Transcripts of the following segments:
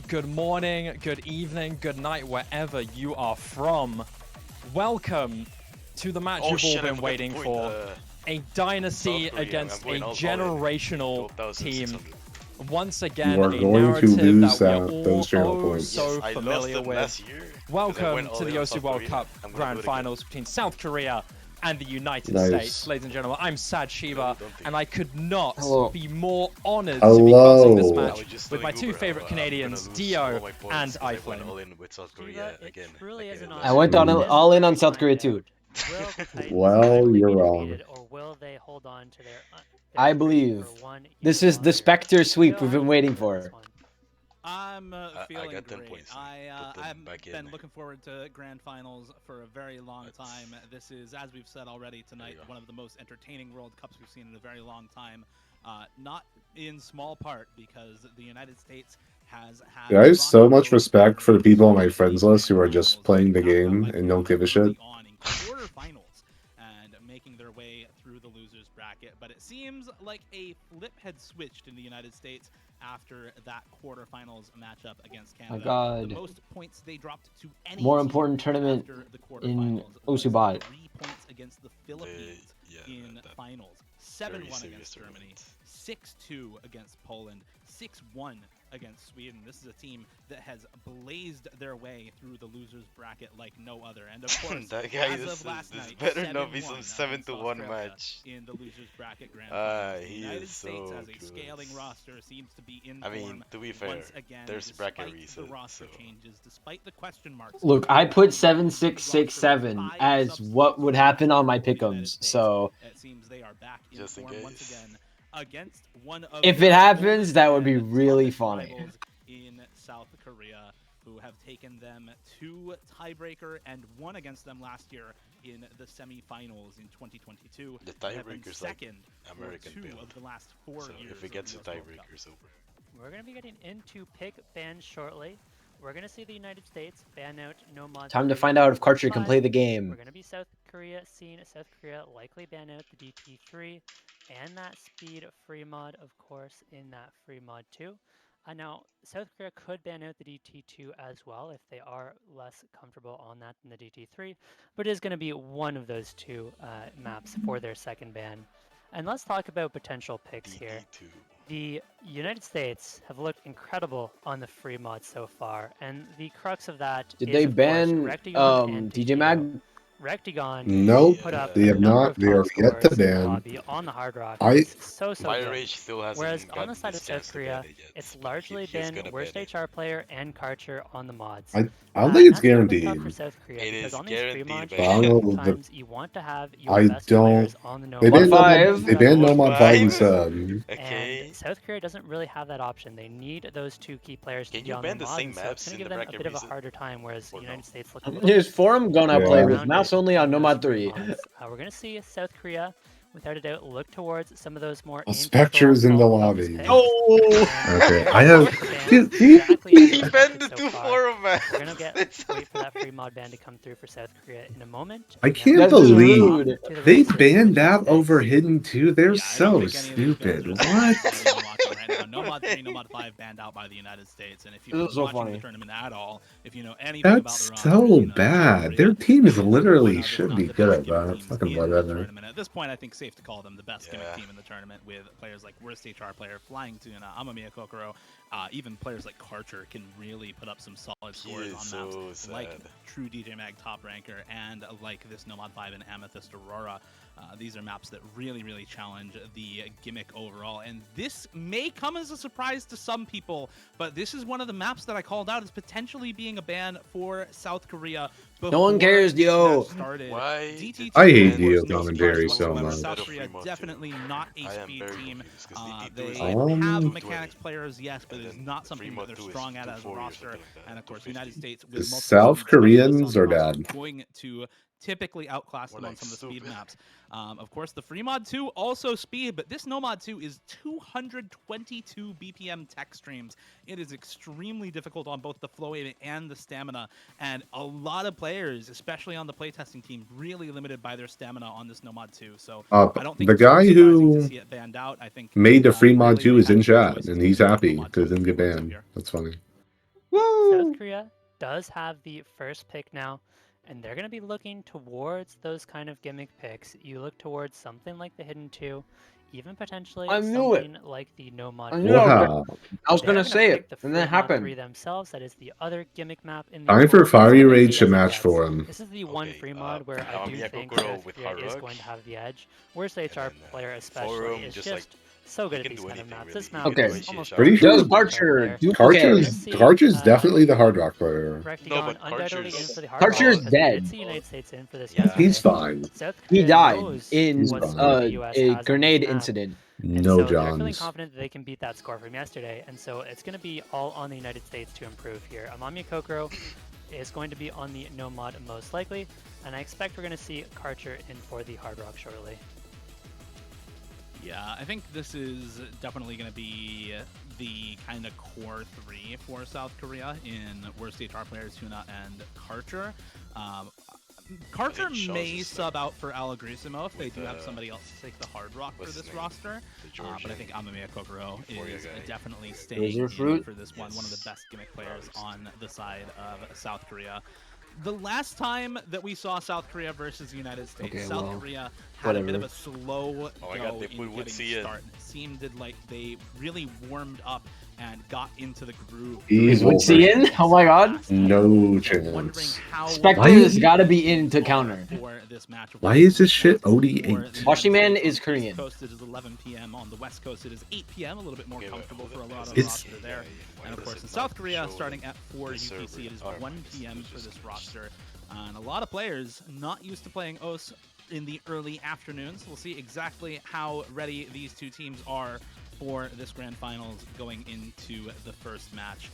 Good morning, good evening, good night, wherever you are from. Welcome to the match you've all been waiting for. A dynasty against a generational team. Once again, You are a going to narrative lose that we are those channel all points. so familiar with. Welcome to the OC World Cup Grand Finals between South Korea and the United States. Ladies and gentlemen, I'm Sad Shiba, and I could not be more honored to be cutting this match with my two favorite Canadians, Dio and iFlame. I went all in on South Korea too. Well, you're wrong. Or will they hold on to their I believe this is the Spectre sweep we've been waiting for. I'm feeling I got 10 great. points. I've been looking forward to grand finals for a very long time. This is, as we've said already tonight, one of the most entertaining World Cups we've seen in a very long time. Not in small part because the United States has had. Yeah, I have so much respect for the people on my friends list who are just playing the game and don't give a shit. Quarterfinals and making their way through the losers bracket, but it seems like a flip had switched in the United States after that quarterfinals matchup against Canada. My God. The most points they dropped to any More team important tournament after the in quarterfinals Osubot. 3 points against the Philippines in finals, 7-1 against Germany, 6-2 against Poland, 6-1 against Sweden. This is a team that has blazed their way through the losers bracket like no other. And of course, that guy, as this of last night, better not be some 7-1 7-1 match. in the losers bracket grand finals. The He United is States so as a good. scaling roster seems to be in I mean, form to be fair, once again, there's bracket despite reason, the roster so. changes, despite the question marks. Look, I put 7-6-6-7 as what would happen on my pick'ems. So it seems they are back in Just in form once case. again against one of if the it happens, that would be toughest really funny. rivals in South Korea, who have taken them to tiebreaker and won against them last year in the semifinals in 2022. The They have been tiebreaker's like second American for 2 build. of the last 4 So years. if it gets to of the US World Cup. tiebreaker, it's over. We're going to be getting into pick bans shortly. We're going to see the United States ban out Nomad. Time to find out if Karcher can play the We're game. going to be South Korea seeing South Korea likely ban out the DT3 and that speed free mod, of course, in that free mod 2. Now, South Korea could ban out the DT2 as well if they are less comfortable on that than the DT3, but it is going to be one of those two maps for their second ban. And let's talk about potential picks here. DT2. The United States have looked incredible on the free mod so far, and the crux of that Did is, they of course, ban Rectagon and DJ Taquito. Mag? Rectagon Nope, put up they a have number not. of They top are yet to scores in the ban. lobby on the Hard Rock. I- It's so Fire good. Rage still hasn't Whereas on gotten the side this of South chance to Korea, ban it yet, it's but largely he's been gonna worst ban it. HR player and Karcher on the mods. I don't think it's That's a little bit tough guaranteed. for South Korea It because is on these free guaranteed mods, ban. sometimes you want to have your I best don't- players on the They Nomad. banned Nomad They banned Nomad Nomad 5 5? instead. Okay. And South Korea doesn't really have that option. They need those two key players to Can be you on ban the the mods, same so maps it's going in to the give them a bracket bit of a reason? harder time, whereas the Or no? United States look a little His forum gonna Yeah. play with rounded mouse only on in those Nomad free 3. mods. We're going to see South Korea, without a doubt, look towards some of those more A Spectre's in the lobby. Okay, I have- He banned the two forum maps. We're gonna wait for that free mod ban to come through for South Korea in a moment. I And can't That's then we'll believe move rude. to the They racers, banned which that is over next. Hidden 2. They're Yeah, I don't so think any of these bans stupid. are What? even watching right now. Nomad 3, Nomad 5 banned out by the United States, and if you've This been is so watching funny. the tournament at all, if you know anything about That's the roster, so you know that South bad. Korea Their team is one literally of, if should not be the good best at gimmick that. teams Fucking in the whatever. tournament. At this point, I think safe to call them the best gimmick team in the tournament, with players like worst HR player, Flying Tuna, Amamiya Kokoro. Even players like Karcher can really put up some solid He scores is on so maps sad. like True DJ Mag Top Ranker and like this Nomad 5 and Amethyst Aurora. These are maps that really, really challenge the gimmick overall. And this may come as a surprise to some people, but this is one of the maps that I called out as potentially being a ban for South Korea. No one cares, Dio. Why? DT2, I hate of Dio course, no commentary surprise so whatsoever. much. South Korea definitely not a I am speed very team. confused, 'cause DT2 They is have like 220. mechanics players, yes, but And it's then not something that Fremont they're 2 is strong at as a 240 or roster. something like that, And of course, the 250. United States The with multiple South speed specialists Koreans on are the roster bad. going to typically outclass them We're on like some of the speed stupid. maps. Of course, the free mod 2 also speed, but this Nomad 2 is 222 BPM tech streams. It is extremely difficult on both the flow rate and the stamina, and a lot of players, especially on the playtesting team, really limited by their stamina on this Nomad 2. So I don't think The it's too guy surprising who to see it banned out. I think made the free mod really 2 they is had in two chat, choices and to he's make happy Nomad 2 because it didn't get works out banned. here. That's funny. South Korea does have the first pick now, and they're going to be looking towards those kind of gimmick picks. You look towards something like the Hidden 2, even potentially something like the No Mod. Wow. I was going to say it, and then it happened. Themselves, that is the other gimmick map in the Time for Fiery Rage to match for him. This is the one free mod where I do think South Korea is going to have the edge. Worst HR player especially is just so good at these kind of maps. This map is almost pretty sure Karcher is definitely the Hard Rock player. No, but Karcher's dead. He's fine. He died in a grenade incident. No, Johns. They're feeling confident that they can beat that score from yesterday, and so it's going to be all on the United States to improve here. Amamiya Kokoro is going to be on the No Mod most likely, and I expect we're going to see Karcher in for the Hard Rock shortly. Yeah, I think this is definitely going to be the kind of core three for South Korea in worst HR players, Tuna and Karcher. Karcher may sub out for Alagrisimo if they do have somebody else to take the Hard Rock for this roster, but I think Amamiya Kokoro is definitely staying in for this one of the best gimmick players on the side of South Korea. The last time that we saw South Korea versus the United States, South Korea had a bit of a slow go in getting start. It seemed like they really warmed up and got into the groove. Is Woodsy in? Oh my god. No chance. Spectre's gotta be in to counter. Why is this shit OD8? Washiman is Korean. Coast it is 11 p.m. On the West Coast it is 8 p.m. A little bit more comfortable for a lot of roster there. And of course in South Korea, starting at 4 UTC, it is 1 p.m. for this roster. And a lot of players not used to playing OS in the early afternoons. We'll see exactly how ready these two teams are for this grand finals going into the first match.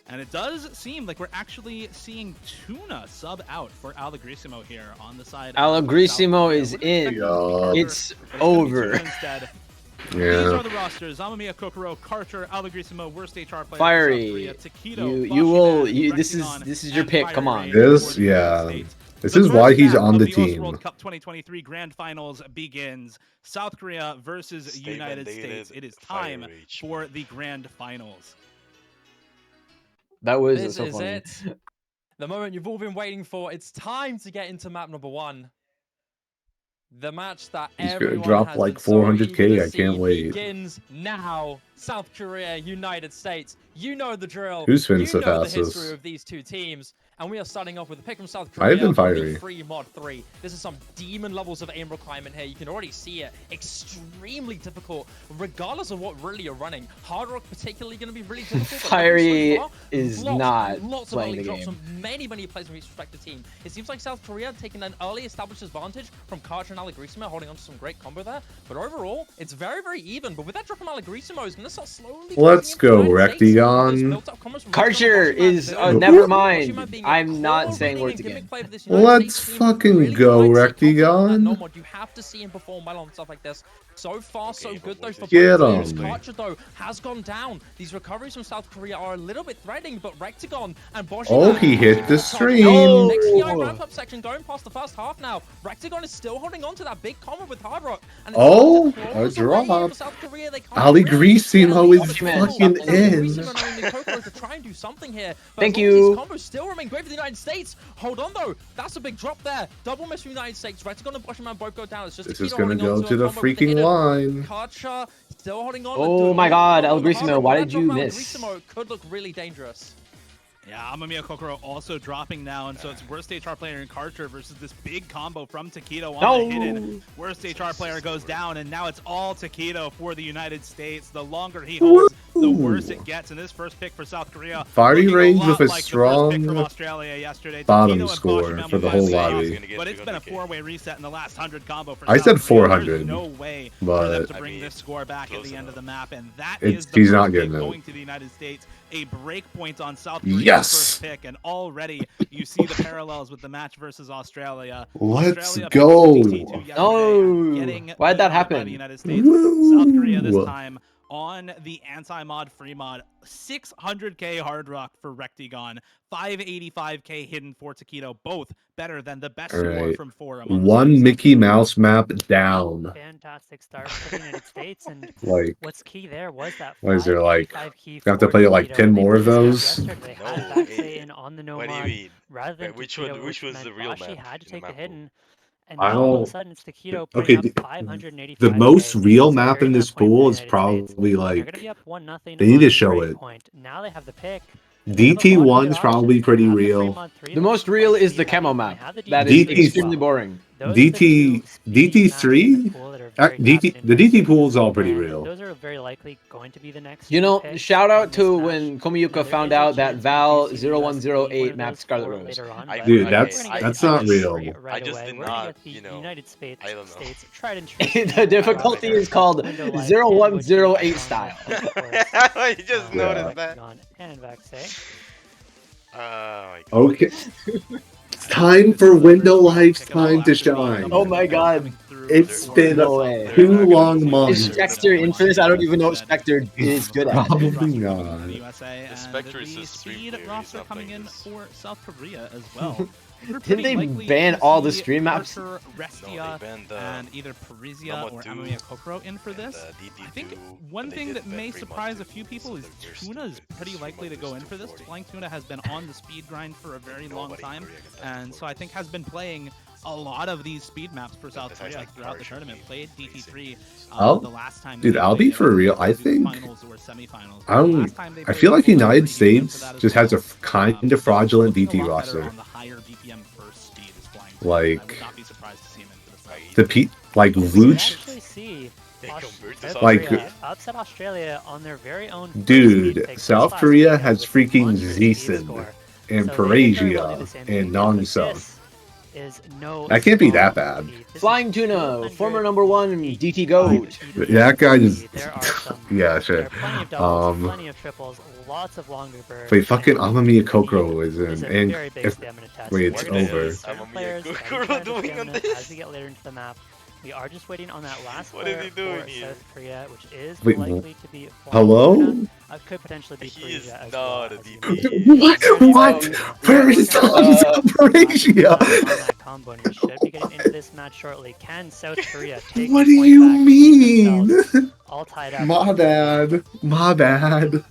And it does seem like we're actually seeing Tuna sub out for Alagrisimo here on the side. Alagrisimo is in. It's over. Instead. These are the rosters: Amamiya Kokoro, Karcher, Alagrisimo, worst HR player. Fiery. This is your pick. Come on. This is why he's on the team. World Cup 2023 Grand Finals begins. South Korea versus United States. It is time for the Grand Finals. That was this so is funny. It. The moment you've all been waiting for. It's time to get into map number 1. The match that he's everyone gonna drop has like been so 400k. I can't wait. Begins now. South Korea, United States. You know the drill. Who's finished the fastest? The fastest? history of these two teams. And we are starting off with a pick from South Korea. I've been Fiery. Free mod 3. This is some demon levels of aim requirement here. You can already see it. Extremely difficult, regardless of what really you're running. Hard Rock particularly going to be really difficult. Fiery is not lots playing of the drops game. from many players from each respective team. It seems like South Korea taking an early established advantage from Karcher and Alagrisimo, holding on to some great combo there. But overall, it's very even. But with that drop from Alagrisimo, he's going to start slowly. Let's go, Rectigon. Karcher is never mind. I'm not saying words again. Let's fucking go, Rectigon. You have to see him perform well on stuff like this. So far, so good though for Get both players. him. Karcher though has gone down. These recoveries from South Korea are a little bit threatening, but Rectigon and Bosch. Oh, he hit the stream. Next PI ramp-up section going past the first half now. Rectigon is still holding on to that big combo with Hard Rock. And a drop. Alagrisimo is fucking in. To try and do something here. Thank you. These combos still remain great for the United States. Hold on though, that's a big drop there. Double miss for the United States. Rectigon and Boschman both go down. It's just this is gonna go to the freaking line. Karcher still holding on. Oh my god, Alagrisimo, why did you miss? Alagrisimo could look really dangerous. Yeah, Amamiya Kokoro also dropping now, and so it's worst HR player in Karcher versus this big combo from Takedo on the hidden. Worst HR player goes down, and now it's all Takedo for the United States. The longer he holds, the worse it gets. And this first pick for South Korea, Fiery Range with a like strong bottom score for the whole lobby. But it's been a 4-way reset in the last 100 combo for I South said Korea. 400, There's no way but for them to bring this score back at the end of the map, and that he's is the not first getting pick it. going to the United States. A break point on South Korea's Yes! first pick, and already you see the parallels with the match versus Australia. Let's go! Oh, why'd that happen? The United States. South Korea this time on the anti-mod free mod. 600k hard rock for Rectigon, 585k hidden for Taquito, both better than the best score from Forum. One Mickey Mouse map down. Fantastic start for the United States, and like, what's key there was that what is there, like, you have to play like 10 more of those? They had Vaxei on the What do you mean? rather than Which Taquito, was the real Bashi map? had to take the hidden. And I now all of a don't. sudden it's Taquito Okay, putting up 585. the most real map in Securing this that point for pool the is United probably States. They're like gonna be up 1-0 they need on to the show break it. point. Now they have the pick. DT1's probably pretty real. The most real is the camo map. That is DT extremely boring. DT3, the DT pool is all pretty real. Those are very likely going to be the next. You know, shout out to when Komiyuka found out that Val 0108 mapped Scarlet Rose. Dude, that's not real. I just did not, you know, United States, I don't know. tried and true. The difficulty is called 0108 style. I just noticed that. And Vaxei. My God. Okay. It's time for Window Life's time to shine. Oh my god. It's been No way. 2 long months. Is Spectre in for this? I don't even know what Spectre is good at. Probably not. The Spectre is a speed stream roster player, coming in nothing for South Korea as well. Didn't they ban all the stream maps? Restia and either Parisia or Amamiya Kokoro in for this. I think one thing that may surprise a few people is Tuna is pretty likely to go in for this. Flying Tuna has been on the speed grind for a very long time, and so I think has been playing a lot of these speed maps for South Korea throughout the tournament. Played DT3 the last time. Dude, I'll be for real. I think finals or semifinals. I feel like United States just has a kind of fraudulent DT roster. Like the like Vooch, like upset Australia on their very own. Dude, South Korea has freaking Zeeson and Parisia and Nongso. That can't be that bad. Flying Tuna, former #1 DT GOAT. That guy just yeah, sure. Plenty of triples, lots of longer birds. Wait, fucking Amamiya Kokoro is in, and wait, it's over. Amamiya Kokoro doing on this? As we get later into the map, we are just waiting on that last what is he doing for here? South Korea, which is Wait, likely to be. Hello? Could potentially be He is Parisia as not well, a as you DP. know. What? Where is Parisia? That combo, and we should be getting into this match shortly. Can South Korea take What the do point you back, mean? themselves all tied up? My bad. My bad.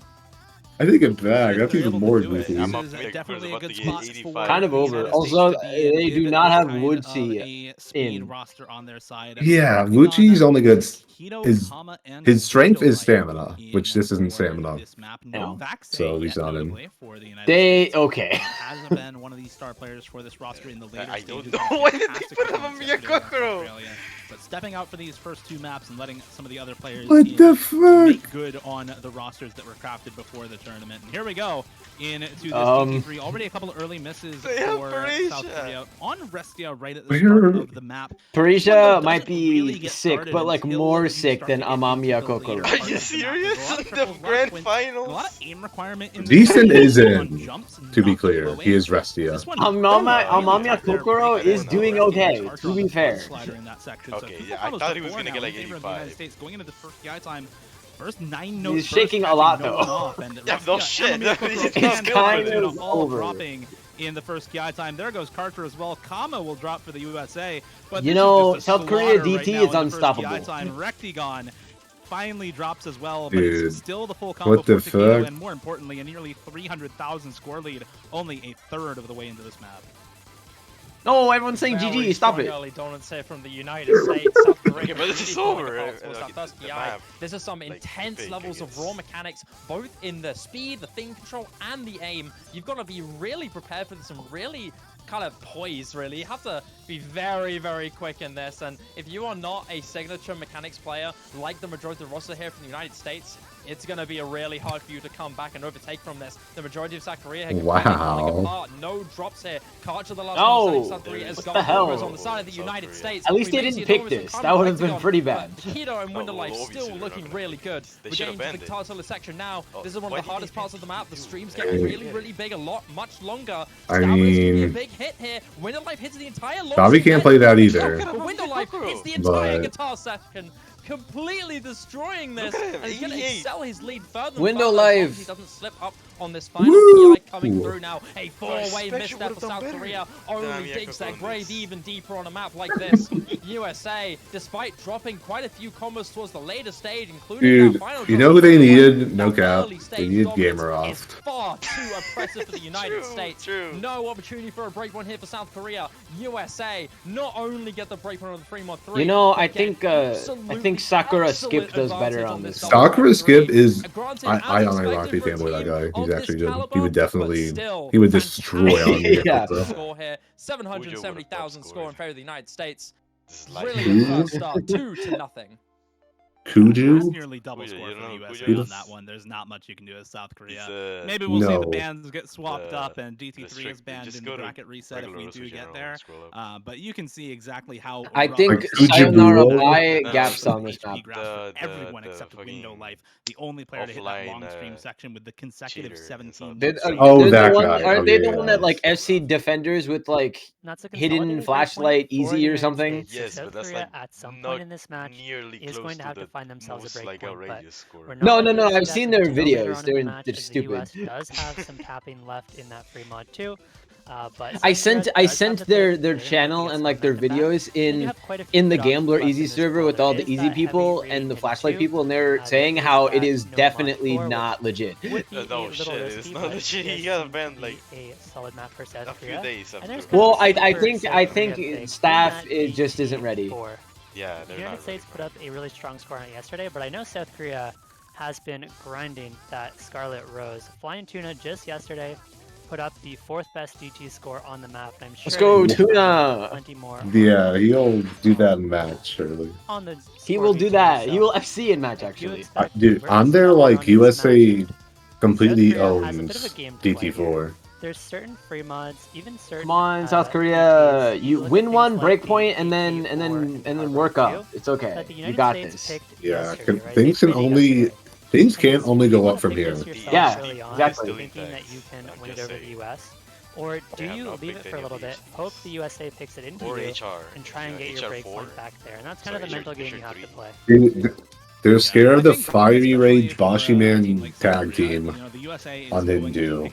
I think it's back. That's even more goofy. I'm This is definitely a good spot for Kind of the over. United Also, States to be in they do with not this have kind Woodsy of a speed in. roster on their side. Yeah, Rectigon Wuchi's only good. Taquito, His Kama, and his strength is Window Light stamina, in which this isn't for stamina. this map. No. No Vaxei So he's yet, not in. notably, for the United They States. okay. Hasn't been one of these star players for this roster in the later I stages. don't know. Why did they Fantastic put performance Amamiya yesterday against Kokoro? Australia. But stepping out for these first 2 maps and letting some of the other players What in the fuck? make good on the rosters that were crafted before the tournament. And here we go into this DT3. Already a couple of early misses They have for Parisia. South Korea on Restia right at the start of the map. Parisia might Doesn't really be get sick, started but like until more you sick start than to get into Amamiya the Kokoro. later Are parts you of the map. serious? There's a lot of The triples, grand a lot of finals? aim requirement in Decent this. is On in, jumps, to be not clear. away. He is Restia. This one- Amamiya Kokoro is doing okay, Charger to on be the fair. slider in that section. So Okay, Kupo yeah, I follows thought the he was four gonna now get like in favor of the United 85. States. Going into the first PI time, first 9-note He's burst, shaking a catching lot, no though. one off, and Yeah, no shit. Amamiya Kokoro It's can go kind for of all over. dropping in the first PI time. There goes Carter as well. Kama will drop for the USA. But You this is know, just a South Korea slaughter right DT now is in the first unstoppable. PI time. Rectigon finally drops as well, but Dude, it's still the full combo what the for Taquito, fuck? and more importantly, a nearly 300,000 score lead, only a third of the way into this map. No, everyone's saying Very GG, stop strong it. early dominance here from the United States. South Korea Okay, but this is really pulling over, apart right? towards Like, that first the PI. map, This is some like, intense big levels of against- raw mechanics, both in the speed, the thing control, and the aim. You've got to be really prepared for this and really kind of poised, really. You have to be very, very quick in this. And if you are not a signature mechanics player like the majority of the roster here from the United States, it's going to be really hard for you to come back and overtake from this. The majority of South Korea here Wow. falling apart. No drops here. Karcher, the last No. one saying South Korea is What gone. the hell? Whereas on the side of the United States, At least we they may didn't see pick Doris and this. Kama That would have been fighting pretty on, bad. but Taquito and Winter well, Life obviously still they're looking not really good. They We're should getting have into the banned it. Tarsila section now. Oh, This is one why of the did hardest they parts of the map. The do streams that? get really, really big, much longer. I Stamina's gonna be a mean, big hit here. Winter Life hits the entire launch Bobby can't net. play that either. But Winter Life hits the entire But guitar section. completely destroying this. And he's going to excel his lead further. Window live. He doesn't slip up on this final. PI coming through now. A 4-way miss there for South Korea. Only digs their grave even deeper on a map like this. USA, despite dropping quite a few combos towards the later stage, including that final. You know who they needed? No cap. They needed Gameroff. It's far too oppressive for the United States. No opportunity for a breakpoint here for South Korea. USA not only get the breakpoint on the 3-mod-3. You know, I think Sakura Skip does better on this. Sakura Skip is I unironically fanboy that guy. He's actually good. He would definitely destroy on the score here. 770,000 score in favor of the United States. Really good first start, 2-0. Kuju? That's nearly double score for the USA on that one. There's not much you can do as South Korea. Maybe we'll see the bans get swapped up and DT3 is banned in the bracket reset if we do get there. But you can see exactly how I think Sayonara Bai gaps on this map. Everyone except Window Life, the only player to hit that long stream section with the consecutive 17. Oh, that guy. Aren't they the one that like FC defenders with like hidden flashlight easy or something? Yes, but that's like at some point in this match is going to have to find themselves a breakpoint. No. I've seen their videos. They're stupid. The US does have some tapping left in that free mod too. But I sent their channel and like their videos in the Gambler Easy server with all the easy people and the flashlight people, and they're saying how it is definitely not legit. No shit, it's not legit. He got banned like a solid map for South a few Korea. days after. Well, I think staff just isn't ready. Yeah, the United States put up a really strong score on it yesterday, but I know South Korea has been grinding that Scarlet Rose. Flying Tuna just yesterday put up the 4th best DT score on the map, and I'm sure let's go Tuna. Plenty more. Yeah, he'll do that in match surely. On the he will do that. He will FC in match actually. Dude, on their like USA completely owns DT4. There's certain free mods, even certain. Come on, South Korea! You win one breakpoint and then work up. It's okay. You got this. Yeah, things can't only go up from here. Yeah, exactly. Thinking that you can win it over the US, or do you leave it for a little bit, hope the USA picks it into you, and try and get your breakpoint back there? And that's kind of the mental game you have to play. They're scared of the Fiery Rage Boshi Man tag team on Hindu.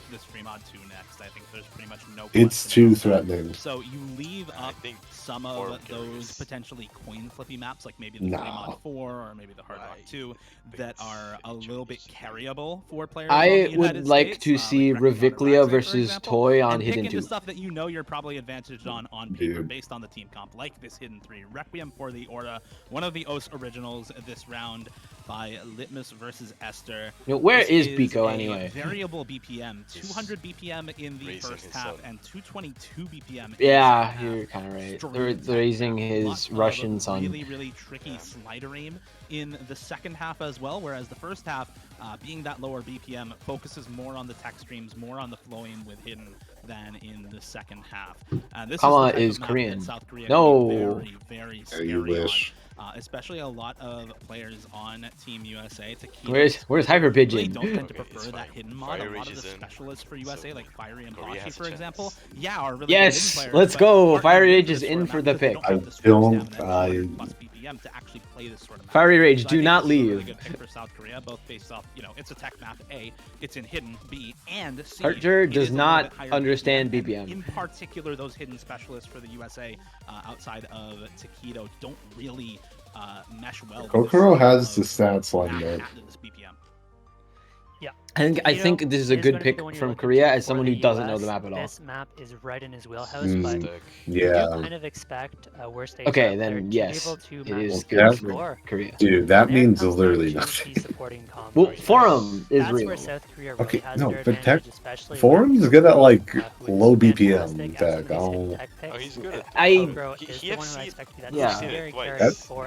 It's too threatening. So you leave up some of those potentially coin flippy maps, like maybe the Mod 4 or maybe the Hard Rock 2, that are a little bit carryable for players. I would like to see Reviclia versus Toy on Hidden 2. Stuff that you know you're probably advantaged on paper based on the team comp, like this Hidden 3. Requiem for the Orda, one of the OS originals this round by Litmus versus Esther. Where is Biko anyway? Variable BPM, 200 BPM in the first half and 222 BPM. Yeah, you're kind of right. They're using his Russians on really tricky slider aim in the second half as well, whereas the first half, being that lower BPM, focuses more on the tech streams, more on the flow aim with Hidden than in the second half. This is Korean. South Korea no. Very scary on, especially a lot of players on Team USA. To keep where's Hyper Pigeon? Really don't tend to prefer that hidden mod. A lot of the specialists for USA, like Fiery and Bashi, for example, are really yes, let's go. Fiery Rage is in for the pick. I don't. To actually play this sort of map. Fiery Rage, do not leave. Really good pick for South Korea, both based off, it's a tech map A, it's in Hidden B, and C. Archer does not understand BPM. In particular, those hidden specialists for the USA outside of Taquito don't really mesh well. Kokoro has the stats lined up. Yeah. I think this is a good pick from Korea as someone who doesn't know the map at all. This map is right in his wheelhouse, but yeah. you kind of expect worst case. Okay, then yes, it is good for Korea. Dude, that means literally nothing. Well, Forum is That's real. Where South Korea really okay, has no, their but advantage, Forum is good at like low BPM tech. Oh, he's good at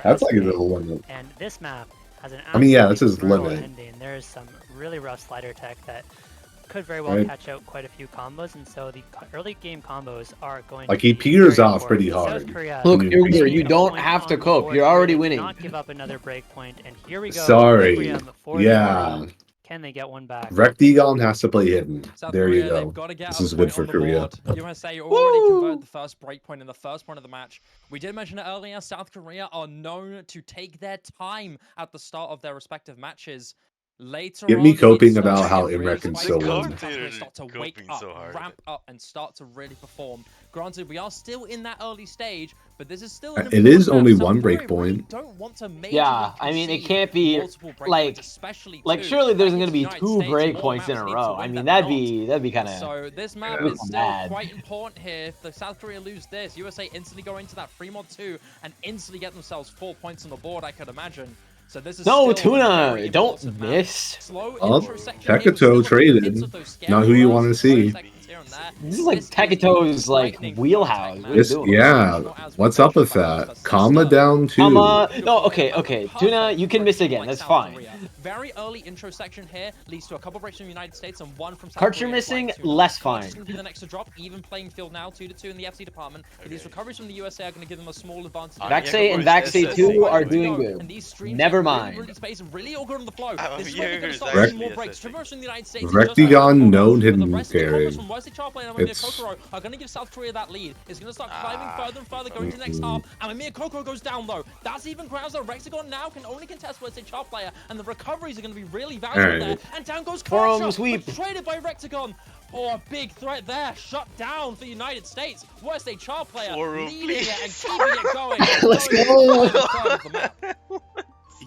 that's like a little limit. And this map has an that's his limit. Ending. There's some really rough slider tech that could very well catch out quite a few combos, and so the early game combos are going like to he peters off pretty hard. Look, you don't have to cope. You're already winning. Not give up another break point, and here we go. Sorry. Yeah. Can they get one back? Rectigon has to play hidden. South There Korea, you go. they've got to get This a is good point for on the Korea. board. USA already converted the first breakpoint in the first point of the match. We did mention it earlier, South Korea are known to take their time at the start of their respective matches. Later Get me on, coping it's about how really Imrek can spiking so up, win. and South Korea start to wake up, ramp up, and start to really perform. Granted, we are still in that early stage, but this is still an It is only South one Korea break really point. don't want to Yeah, I mean, it can't be like surely there's going to be 2 break points in a row. I mean, that'd be kind of. So this map is still quite important here. If the South Korea lose this, USA instantly go into that free mod 2 and instantly get themselves 4 points on the board, I could imagine. So this is no, Tuna, don't miss. Oh, Teketo traded. Not who you want to see. This is like Teketo's like wheelhouse. Yeah, what's up with that? Kama down too. No, okay. Tuna, you can miss again. That's fine. Very early intro section here leads to a couple breaks from the United States and one from South Karcher Korea. missing, less fine. It's going to be the next to drop, even playing field now, 2-2 in the FC department. But these recoveries from the USA are going to give them a small advantage. Vaxei and Vaxei 2 are doing good. Never mind. Really all good on the flow. This is where they're going to start seeing more breaks. Traverse in the United States. Rectigon known hidden carry. Are going to give South Korea that lead. It's going to start climbing further and further, going to the next half. And Mimir Kokoro goes down though. That's even grounds though. Rexagon now can only contest Worst Stage Chart player, and the recoveries are going to be really valuable there. And down goes Karcher, sweep. traded by Rexagon. Oh, a big threat there. Shut down for the United States. Worst Stage Chart player leading it and keeping it going. Let's go.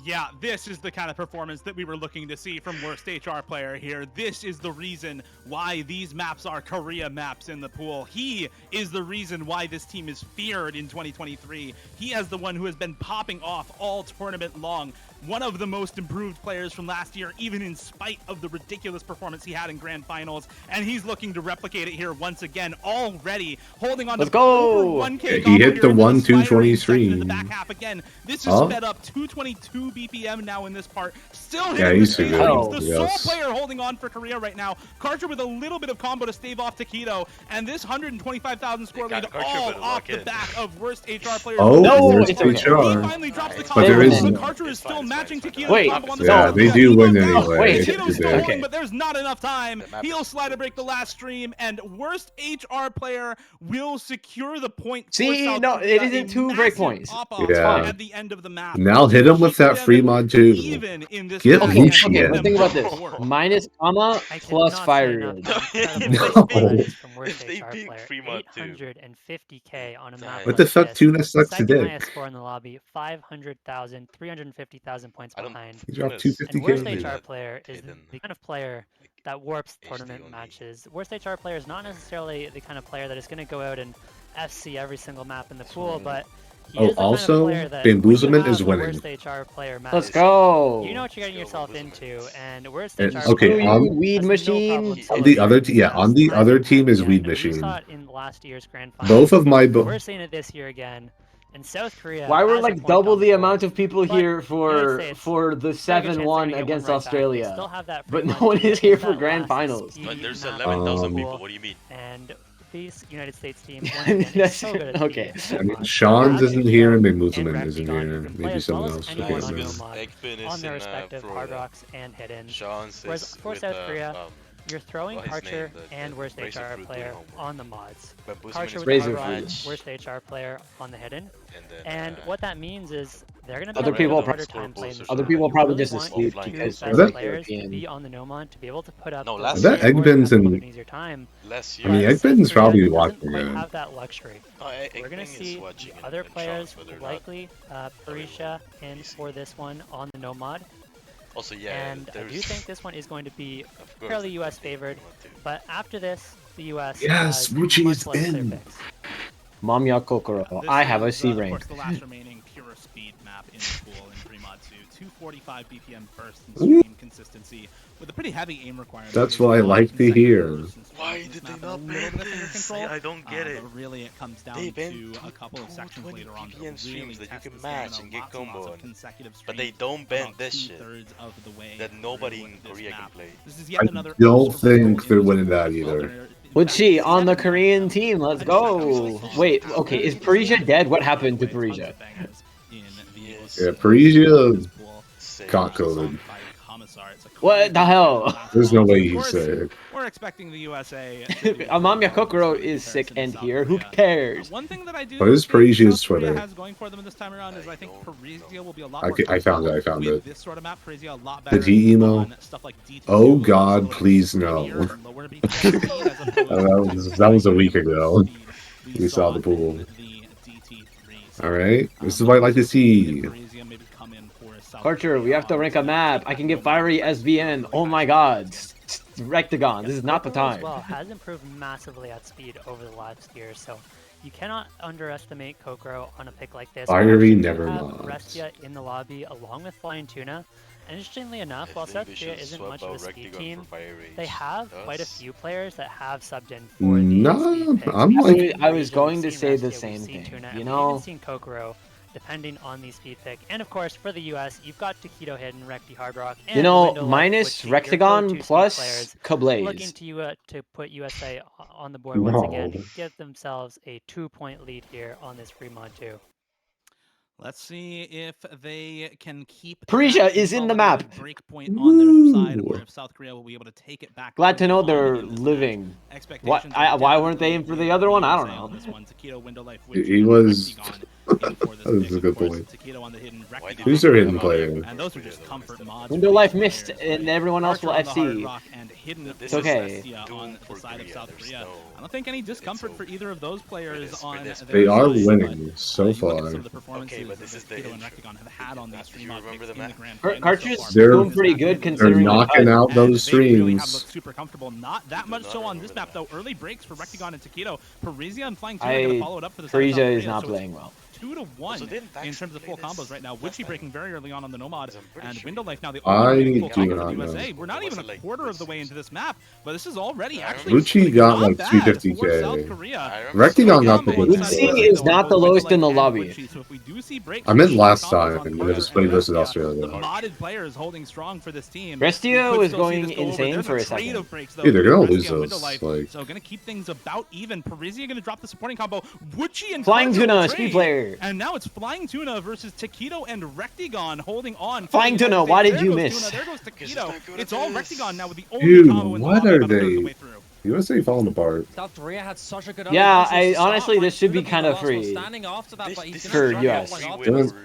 Yeah, this is the kind of performance that we were looking to see from Worst HR player here. This is the reason why these maps are Korea maps in the pool. He is the reason why this team is feared in 2023. He is the one who has been popping off all tournament long. One of the most improved players from last year, even in spite of the ridiculous performance he had in Grand Finals. And he's looking to replicate it here once again, already holding on to over 1K. He hit the 1-2-23 in the back half again. This is sped up 222 BPM now in this part. Still hitting he's the good. sole player holding on for Korea right now. Karcher with a little bit of combo to stave off Takedo, and this 125,000 score lead all off the back of Worst HR players. Oh, no, there's it's HR. He finally drops the combo, but Karcher is still matching Takedo's combo on the yeah, they do win anyway. Wait, Takedo's still holding, but there's not enough time. He'll slide a break the last stream, and Worst HR player will secure the point. See, no, it isn't 2 break points. Yeah. At the end of the map. Now hit him with that free mod too. Get Lucian. Okay, let's think about this. Minus Kama plus fire. No. If they beat free mod too. 850k on a map. What the fuck, Tuna sucks Second today. highest score in the lobby, 500,000, 350,000 points behind. He dropped And Worst 250k. HR player is the kind of player that warps tournament matches. Worst HR player is not necessarily the kind of player that is going to go out and FC every single map in the pool, but he is the also, kind of player that Bamboozlement is winning. Worst HR player match, Let's go. You know what you're getting yourself into, and Worst And- HR okay, player on- Weed has Machine. No On the other, on the other team is Weed We Machine. saw it in last year's Grand Finals. Both of my We're seeing it this year again. And South Korea. Why were has a like point double on the board, amount of people but here United for States, the very good chance 7-1 they're gonna get against one right back. They Australia? still have that But free no money. one is They here get for that Grand last Finals. speed But there's map 11,000 pool, people. What do you mean? And these United States teams, once again, it's That's so good at okay. beating I mean, Nomad. Sean's isn't here and And Bamboozlement isn't Rectigon, here. who can play Maybe as well someone as else will anyone get on in. Nomad, Eggpin is on their in respective Hard Florida. Rocks and Hidden. Sean's Whereas is for with South Korea, you're throwing his Karcher name, the and Worst Razor HR Fruit player doing homework. on the mods. Bamboozlement Karcher is with Razor the Hard Fruit. Rocks, Worst HR player on the Hidden. then, And what that means is they're going to be Other having people a harder probably- time playing this Other tournament. people You probably really just want asleep your because best they're players to European. be on the Nomad to be able to put up No, those last year- scores Eggman's and in- an easier time. last I mean, year. But South Eggman's Korea probably doesn't watching quite it. have that luxury. We're going to see the other players likely Parisha in PC. for this one on the Nomad. Also, yeah, And I there's do think this one is going to be of course, fairly the US team favored. want to. But after this, the US Yes, has Muchi much is less clear in. picks. Mamya Kokoro. This I have a is, C of rank. course, the last remaining pure speed map in the pool in Fremont 2. 245 BPM burst and Ooh. stream consistency with a pretty heavy aim requirement. That's There's what I a lot like of to hear. consecutive bursts and Why streams did in this they map, not a little ban bit of finger this? control, I don't get it. But really, it comes down They to banned a couple of sections 220 later on to BPM really streams that you test can the match stamina, and get lots and lots combo of on. consecutive But they streams don't ban about this shit. 2/3 of the way That nobody through in this Korea can map. play. This is yet I another don't extra wrinkle think in they're this winning pool that as well. either. They're, in Would fact, she on the 7-1 Korean team? Let's go. Wait, okay, is Parisha dead? What happened to Parisha? Yeah, Parisha got coded. It's a What the hell? There's no way he's sick. We're expecting the USA. Amamiya Kokoro is sick and here. Who cares? One thing that I do. What is Parisia's Twitter? Has going for them this time around is I think Parisia will be a lot more I found it. This sort of map, Parisia a lot The better G emo. Stuff like DT2, Oh God, please no. That was a week ago. We saw the pool. Alright, this is what I like to see. Archer, we have to rank a map. I can get fiery SVN. Oh my god. Rectagon, this is not the time. Well, has improved massively at speed over the last year, so you cannot underestimate Kokoro on a pick like this. Fiery never mind. Restia in the lobby along with Flying Tuna. And interestingly enough, while South Korea isn't much of a speed team, they have quite a few players that have subbed in for these speed picks. I was going to say the same thing. You know, we've even seen Kokoro depending on the speed pick. And of course, for the US, you've got Takedo hidden, Recti Hard Rock, and you know, minus Rectagon plus Kablaze. Looking to put USA on the board once again, give themselves a 2-point lead here on this Fremont 2. Let's see if they can keep. Parisia is in the map. Break point on their side, or if South Korea will be able to take it back. Glad to know they're living. Why weren't they in for the other one? I don't know. He was. That was a good point. Who's their hidden player? And those are just comfort mods. Window Life missed, and everyone else will FC. It's okay. On the side of South Korea. I don't think any discomfort for either of those players on. They are winning so far. Okay, but this is the Cartridge doing pretty good considering. They're knocking out those streams. Super comfortable. Not that much so on this map though. Early breaks for Rectagon and Takedo. Parisia and Flying Tuna gonna follow it up for the Parisia is not playing well. 2-1 in terms of full combos right now. Witchy breaking very early on the Nomad, and Window Life now the only full combo for the USA. We're not even a quarter of the way into this map, but this is already actually Witchy got like 250k. Rectagon got the Witchy is not the lowest in the lobby. I meant last time when it was playing versus Australia. The modded players holding strong for this team. Restio is going insane for a second. Dude, they're gonna lose those. Like, so gonna keep things about even. Parisia gonna drop the supporting combo. Witchy and Flying Tuna, speed player. And now it's Flying Tuna versus Takedo and Rectagon holding on. Flying Tuna, why did you miss? There goes Takedo. It's all Rectagon now with the only combo in the what are they? USA falling apart. South Korea had such a good honestly, this should be kind of free for US.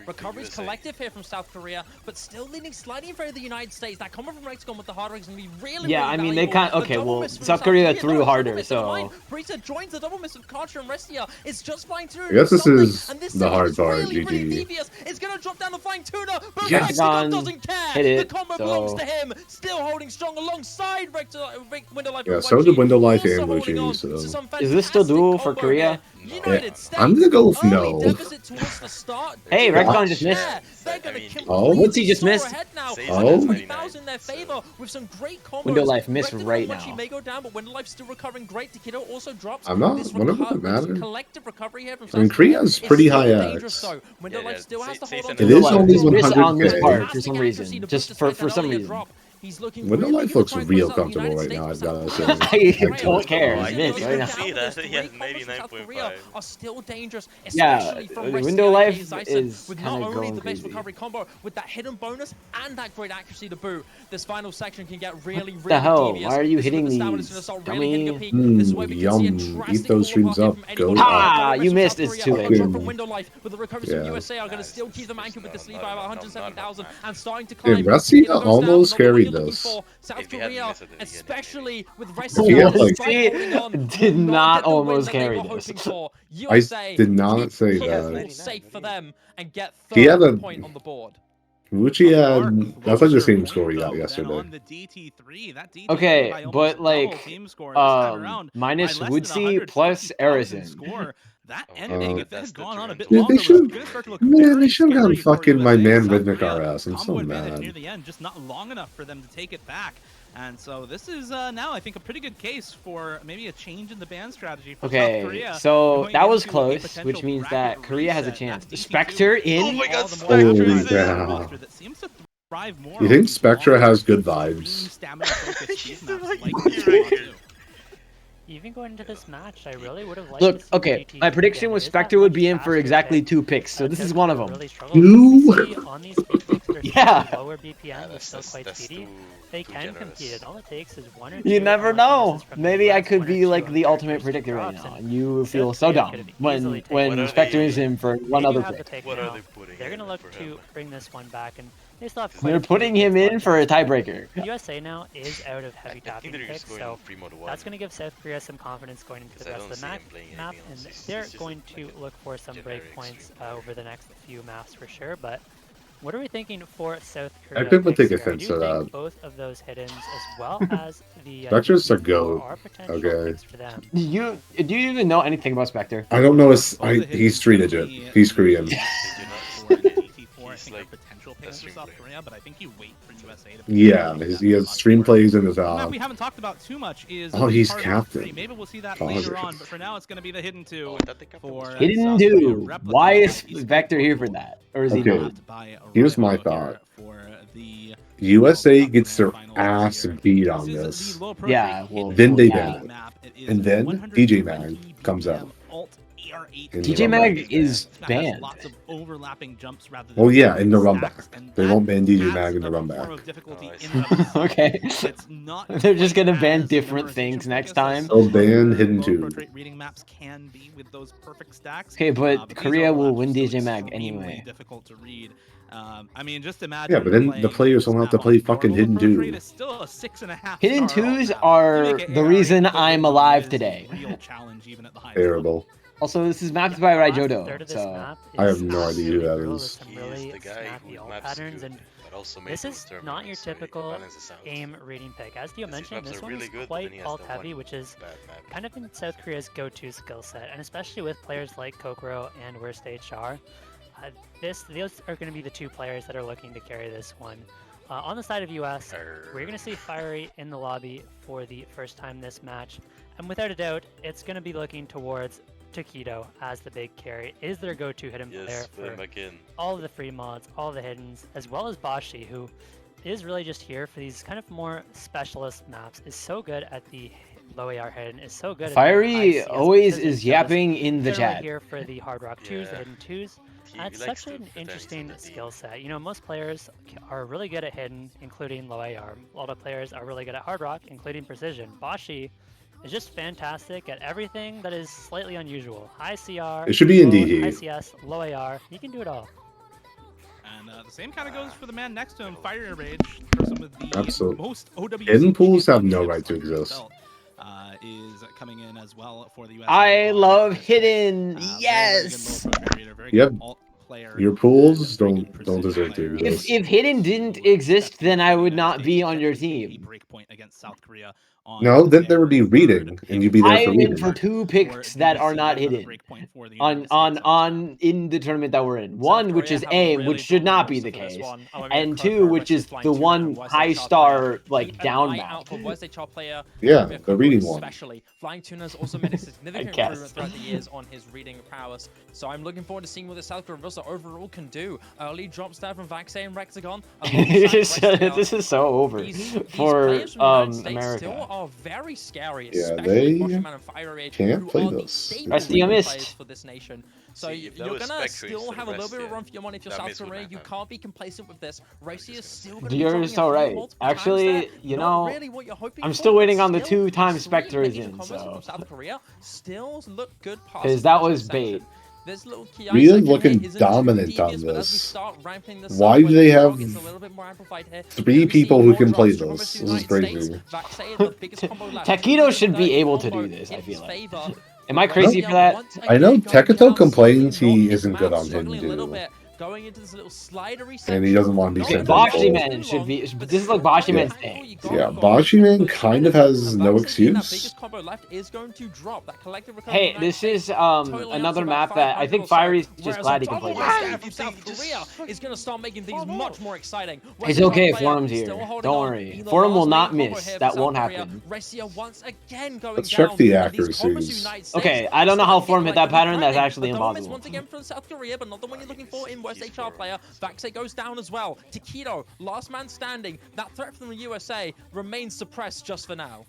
Recovery's collective here from South Korea, but still leaning slightly in favor of the United States. That combo from Rectagon with the hard is going to be really, I mean, they can't. Okay, well, South Korea threw harder, so. Parisia joins the double miss with Karcher and Restia. It's just Flying Tuna. I guess this is the hard part, GG. It's going to drop down the Flying Tuna, but Rectagon doesn't care. Hit it, the combo belongs to him. Still holding strong alongside Window Life. Yeah, so did Window Life and Witchy. So. Is this still dual for Korea? Yeah. I'm gonna go with no. Hey, Rectagon just missed. Oh, what's he just missed? Oh, Window Life missed right now. I'm not. What about it matter? I mean, Korea's pretty high X. It is only 100K on this part for some reason. Just for some reason. He's looking Window Life looks real comfortable right now, I've got to say. I don't care. I can see that. He has 99.5. Are still dangerous, yeah, Window Life is with kind not of only going the best crazy. recovery combo, with that hidden bonus and that great accuracy to boot. This final section can get really, really the hell? devious. Why are you hitting these? Dummy. Yum. Eat those streams up. Go up. You missed. It's too late. From Window Life, with the recoveries from USA are going to still keep them anchored with this lead by about 170,000 and starting to climb. Russia almost carried this. South Korea, especially with did not almost carry this. I did not say that. Safe for them and get he had a point on the board. Wuchi had that's like the same score he got yesterday. Okay, but like minus Woodsy plus Arizin. That ending, if that had gone on a bit longer, they should have gotten fucking my man Vidnik RS. I'm so mad. Near the end, just not long enough for them to take it back. And so this is now, I think, a pretty good case for maybe a change in the ban strategy for South Korea. So that was close, which means that Korea has a chance. Spectre in. Oh my God, Spectre's in. That seems to thrive more. You think Spectre has good vibes? Even going into this match, I really would have liked Look, to see okay, GT2 my prediction again. was It is that Spectre would much be in for faster exactly pick. 2 picks, so this is one of them. Really struggled. We see on these speed picks that are Yeah. lower BPM, but still quite speedy. They can compete. And all it takes is 1 or 2. You never know. Maybe I could be like the ultimate predictor predictor right now, and you feel so South Korea dumb could have when easily taken Spectre it. is in for one They do other have the pick. pick What now. are they putting They're in gonna look for to him? bring this one back, and they still have quite They're a few putting him picks in left. for a tiebreaker. USA now is out of heavy I think tapping they're picks, just going so free mode 1. that's going to give South Korea some confidence going into the Because I rest of don't the see him playing map, anything and else. they're It's just going like to a look for some generic breakpoints stream over the next few maps for sure. But what are we thinking for South I Korea? could take picks here? I offense do to think that. both of those hiddens as well as the That's just a DP4 go. are potential Okay. picks for them. Do you even know anything about Spectre? I don't know. Both the He's Hiddens 3 definitely digit. He's Korean. for They do not DT4, I He's think like are potential a picks for stream South player. Korea, but I think you wait for USA to Yeah, that he has much stream more. plays in his One map we haven't talked about too much is Oh, he's Hard Rock captain. 3. Maybe we'll see that Oh, later yeah. on, but for now it's going to be the Hidden 2 Oh, I thought the captain for was Hidden South Korea. 2. Replica Why is by Esports Vector here for Global, that, or is he Okay. not? left by Here's my Rival thought. here for the USA World Cup gets their Grand ass Finals beat here. on This is this. the low pro Yeah, rate well, hidden Then they on ban it. map. It is And then 120 DJ Mag comes out. BPM Alt AR8 In the DJ run Mag back. is This map has banned. lots of overlapping jumps rather than Well, yeah, in the run stacks, back. and They that won't ban DJ adds Mag in the a run form back. of difficulty Oh, I in see. and of itself. Okay. It's not They're just quite gonna ban as different memorization things next focused as time. some They'll ban other Hidden low 2. portrait reading maps can be with those perfect stacks. Okay, but these Korea will overlaps win are still DJ Mag extremely anyway. difficult to read. I mean, just imagine. Yeah, but then the playing players this won't have map to play on fucking normal Hidden approach 2. rate. It's still a 6.5 Hidden star alt 2s map. are To make it the AR8 reason good I'm with alive is a today. real challenge even at the highest Terrible. Also, this is mapped Yeah, by the last Raijodo, third of this so map I have is no idea who absolutely that brutal. is. There's some He really is the guy snappy who alt maps patterns, good, and but also this makes is those not your tournaments, so he typical balances out. aim reading pick. As Dio His mentioned, maps this are one really is good, but then quite he has alt the heavy, one which is bad map. kind of been South Korea's go-to skill set, and especially with players like Kokoro and Worst HR. Those are going to be the two players that are looking to carry this one. On the side of US, we're going to see Fiery in the lobby for the first time this match, and without a doubt, it's going to be looking towards Taquito as the big carry. Is their go-to hidden player for all of the free mods, all of the hiddens, as well as Bashi, who is really just here for these kind of more specialist maps, is so good at the low AR hidden, is so good Fiery at the always is yapping in the generally chat. here for the Hard Rock 2s, the hidden 2s. It's such an interesting skill set. You know, most players are really good at hidden, including low AR. A lot of players are really good at Hard Rock, including precision. Bashi is just fantastic at everything that is slightly unusual. High CR, It should be in low, DD. high CS, low AR. He can do it all. And the same kind of goes for the man next to him, Fire Rage, the person with the Absolutely. most OWC Hidden pools have no championships right to under his exist. belt, is coming in as well for the US. I love Hidden. Very Yes. good low pro rate, very Yep. good alt player, Your pools and very good don't deserve to precision player. exist. If Hidden didn't exist, then I would not be on your team. Breakpoint against South Korea on No, then there would be their reading, third and you'd be there I for am in reading. for 2 picks that are not hidden on in the tournament that we're in. One, which is AIM, which should not be the case, and 2, which is the one high star like down map. Yeah, the reading one. Especially Flying Tuna's also made a significant improvement throughout the years on his reading prowess. So I'm looking forward to seeing what the South Korea roster overall can do. Early drops there from Vaxei and Rexagon. This is so over for America. Still are very scary, Yeah, especially they Boschman and Fire Rage, can't who play are the this. staple Rest of you players missed. for this nation. So See, if that you're was gonna Spectre still instead have a of little bit of Restia, run for your money if you're that South miss would Korea. not You happen. can't be complacent with this. Rossi is still going to be You're dropping so a few right. multiple times Actually, there. you Not know, really what you're hoping I'm for, still but waiting on the still, 2 times sweet Spectre is major in, combos so. from South Korea still look good past Because that the was sanction. bait. This little Kiai Ria's second looking hit isn't dominant too devious, on but as we this. start ramping this Why up, do when they the have dog gets a little bit more amplified here, 3 we see people who more can play drops from this? the This is United States. crazy. Vaxei, the biggest combo left. Taquito should be able to do Combo this, in I feel his like. favor. Am I crazy for that? I know Again, Tekato going complains down, he not his isn't good mouth, on struggling a little Hindu. bit, going into this little slidery And he doesn't want to be section. sent Not to Bashi the Man goal. should be. But This is like still, Bashi Yeah. Man's handful thing. you got Yeah, for Bashi Man but kind of China, has the no Vaxei being that excuse. biggest combo left is going to drop. That collective recovery Hey, from this Vaxei is totally another out to map about that I 500 think or so, Fiery's just whereas glad a he can play double this. scare from South Korea is going to start making things much more exciting. It's okay, Forum's here. Don't worry. Forum will not miss. That won't happen. Once again going Let's check down, the and these combos accuracies. United States Okay, I don't know how start Forum hit that like pattern. That's threatening, actually but double miss impossible. once again from South Korea, but not the one you're looking for in West HR player. Vaxei goes down as well. Taquito, last man standing. That threat from the USA remains suppressed just for now.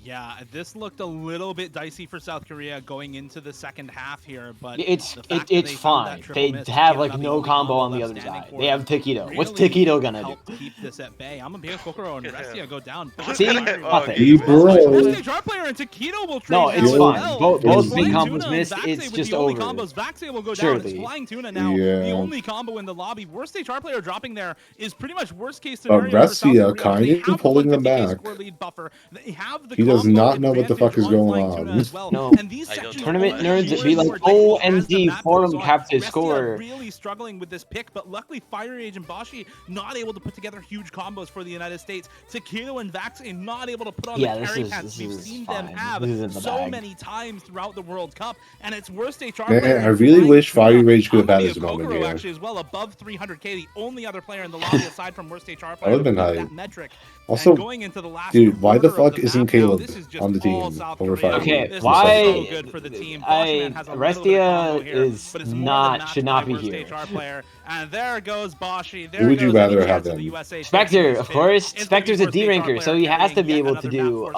Yeah, this looked a little bit dicey for South Korea going into the second half here, but it's fine. They have like no combo on the other side. They have Taquito. Really, what's Taquito gonna do? Keep this at bay. I'm gonna be a Kokoro and Restia go down. See, nothing. Star player and Taquito will trade. No, it's fine. Both big combos missed. It's just over. Vaxei will go down. It's Flying Tuna now. The only combo in the lobby. Worst star player dropping there is pretty much worst case scenario. Restia kind of pulling them back. He does not know what the fuck is going on. No, tournament nerds would be like, oh, MZ forum capped his score. Really struggling with this pick, but luckily Fire Age and Boshi not able to put together huge combos for the United States. Taquito and Vaxei not able to put on the carry pants we've seen them have so many times throughout the World Cup, and it's worst HR. I really wish Fire Rage could have had his moment here. Actually, as well above 300k, the only other player in the lobby aside from worst HR player. That would have been high. That metric. Also, dude, why the fuck isn't Caleb on the team over Fire? Okay, why? Restia should not be here. And there goes Boshi. Who would you rather have them? Spectre, of course. Spectre's a D ranker, so he has to be able to do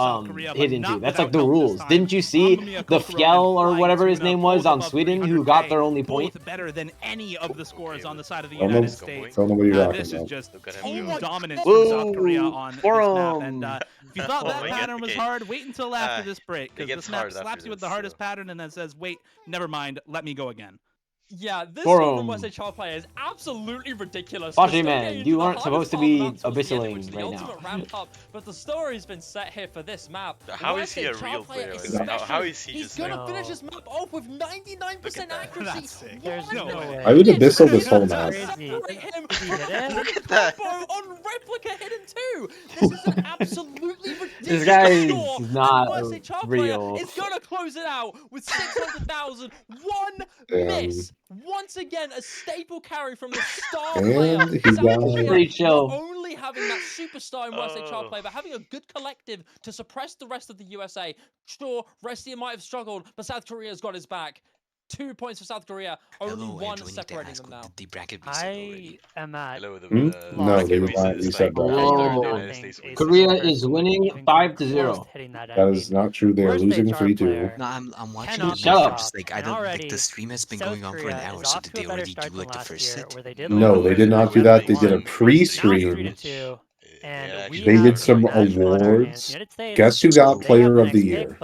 hidden too. That's like the rules. Didn't you see the Fjell or whatever his name was on Sweden who got their only point? Better than any of the scores on the side of the United States. Don't know what you're This is just team dominance from South Korea on this map. And if you thought that pattern was hard, wait until after this break, because this map slaps you with the hardest pattern and then says, wait, never mind, let me go again. Yeah, this score from West HR player is absolutely ridiculous. Boshi, man, you aren't supposed to be abyssaling right now. Ramp up, but the story's been set here for this map. How is he a real player? How is he just... He's gonna finish this map off with 99% accuracy. There's no way. I would abyssal this whole map. Look at that. On replica hidden too. This is an absolutely ridiculous This guy is score. not real. It's gonna close it out with 600,000. One miss. Once again, a staple carry from the star player. Pretty chill. Not only having that superstar in West HR play, but having a good collective to suppress the rest of the USA. Sure, Restia might have struggled, but South Korea's got his back. 2 points for South Korea, only one separating them now. I am at... No, they were not reset that. Korea is winning 5-0. That is not true. They are losing 3-2. No, I'm watching the games. Like, I don't think the stream has been going on for an hour, so did they already do like the first set? No, they did not do that. They did a pre-stream. They did some awards. Guess who got Player of the Year?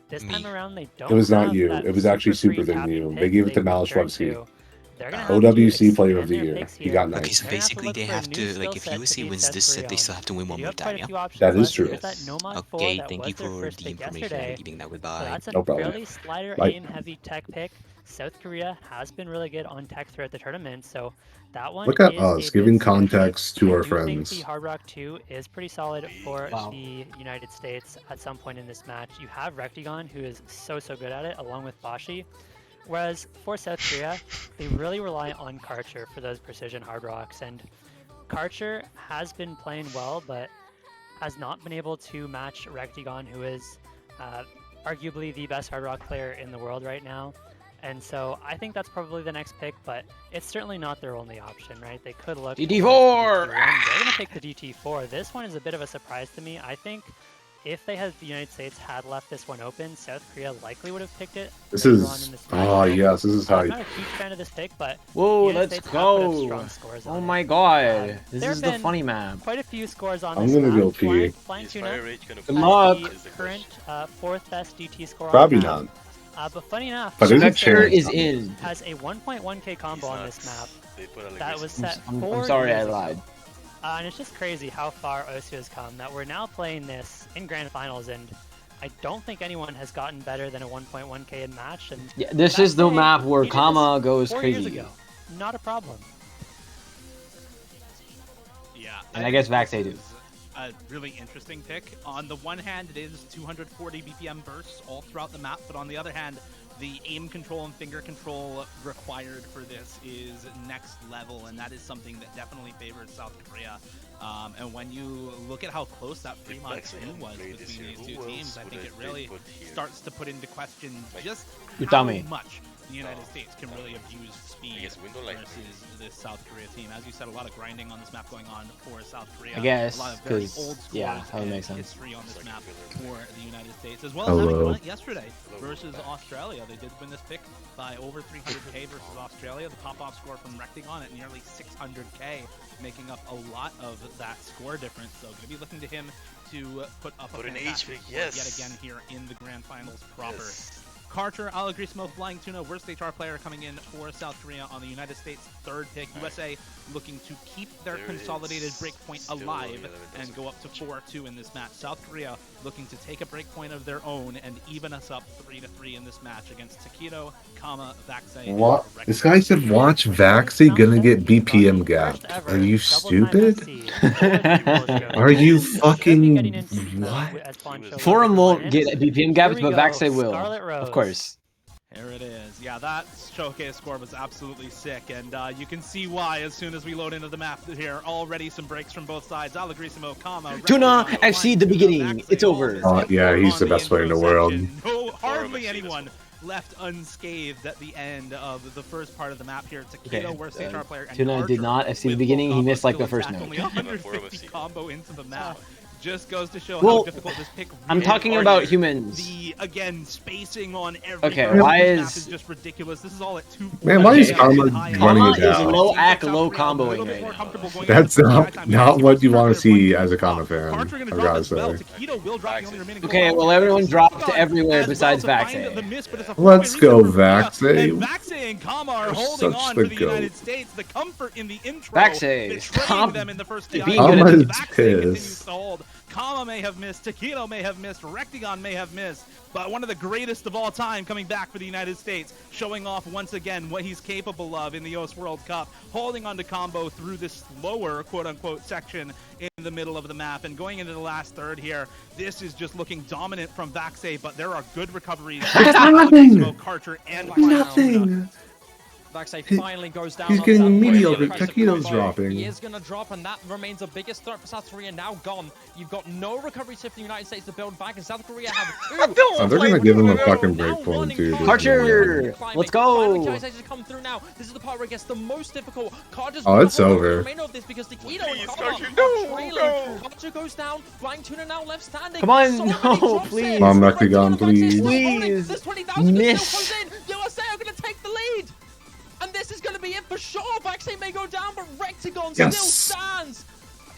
This time around, they don't. It was not you. It was actually Super Than You. They gave it to Malashevsky. OWC Player of the Year. He got 9. Okay, so basically they have to, like, if USA wins this set, they still have to win one more time, yeah? That is true. Okay, thank you for the information. I'm leaving that. Goodbye. No problem. Fairly slider aim-heavy tech pick. South Korea has been really good on tech throughout the tournament, so that one. Look at us giving context to our friends. The Hard Rock 2 is pretty solid for the United States at some point in this match. You have Rectigon, who is so good at it, along with Boshi. Whereas for South Korea, they really rely on Karcher for those precision hard rocks, and Karcher has been playing well, but has not been able to match Rectigon, who is arguably the best hard rock player in the world right now. And so I think that's probably the next pick, but it's certainly not their only option, right? They could look DT4. They're gonna pick the DT4. This one is a bit of a surprise to me. I think if the United States had left this one open, South Korea likely would have picked it. This is yes, this is hype. I'm not a huge fan of this pick, but whoa, let's go! Oh my god, this is the funny map. Quite a few scores on this. I'm gonna go pee. Flying Tuna has the current 4th best DT score. Probably not. But funny enough, Spectre is in. Has a 1.1k combo on this map. That was set I'm sorry, I lied. And it's just crazy how far Osu has come, that we're now playing this in Grand Finals, and I don't think anyone has gotten better than a 1.1k in match. And yeah, this is the map where Kama goes crazy. 4 years ago. Not a problem. Yeah. And I guess Vaxei do. A really interesting pick. On the one hand, it is 240 BPM bursts all throughout the map, but on the other hand, The aim control and finger control required for this is next level, and that is something that definitely favors South Korea. And when you look at how close that Fremont 2 was between these two teams, I think it really starts to put into question just how much the United States can really abuse speed versus this South Korea team. As you said, a lot of grinding on this map going on for South Korea. I guess, a lot of very old yeah, that would make sense. History on this map for the United States, as well as having won it yesterday versus Australia. They did win this pick by over 300k versus Australia. The pop-off score from Rectagon at nearly 600k, making up a lot of that score difference. So going to be looking to him to put up a fantastic score yet again here in the Grand Finals proper. Karcher, Alagrismo, Flying Tuna, worst HR player coming in for South Korea on the United States' third pick. USA looking to keep their consolidated breakpoint alive and go up to 4-2 in this match. South Korea looking to take a breakpoint of their own and even us up 3-3 in this match against Takedo, Vaxei. What? This guy said, watch Vaxei gonna get BPM gapped. Are you stupid? Are you fucking... What? Forum won't get BPM gapped, but Vaxei will. Of course. There it is. Yeah, that showcase score was absolutely sick, and you can see why as soon as we load into the map here. Already some breaks from both sides. Alagrismo, Tuna FC the beginning. It's over. Yeah, he's the best player in the world. No, hardly anyone left unscathed at the end of the first part of the map here. Takedo, worst HR player. Tuna did not FC the beginning. He missed like the first note. Only 150 combo into the map. Just goes to show how difficult this pick really I'm talking about humans. The spacing on every why is just ridiculous. This is all at 2. Man, why is Karma running it down? Low comboing right now. That's not what you want to see as a Karma fan. I gotta say. Okay, well everyone dropped everywhere besides Vaxei. Let's go, Vaxei. Vaxei and Karma are holding on for the United States. The comfort in the intro. Vaxei, stop them in the first being good at piss. Kama may have missed, Takedo may have missed, Rectagon may have missed, but one of the greatest of all time coming back for the United States, showing off once again what he's capable of in the US World Cup, holding on to combo through this lower quote-unquote section in the middle of the map, and going into the last third here, this is just looking dominant from Vaxei, but there are good recoveries. Nothing! Karcher and Nothing! Vaxei finally goes down. He's getting mediocre. Takedo's dropping. He is going to drop, and that remains the biggest threat for South Korea. Now gone. You've got no recovery for the United States to build back, and South Korea have 2. Oh, they're going to give him a fucking breakpoint, too. Karcher, let's go. The United States come through now. This is the part where it gets the most difficult. Oh, it's over. Karcher goes down. Flying Tuna now left standing. Come on, no, please. Come on, Rectagon, please. Please. Miss. USA are going to take the lead. And this is going to be it for sure. Vaxei may go down, but Rectagon still stands.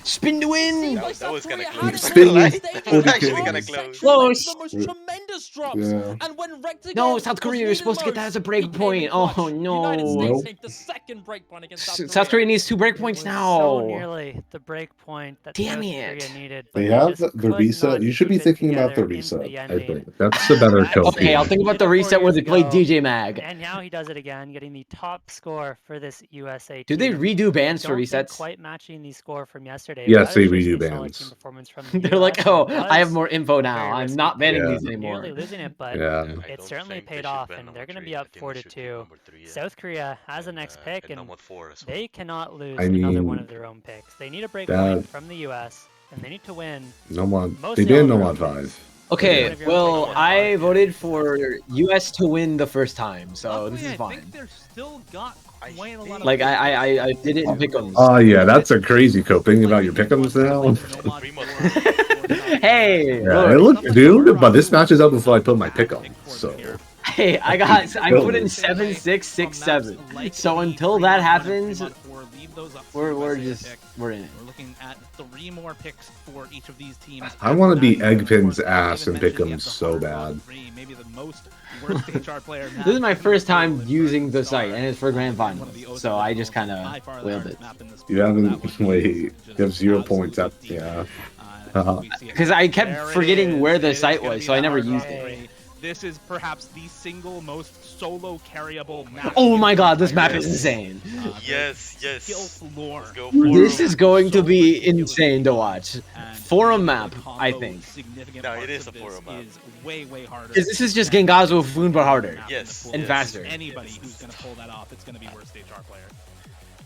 Spin to win. That was kind of close. Spin. Actually kind of close. Close. The most tremendous drops. Yeah. And when Rectagon No, South Korea, you're supposed to get that as a break point. Oh no. United States take the second break point against South Korea needs 2 breakpoints now. So nearly the break point that South Korea needed. They have the reset. You should be thinking about the reset. I think that's the better kill. Okay, I'll think about the reset where they played DJ Mag. And now he does it again, getting the top score for this USA team. Do they redo bans for resets? Quite matching the score from yesterday. Yes, they redo bans. They're like, oh, I have more info now. I'm not banning these anymore. Nearly losing it, but it certainly paid off, and they're going to be up 4-2. South Korea has the next pick, and they cannot lose another one of their own picks. They need a break point from the US, and they need to win. No one. They did no 1-5. Okay, well, I voted for US to win the first time, so this is fine. Like, I didn't pick them. Oh, yeah, that's a crazy coping about your pick'ems now. Hey! Yeah, look, dude, but this matches up before I put my pick'em, so... Hey, I put in 7, 6, 6, 7. So until that happens, we're in it. We're looking at 3 more picks for each of these teams. I want to beat Eggpin's ass and pick him so bad. Maybe the most worst HR player. This is my first time using the site, and it's for Grand Finals, so I just kind of wailed it. You haven't, wait, you have 0 points up, yeah. Because I kept forgetting where the site was, so I never used it. This is perhaps the single most solo carryable map. Oh my god, this map is insane. Yes. This is going to be insane to watch. Forum map, I think. No, it is a forum map. Is way harder. Because this is just Gengazo Foon, but harder. Yes. And faster. Anybody who's gonna pull that off, it's gonna be worst HR player.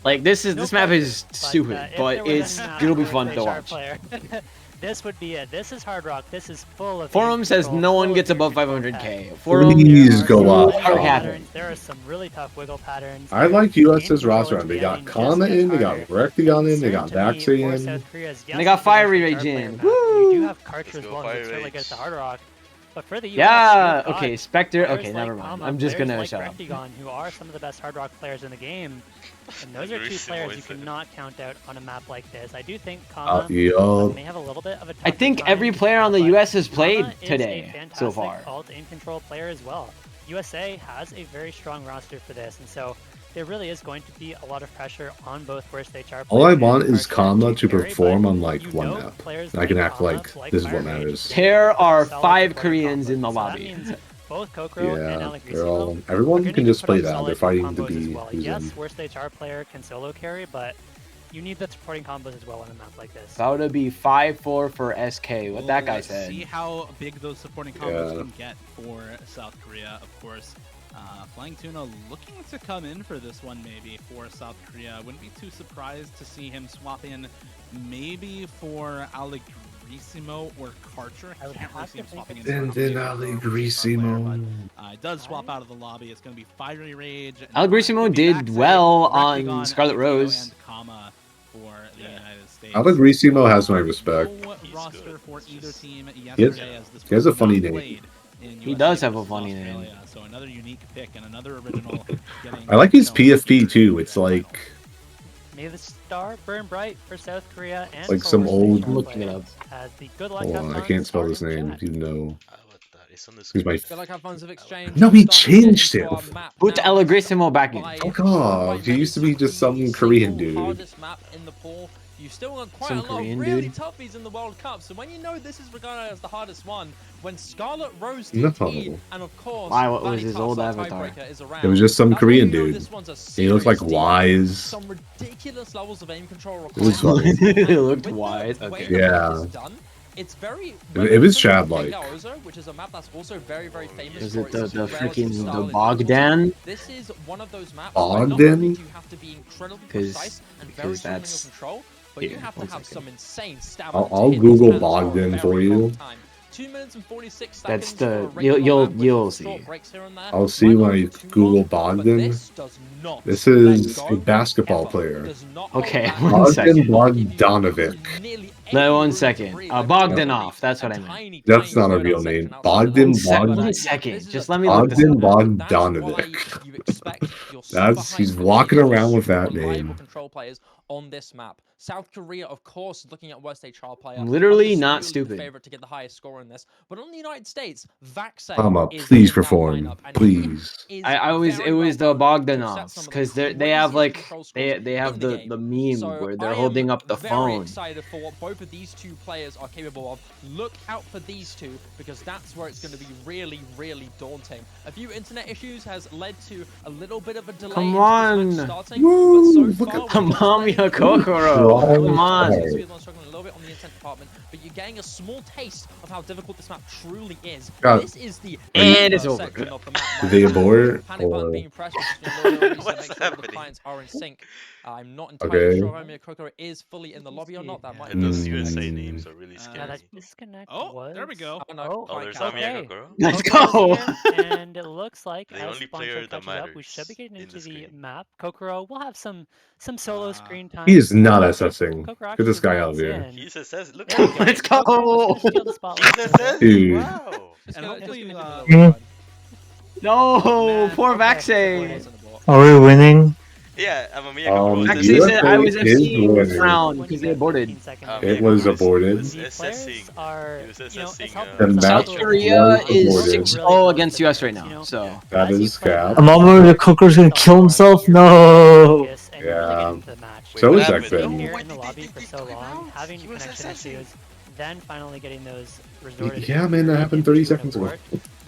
Like this map is stupid, but it'll be fun to watch. This would be it. This is Hard Rock. This is full of. Forum says no one gets above 500k. Please go up. There are some really tough wiggle patterns. I like US's roster. They got Kana in, they got Rectigon in, they got Vaxi in. And they got Fiery Rage in. Woo! You do have Karcher as well, who's really good at the Hard Rock. But for the US, yeah, okay, Spectre. Okay, never mind. I'm just gonna shut up. Rectigon, who are some of the best Hard Rock players in the game. And those are two players you cannot count out on a map like this. I do think Kama may have a little bit of a I think every player on the US has played today so far. Alt in control player as well. USA has a very strong roster for this, and so there really is going to be a lot of pressure on both worst HR players. All I want is Kama to perform on like one map. And I can act like this is what matters. There are 5 Koreans in the lobby. Both Kokoro and Allegrisimo. Everyone can just play that. They're fighting to be. Well. Yes, worst HR player can solo carry, but you need the supporting combos as well on a map like this. About to be 5-4 for SK. What that guy said. See how big those supporting combos can get for South Korea, of course. Flying Tuna looking to come in for this one maybe for South Korea. Wouldn't be too surprised to see him swap in maybe for Allegrisimo or Karcher. I can't really see him swapping in. And then Allegrisimo. It does swap out of the lobby. It's going to be Fiery Rage. Allegrisimo did well on Scarlet Rose. And Kama for the United States. Allegrisimo has my respect. Roster for either team he has a funny name. He does have a funny name. So another unique pick and another original. I like his PFP too. It's like may the star burn bright for South Korea and like some old. I'm looking it up. Hold on, I can't spell his name. You know. He's my. No, he changed it. Put Allegrisimo back in. Fuck off. He used to be just some Korean dude. You've still got quite a lot of really toughies in the World Cup, so when you know this is regarded as the hardest one, when Scarlet Rose TT, and of course, what was his old avatar? It was just some Korean dude. He looked like Wise. Some ridiculous levels of aim control. It was funny. It looked Wise. Okay. Yeah. It's very. It was Chad-like. Which is a map that's also very famous. Is it the freaking the Bogdan? This is one of those maps. Bogdan? You have to be incredibly precise and very strong in your control. But you have to have some insane stamina. I'll Google Bogdan for you. 2 minutes and 46 seconds. That's the you'll see. I'll see when I Google Bogdan. This is a basketball player. Okay, Bogdan Bogdanovic. No, 1 second. Bogdanov. That's what I meant. That's not a real name. Bogdan 1 second. Just let me look this up. Bogdan Bogdanovic. He's walking around with that name. On this map, South Korea, of course, looking at worst HR player. Literally not stupid. Favorite to get the highest score in this, but on the United States, Vaxei. Please perform, please. It was the Bogdanovs because they have like they have the meme where they're holding up the phone. I'm very excited for what both of these two players are capable of. Look out for these two because that's where it's going to be really daunting. A few internet issues has led to a little bit of a delay. Come on, starting, woo! But so Come on, Kokoro. Come on. But you're getting a small taste of how difficult this map truly is. God. This is the and it's over. Did they abort? What's happening? Clients are in sync. I'm not entirely sure if Kokoro is fully in the lobby or not. That might be those USA names are really scary. That disconnect there we go. There's Amiya Kokoro. Let's go. And it looks like the as only player that matters up, we should be getting into the map. Kokoro will have some solo screen time. He is not assessing. Get this guy out of here. He's assessing. Look at him. Let's go. He's assessing. Wow. And hopefully, no, poor Vaxei. Are we winning? Yeah, I'm Amiya Kokoro. Actually, said I was MCing round because they aborted. It was aborted. South Korea is 6-0 against US right now, so that is cap. A moment where Kokoro's gonna kill himself? No. Yeah. So is Ekben. Here in the lobby for so long, having connection issues, then finally getting those resorted. Yeah, man, that happened 30 seconds ago.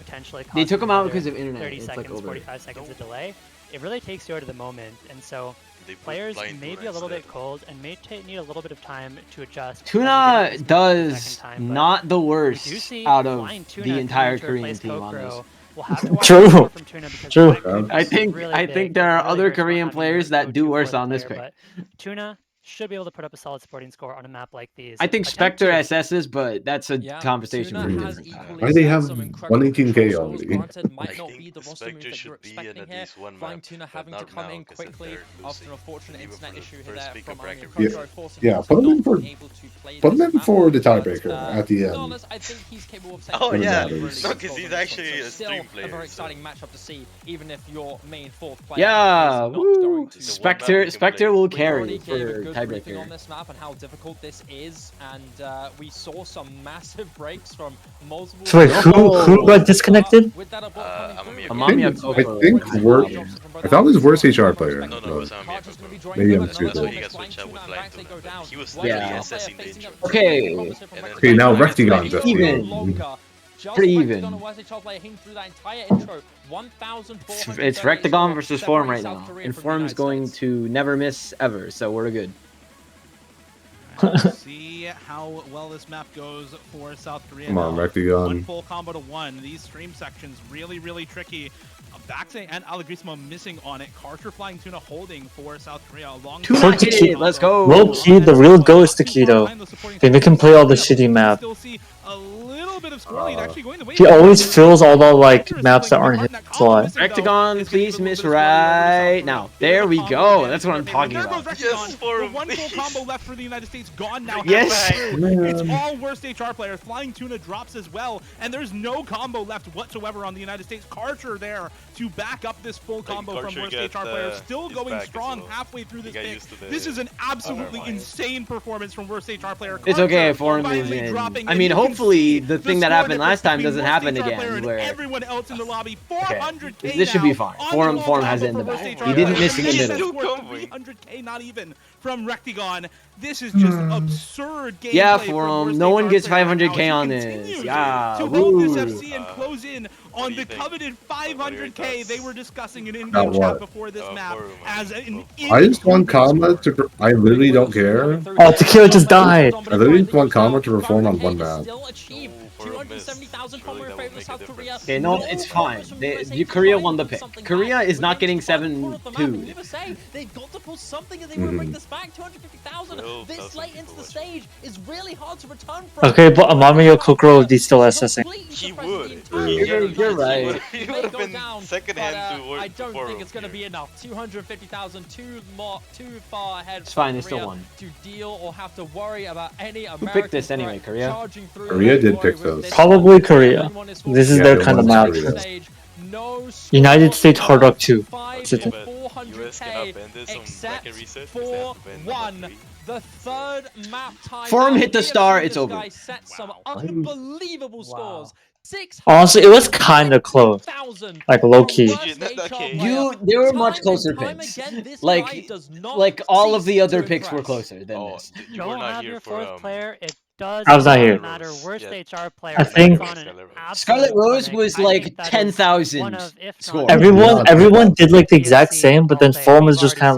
potentially they took him out another because of internet. 30 it's seconds, like 45 seconds of delay. It really takes you out of the moment, and so players may be a little bit cold and may need a little bit of time to adjust. Tuna does not the worst out of the entire Korean team on this. We'll have to watch True. more from Tuna because True. I think there are other Korean players that do worse on this pick. But Tuna should be able to put up a solid sporting score on a map like these. I think Spectre SS's, but that's a conversation for a different time. Why do they have 118k already? Might not be the roster move that you're expecting here. Flying Tuna having to come in quickly after an unfortunate internet issue here from Yeah, put him in for the tiebreaker at the end. I think he's capable of oh yeah, no, because he's actually a stream player. A very exciting matchup to see, even if your main fourth player yeah, woo! Spectre will carry for tiebreaker on this map and how difficult this is, and we saw some massive breaks from multiple. So wait, who got disconnected? I think I thought it was worst HR player. No, it was maybe I'm stupid. He was literally assessing danger. Okay, now Rectagon's even. Pretty even. It's Rectagon versus Form right now, and Form's going to never miss ever, so we're good. See how well this map goes for South Korea. Come on, Rectagon. One full combo to one. These stream sections really, really tricky. Baxe and Allegrismo missing on it. Karcher Flying Tuna holding for South Korea. Let's go. Low key, the real go is Taquito. They make him play all the shitty map. He always fills all the maps that aren't his slot. Rectagon, please miss right now. There we go. That's what I'm talking about. Yes, for one full combo left for the United States. Gone now. Yes. It's all worst HR players. Flying Tuna drops as well, and there's no combo left whatsoever on the United States. Karcher there to back up this full combo from worst HR players. Still going strong halfway through this pick. This is an absolutely insane performance from worst HR player. It's okay for him. I mean, hopefully the thing that happened last time doesn't happen again. Where everyone else in the lobby, 400k. This should be fine. Form has it in the back. He didn't miss it in the middle. 300k, not even from Rectagon. This is just absurd gameplay. Yeah, Form. No one gets 500k on this. Yeah. To hold this FC and close in on the coveted 500k they were discussing in in-game chat before this map as an I just want Kama to. I literally don't care. Oh, Tequila just died. I literally just want Kama to perform on one map. 270,000 from where favor South Korea. Okay, no, it's fine. Korea won the pick. Korea is not getting 7-2. They've got to pull something and they will bring this back. 250,000 this late into the stage is really hard to return from. Okay, but Amamiya Kokoro is still SSing. He would. You're right. He would have been second hand to work. I don't think it's going to be enough. 250,000 too far ahead. It's fine. They still won. To deal or have to worry about any American. Who picked this anyway? Korea. Korea did pick those. Probably Korea. This is their kind of map. United States Hard Rock 2. Except for one. The third map tie. Forum hit the star, it's over. Set some unbelievable scores. Honestly, it was kind of close. Like low key. There were much closer picks. Like all of the other picks were closer than this. Don't have your fourth player. It does I was not here. matter. Worst HR player. I think Scarlet Rose was like 10,000 score. Everyone did like the exact same, but then Forum was just kind of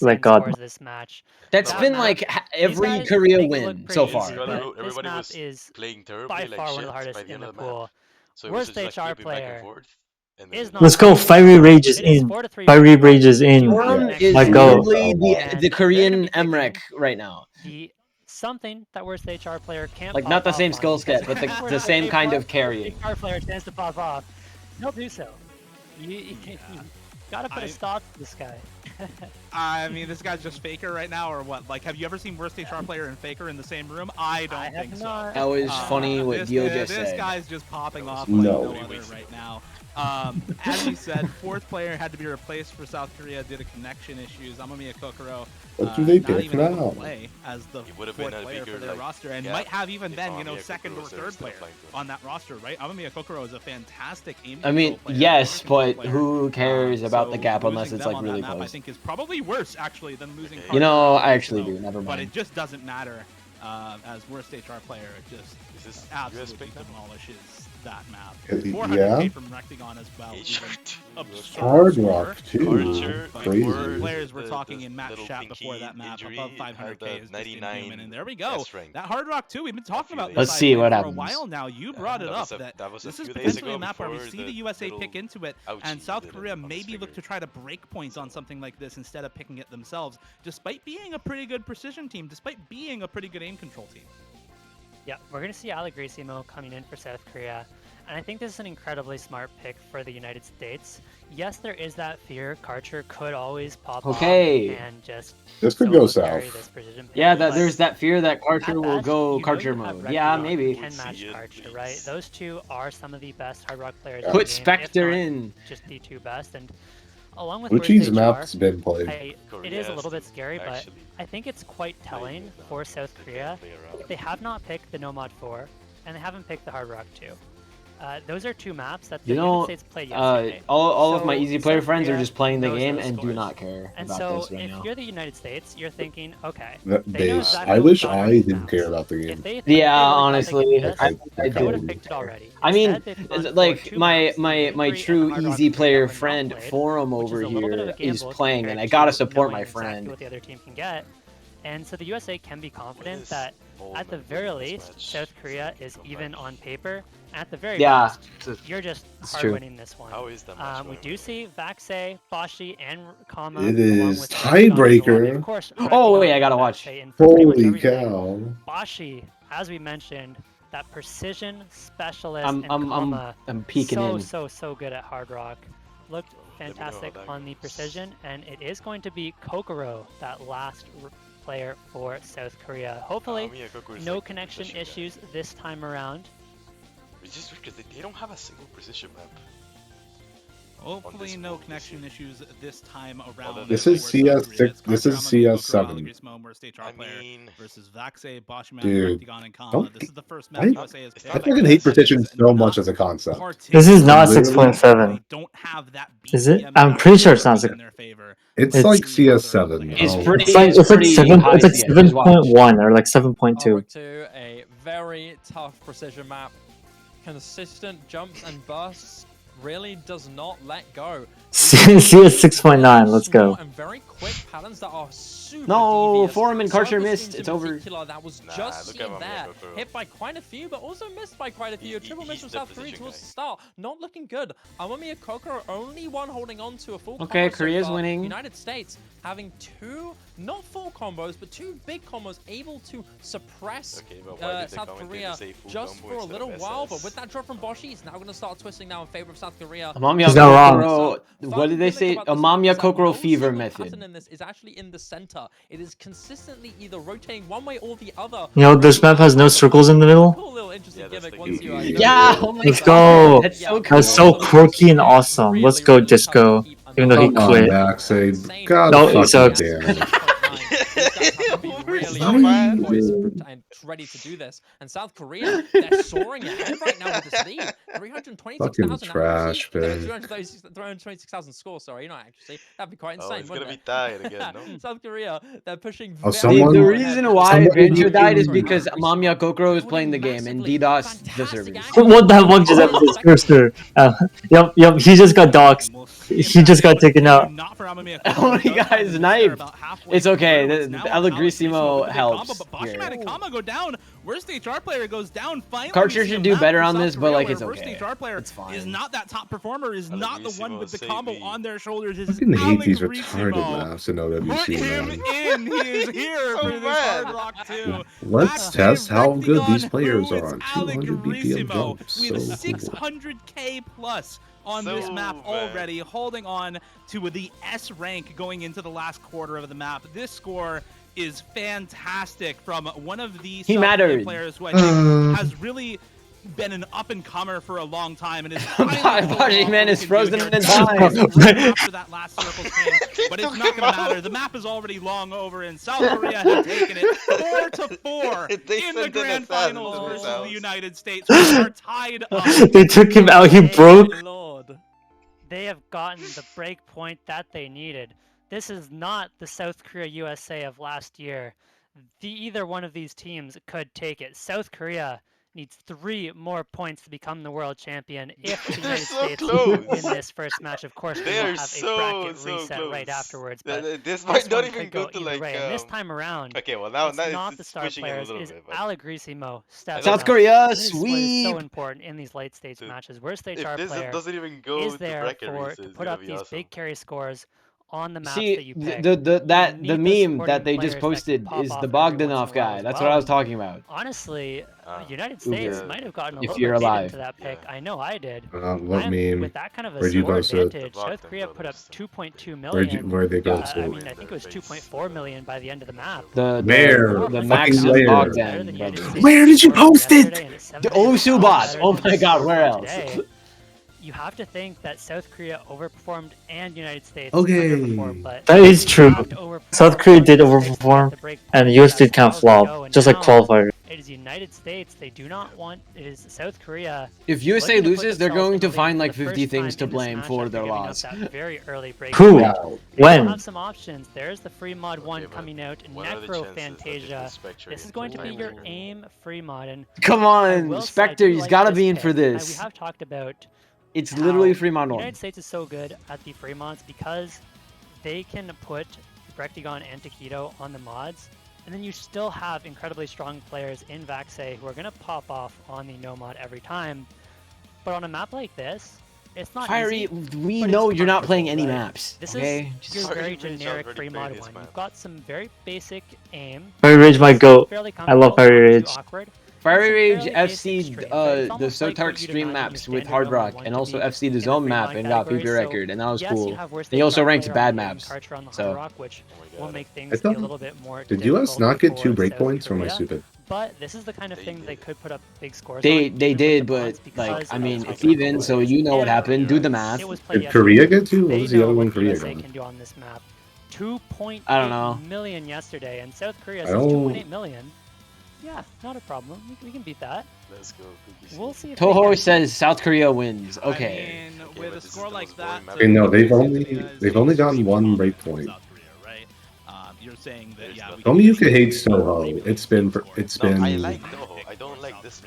like God. That's been like every Korea win so far. Everybody was playing terribly, by far one of the hardest in the pool. Worst HR player. Let's go. Fiery Rage is in. Fiery Rage is in. Forum is literally the Korean MREC right now. Something that worst HR player can't like not the same skill set, but the same kind of carrying. HR player tends to pop off. He'll do so. You gotta put a stop to this guy. I mean, this guy's just Faker right now, or what? Like, have you ever seen worst HR player and Faker in the same room? I don't think so. That was funny what Dio just said. This guy's just popping off like no other right now. As you said, fourth player had to be replaced for South Korea due to connection issues. Amamiya Kokoro what do they not pick even now? Able to play as the fourth player for their roster, and might have even been, second or third player on that roster, right? Amamiya Kokoro is a fantastic aim. I mean, yes, but who cares about the gap unless it's like really close? I think is probably worse actually than losing. I actually do. Never mind. But it just doesn't matter as worst HR player. It just absolutely demolishes that map. 400K yeah. From Rectagon as well. Hard Rock too. Crazy. Players were talking in match chat before that map. Above 500K is just inhuman. And there we go. That Hard Rock 2, we've been talking about Let's see what for happens. a while now. You brought it up that this is potentially a map where we see the USA pick into it, and South Korea maybe look to try to break points on something like this instead of picking it themselves, despite being a pretty good precision team, despite being a pretty good aim control team. Yeah, we're going to see Allegrisimo coming in for South Korea, and I think this is an incredibly smart pick for the United States. Yes, there is that fear Karcher could always pop off and just this could go south. Yeah, there's that fear that Karcher will go Karcher mode. Yeah, maybe. Can match Karcher, right? Those two are some of the best Hard Rock players. Put Spectre in. Just the two best, and along with Luigi's map's been played. It is a little bit scary, but I think it's quite telling for South Korea. They have not picked the Nomad 4, and they haven't picked the Hard Rock 2. Those are two maps that the United States played yesterday. All of my easy player friends are just playing the game and do not care about this right now. If you're the United States, you're thinking, okay. I wish I didn't care about the game. Yeah, honestly, I would have picked it already. I mean, like my true easy player friend Forum over here is playing, and I gotta support my friend. What the other team can get. And so the USA can be confident that, at the very least, South Korea is even on paper. At the very least, you're just hard winning this one. How is that we do see Vaxei, Boshi, and Kama. It is tiebreaker. Of course, oh wait, I gotta watch. Holy cow! Boshi, as we mentioned, that precision specialist. I'm peeking in. So good at Hard Rock. Looked fantastic on the precision, and it is going to be Kokoro, that last player for South Korea. Hopefully, no connection issues this time around. It's just because they don't have a single precision map. Hopefully, no connection issues this time around. This is CS6. This is CS7. I mean, versus Vaxei, Boschman, dude, and Kama. This is the first map USA has I fucking hate precision so much as a concept. This is not 6.7. Is it? I'm pretty sure it's not 6. It's like CS7. It's pretty. It's like 7.1 or like 7.2. A very tough precision map, consistent jumps and bursts. Really does not let go. CS 6.9. Let's go. And very quick patterns that are super devious. Forum and Karcher missed. It's over. That was just seen there. Hit by quite a few, but also missed by quite a few. A triple miss from South Korea towards the start. Not looking good. Amamiya Kokoro only one holding on to a full combo. Okay, Korea's winning. United States having two, not full combos, but two big combos able to suppress South Korea just for a little while. But with that drop from Boshi, he's now going to start twisting now in favor of South Korea. Amamiya Kokoro. What did they say? Amamiya Kokoro fever method. In this is actually in the center. It is consistently either rotating one way or the other. You know, this map has no circles in the middle. Cool little interesting gimmick. Yeah, oh my let's go. That's so cool. That's so quirky and awesome. Let's go, Disco. Even though he quit. No, he sucks. And ready to do this. And South Korea, they're soaring ahead right now with this lead. 326,000. Trash, man. 326,000 score, sorry, not actually. That'd be quite insane. It's gonna be tied again, no? South Korea, they're pushing. The reason why Banjo died is because Amamiya Kokoro is playing the game and DDoS the service. What the fuck just happened to this cursor? Yep, he just got doxed. He just got taken out. Oh, you guys knifed. It's okay. Allegrisimo helps. Boschman and Kama go down. Worst HR player goes down. Finally, Karcher should do better on this, but like it's okay. Worst HR player is not that top performer. Is not the one with the combo on their shoulders. I fucking hate these retarded maps in OWC. Put him in. He is here for this Hard Rock 2. Let's test how good these players are on 200 BPM jumps. We have 600k plus on this map already, holding on to the S rank going into the last quarter of the map. This score is fantastic from one of the players who I think has really been an up-and-comer for a long time and is man is frozen in time after that last circle spin, but it's not going to matter. The map is already long over, and South Korea has taken it 4-4 in the grand finals versus the United States. We are tied up. They took him out. He broke. Lord. They have gotten the break point that they needed. This is not the South Korea USA of last year. Either one of these teams could take it. South Korea needs 3 more points to become the world champion. If the United States win this first match, of course, we will have a bracket reset right afterwards. But this might not even go to like. And this time around, okay, well now it's not the star players. It is Allegrissimo. South Korea sweep. So important in these late stage matches. Worst HR player doesn't even go is there to put up these big carry scores on the maps that you pick. The meme that they just posted is the Bogdanov guy. That's what I was talking about. Honestly, United States might have gotten a little bit into that pick. I know I did. What meme? With that kind of a score advantage, South Korea put up 2.2 million. Where'd they go? I mean, I think it was 2.4 million by the end of the map. The max of Bogdan. Where did you post it? The Osu bot. Oh my god, where else? You have to think that South Korea overperformed and United States underperformed, but that is true. South Korea did overperform, and the US did kind of flop, just like qualifier. It is United States. They do not want. It is South Korea. If USA loses, they're going to find like 50 things to blame for their loss. Very early break. Who? When? Have some options. There's the free mod 1 coming out. Necro Fantasia. This is going to be your aim free mod. And come on, Spectre, he's got to be in for this. We have talked about. It's literally free mod 1. The United States is so good at the free mods because they can put Rectigon and Taquito on the mods, and then you still have incredibly strong players in Vaxei who are going to pop off on the no mod every time. But on a map like this, it's not Fiery, easy, we know you're not playing any maps. This okay? is your very generic free mod 1. You've got some very basic aim. Fiery Rage might go. I love Fiery Rage. Fiery Rage FC the Sotark stream maps with Hard Rock, and also FC the Zone map and got PP record, and that was cool. He also ranked bad maps. So did US not get 2 breakpoints, or am I stupid? But this is the kind of thing they could put up big scores. They did, but like I mean, it's even, so you know what happened. Do the math. Did Korea get 2? What was the other one Korea got? 2.8 million yesterday, and South Korea says 2.8 million. Yeah, not a problem. We can beat that. Let's go. We'll see. Toho says South Korea wins. Okay. I mean, with a score like that. Okay, no, they've only gotten 1 breakpoint. You're saying that Only you can hate Soho. It's been. I like Toho. I don't like this.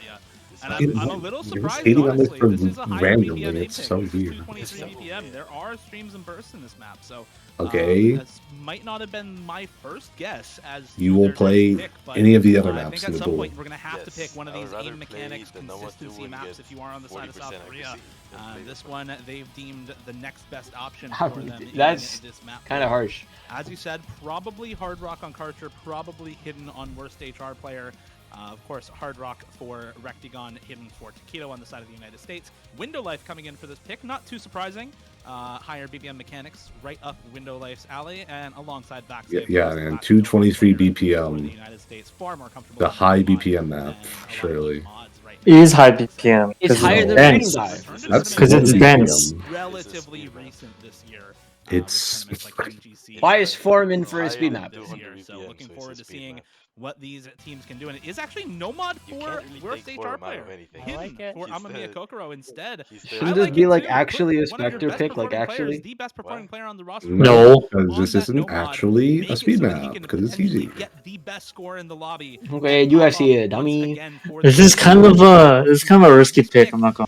And I'm a little surprised, hating on this honestly. This is a high randomly. BPM It's so weird. 223 BPM. There are streams and bursts in this map, so okay. This might not have been my first guess. As you will play pick, but, any of the other maps I think in at the some pool. point we're gonna have to pick one of these aim mechanics consistency maps if you are on the side of South Korea. This one they've deemed the next best option for them. That's in this map. Kind of harsh. As you said, probably Hard Rock on Karcher, probably hidden on worst HR player. Of course, Hard Rock for Rectigon, hidden for Taquito on the side of the United States. Window Life coming in for this pick, not too surprising. Higher BPM mechanics, right up Window Life's alley, and alongside Vaxei. Yeah, and 223 BPM. The United States, far more comfortable. The high BPM map, surely. It is high BPM. It's higher than Rating That's because it's dense. Relatively recent this year. It's bias Foreman for a speed map. So looking forward to seeing what these teams can do, and it is actually no mod for worst HR player. Hidden for Amamiya Kokoro instead. Shouldn't this be like actually a Spectre pick? Like actually? The best performing player on the roster. No, because this isn't actually a speed map, because it's easy. Get the best score in the lobby. Okay, UFC dummy. This is kind of a risky pick. I'm not going.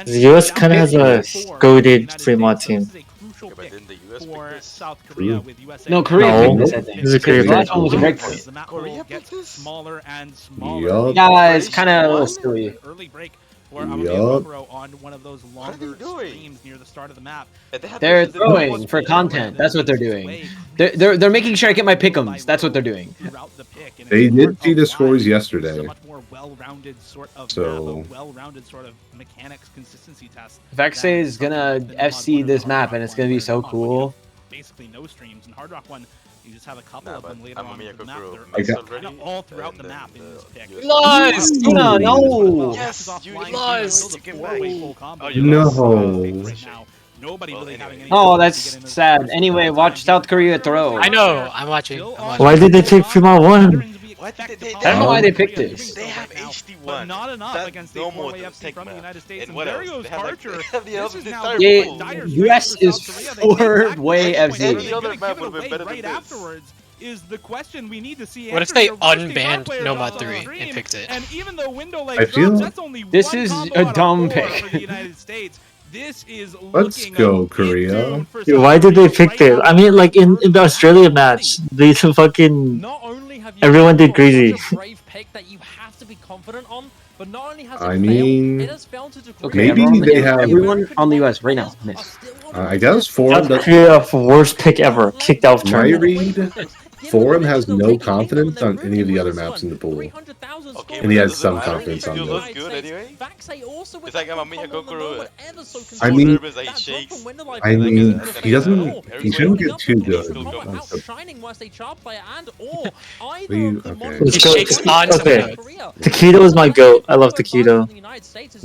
The US kind of has a goated free mod team. For South Korea with USA. No, Korea picked this, I think. This is a Korea pick. Last one was a breakpoint. The map gets smaller and smaller. Yeah, it's kind of a little silly. Early break for Amamiya Kokoro on one of those longer streams near the start of the map. They're throwing for content. That's what they're doing. They're making sure I get my pick'ems. That's what they're doing. They did see the scores yesterday. So much more well-rounded sort of well-rounded sort of mechanics consistency test. Vaxei is gonna FC this map, and it's gonna be so cool. Basically no streams, and Hard Rock one, you just have a couple of them later on in the map. I They're kind of all throughout the map in this pick. Nice! No! Yes! You lost! No! Nobody really having any. Oh, that's sad. Anyway, watch South Korea throw. I know. I'm watching. Why did they pick Fremont 1? I don't know why they picked this. They have HD1. But not enough against the 4-way FC from the United States. And there goes Karcher. Yeah, US is 4-way FC. Any other map would have been better than this. is the question we need to see. What if they unbanned Nomad 3 and picked it? And even though Window I feel that's only this one is combo a dumb out of 4 pick. for the United States. This is Let's go, Korea. Why did they pick this? I mean, like in the Australia match, they fucking everyone did crazy. But not only has I mean, Okay, maybe they have everyone on the US right now. I guess South Forum. Korea, worst pick ever, kicked out of My tournament. read, Forum has no confidence on any of the other maps in the pool. Okay, And he has some confidence on this. those. Looks good anyway. It's like Amamiya Kokoro. I mean, He shakes. I mean, he doesn't. He shouldn't get too good. Okay. He shakes onto Okay. the Taquito is my goat. I love Taquito.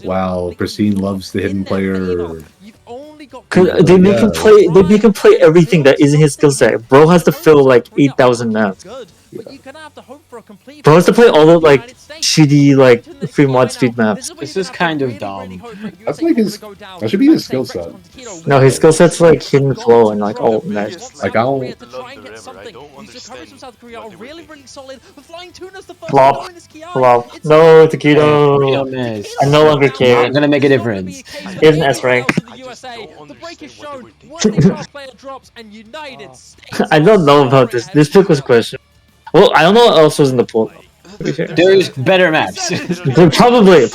Wow, Pristine loves the hidden player. They make him play. They make him play everything that isn't his skill set. Bro has to fill like 8,000 maps. Bro has to play all the like shitty like free mod speed maps. This is kind of dumb. That's like his. That should be his skill set. No, his skill set's like hidden flow and like all that. Like I don't. Flop. Flop. No, Taquito. I no longer care. I'm gonna make a difference. He has an S rank. I don't know about this. This pick was questionable. Well, I don't know what else was in the pool. There's better maps. Probably.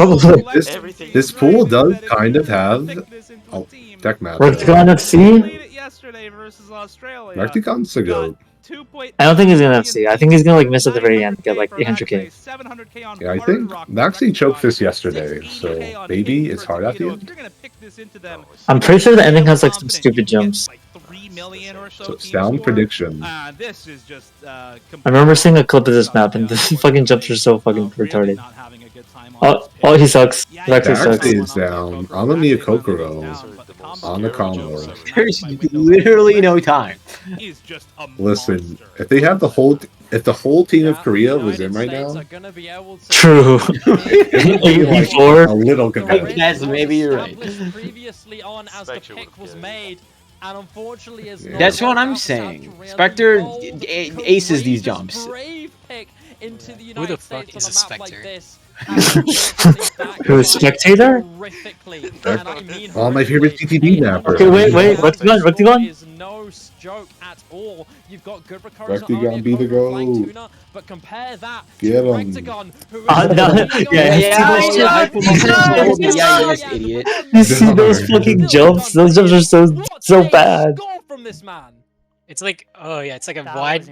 This pool does kind of have deck maps. Recticon FC? Recticon's a goat. I don't think he's gonna FC. I think he's gonna like miss at the very end, get like 800k. Yeah, I think Maxi choked this yesterday, so maybe it's hard at the end. I'm pretty sure the ending has like some stupid jumps. So sound prediction. I remember seeing a clip of this map and the fucking jumps are so fucking retarded. Oh, he sucks. He actually sucks. Maxi is down. Amamiya Kokoro on the combo. There's literally no time. Listen, if they have the whole team of Korea was in right now, true. like a little competitive. Yes, maybe you're right. And unfortunately, that's what I'm saying. Spectre aces these jumps. Who the fuck is a Spectre? Who is Spectator? Oh, my favorite TTD mapper. Okay, wait, Rectigon? No joke at all. You've got good Rectigon be the goat. But compare that Get to him. Rectigon, who Yes, idiot. You see those fucking jumps? Those jumps are so bad. from this man. It's like, oh yeah, it's like a wide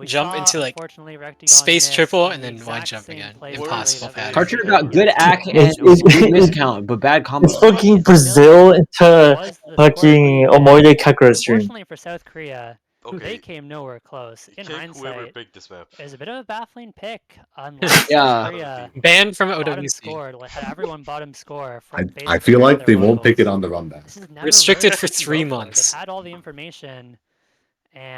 jump into like Rectigon space triple and then wide jump again. Impossible pattern. Karcher got good act and miscount, but bad combo. It's fucking Brazil into fucking Omoide Kakura stream. Unfortunately for South Korea, they came nowhere close. In hindsight, it was a bit of a baffling pick. Yeah. Banned from OWC. Scored, had everyone bottom score. I feel like they won't pick it on the run back. Restricted for 3 months. They had all the information.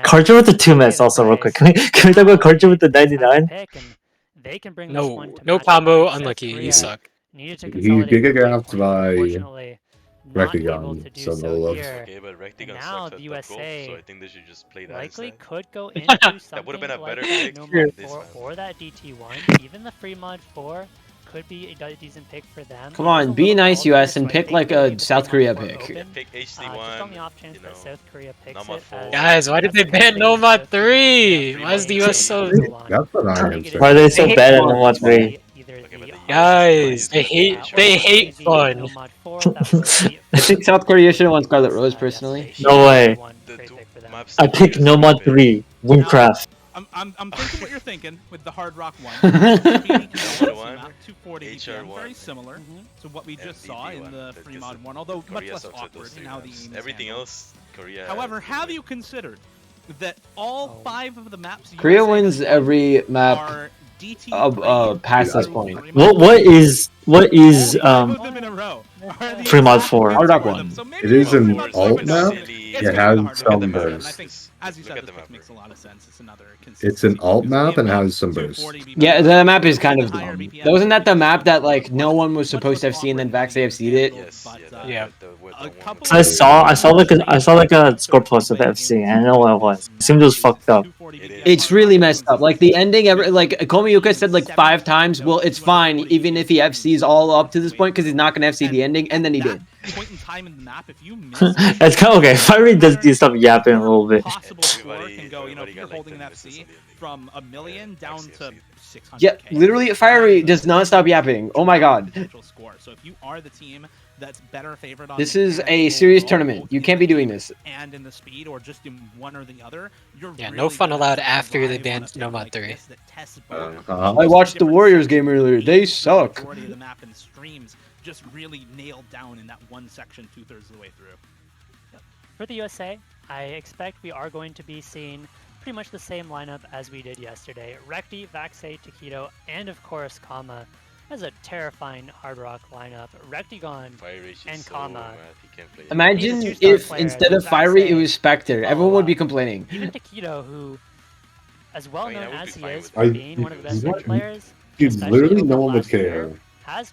Karcher with the 2 minutes also real quick. Can we talk about Karcher with the 99? They can bring no combo, unlucky, you suck. He giga-gapped by Rectigon, so no love. Okay, but Rectigon now the USA goal, so I think they should just play that likely instead. Could go into something that would have been a better pick or that DT1. Even the free mod 4 could be a decent pick for them. Come on, be nice, US, and pick like a South Korea pick. Pick HD1. Guys, why did they ban Nomad 3? Why is the US so... That's what I am saying. Why are they so bad at Nomad 3? Guys, they hate fun. I think South Korea should have won Scarlet Rose personally. No way. I picked Nomad 3, Windcraft. I'm thinking what you're thinking with the Hard Rock 1. 240 very similar to what we just saw in the free mod 1, although much less awkward in how the aim everything else, Korea. However, have you considered that all 5 of the maps Korea wins every map past this point? What is free mod 4? Hard Rock 1. It is an alt map? It has some burst. I think, as you said, this pick makes a lot of sense. It's another. It's an alt map and has some burst. Yeah, the map is kind of dumb. Wasn't that the map that like no one was supposed to have seen, and then Vaxay FC'd it? Yeah. So I saw like a score post of FC, and I know what it was. It seemed it was fucked up. It's really messed up. Like the ending, like Komiyuka said like 5 times. Well, it's fine even if he FC's all up to this point because he's not gonna FC the ending, and then he did. Point in time in the map, if you miss It's kind of okay. Fiery does stop yapping a little bit. possible score can go, you know, if you're holding an FC from 1 million down to 600. Yeah, literally, Fiery does not stop yapping. Oh my god. Score. So if you are the team that's better favored on this is a serious tournament. You can't be doing this. And in the speed or just in one or the other, you're yeah, no fun allowed after they banned Nomad 3. I watched the Warriors game earlier. They suck. The map and streams just really nailed down in that one section 2/3 of the way through. For the USA, I expect we are going to be seeing pretty much the same lineup as we did yesterday. Recti, Vaxay, Taquito, and of course Kama. That's a terrifying Hard Rock lineup. Rectigon and Kama. Imagine if instead of Fiery it was Spectre. Everyone would be complaining. Even Taquito, who, as well known as he is for being one of the best players, literally no one would care.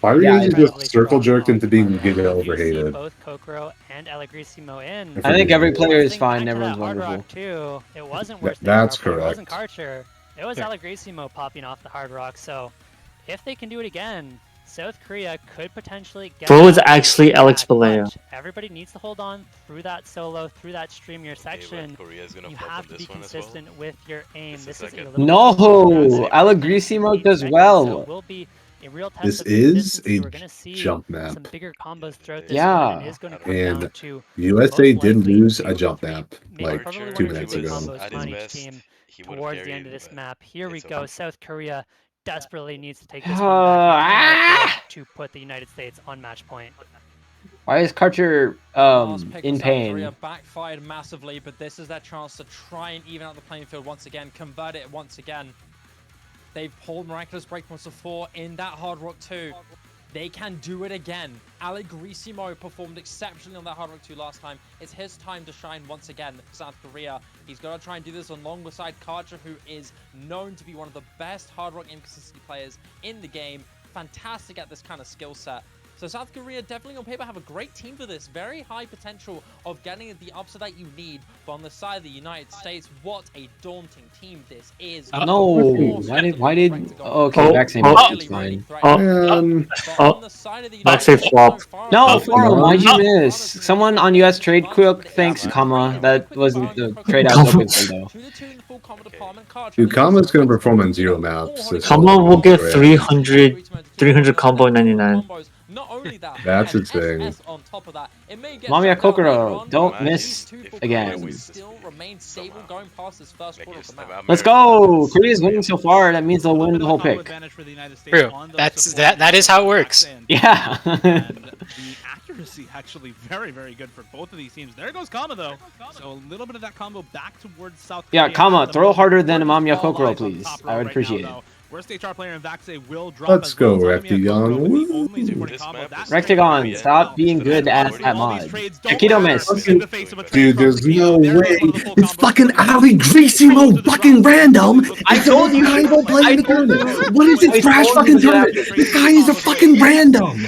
Fiery is just circle jerked into being overhated. Both Kokoro and Allegrisimo in. I think every player is fine. Everyone's wonderful. Too, it wasn't worse. That's correct. It wasn't Karcher. It was Allegrisimo popping off the Hard Rock. So, if they can do it again, South Korea could potentially get. Bro, it's actually Alex Balea. Everybody needs to hold on through that solo, through that stream your section. You have to be consistent with your aim. This is no, Allegrisimo does well. Will be a real test this of is a We're gonna see jump map. Some bigger combos throughout this yeah, and USA did lose a jump map like 2 minutes ago. On each team towards the end of this map. Here we go. South Korea desperately needs to take this one back to put the United States on match point. Why is Karcher in pain? Korea backfired massively, but this is their chance to try and even out the playing field once again, convert it once again. They've pulled miraculous breakpoints before in that Hard Rock 2. They can do it again. Allegrisimo performed exceptionally on that Hard Rock 2 last time. It's his time to shine once again for South Korea. He's got to try and do this alongside Karcher, who is known to be one of the best Hard Rock inconsistency players in the game. Fantastic at this kind of skill set. So South Korea definitely on paper have a great team for this. Very high potential of getting the upset that you need. But on the side of the United States, what a daunting team this is. No, why did okay, Vaxay fine. Vaxay flop. No, why'd you miss? Someone on US Trade Quick, thanks, Kama. That wasn't the trade I was hoping for though. Dude, Kama's gonna perform on 0 maps. Kama will get 300 combo 99. Not only that, that's insane. On top of that, it may get Mamiya Kokoro, don't miss again. Still remain stable going past this first quarter of the map. Let's go! Korea's winning so far. That means they'll win the whole pick. True. That is how it works. Yeah. The accuracy actually very, very good for both of these teams. There goes Kama though. So a little bit of that combo back towards South Korea. Yeah, Kama, throw harder than Mamiya Kokoro, please. I would appreciate it. Worst HR player in Vaxay will drop. Let's go, Rectagon. Rectagon, stop being good at that mod. Taquito miss. Dude, there's no way. It's fucking Allegrisimo fucking random. I told you. What is this trash fucking tournament? This guy is a fucking random.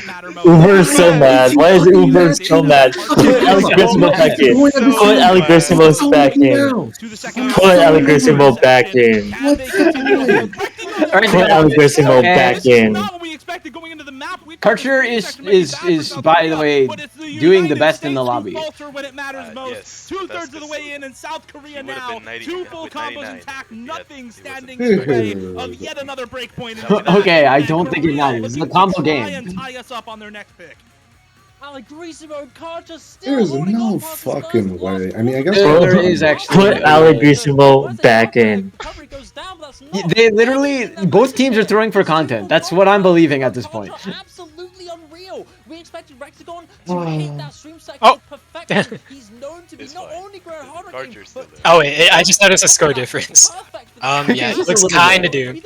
Uber is so mad. Why is Uber so mad? Put Allegrisimo back in. Put Allegrisimo back in. Put Allegrisimo back in. Put Allegrisimo back in. Karcher is by the way doing the best in the lobby. When it matters most. 2/3 of the way in South Korea now. 2 full combos intact. Nothing standing in the way of yet another breakpoint. Okay, I don't think it matters. It's a combo game. Tie us up on their next pick. Allegrisimo and Karcher still There's no fucking way. I mean, I guess there is actually. Put Allegrisimo back in. They literally, both teams are throwing for content. That's what I'm believing at this point. Absolutely unreal. We expected Rectagon to hit that stream section perfection. He's known to be not only great at hard rock games, but I just noticed a score difference. Yeah, it looks kind of doomed.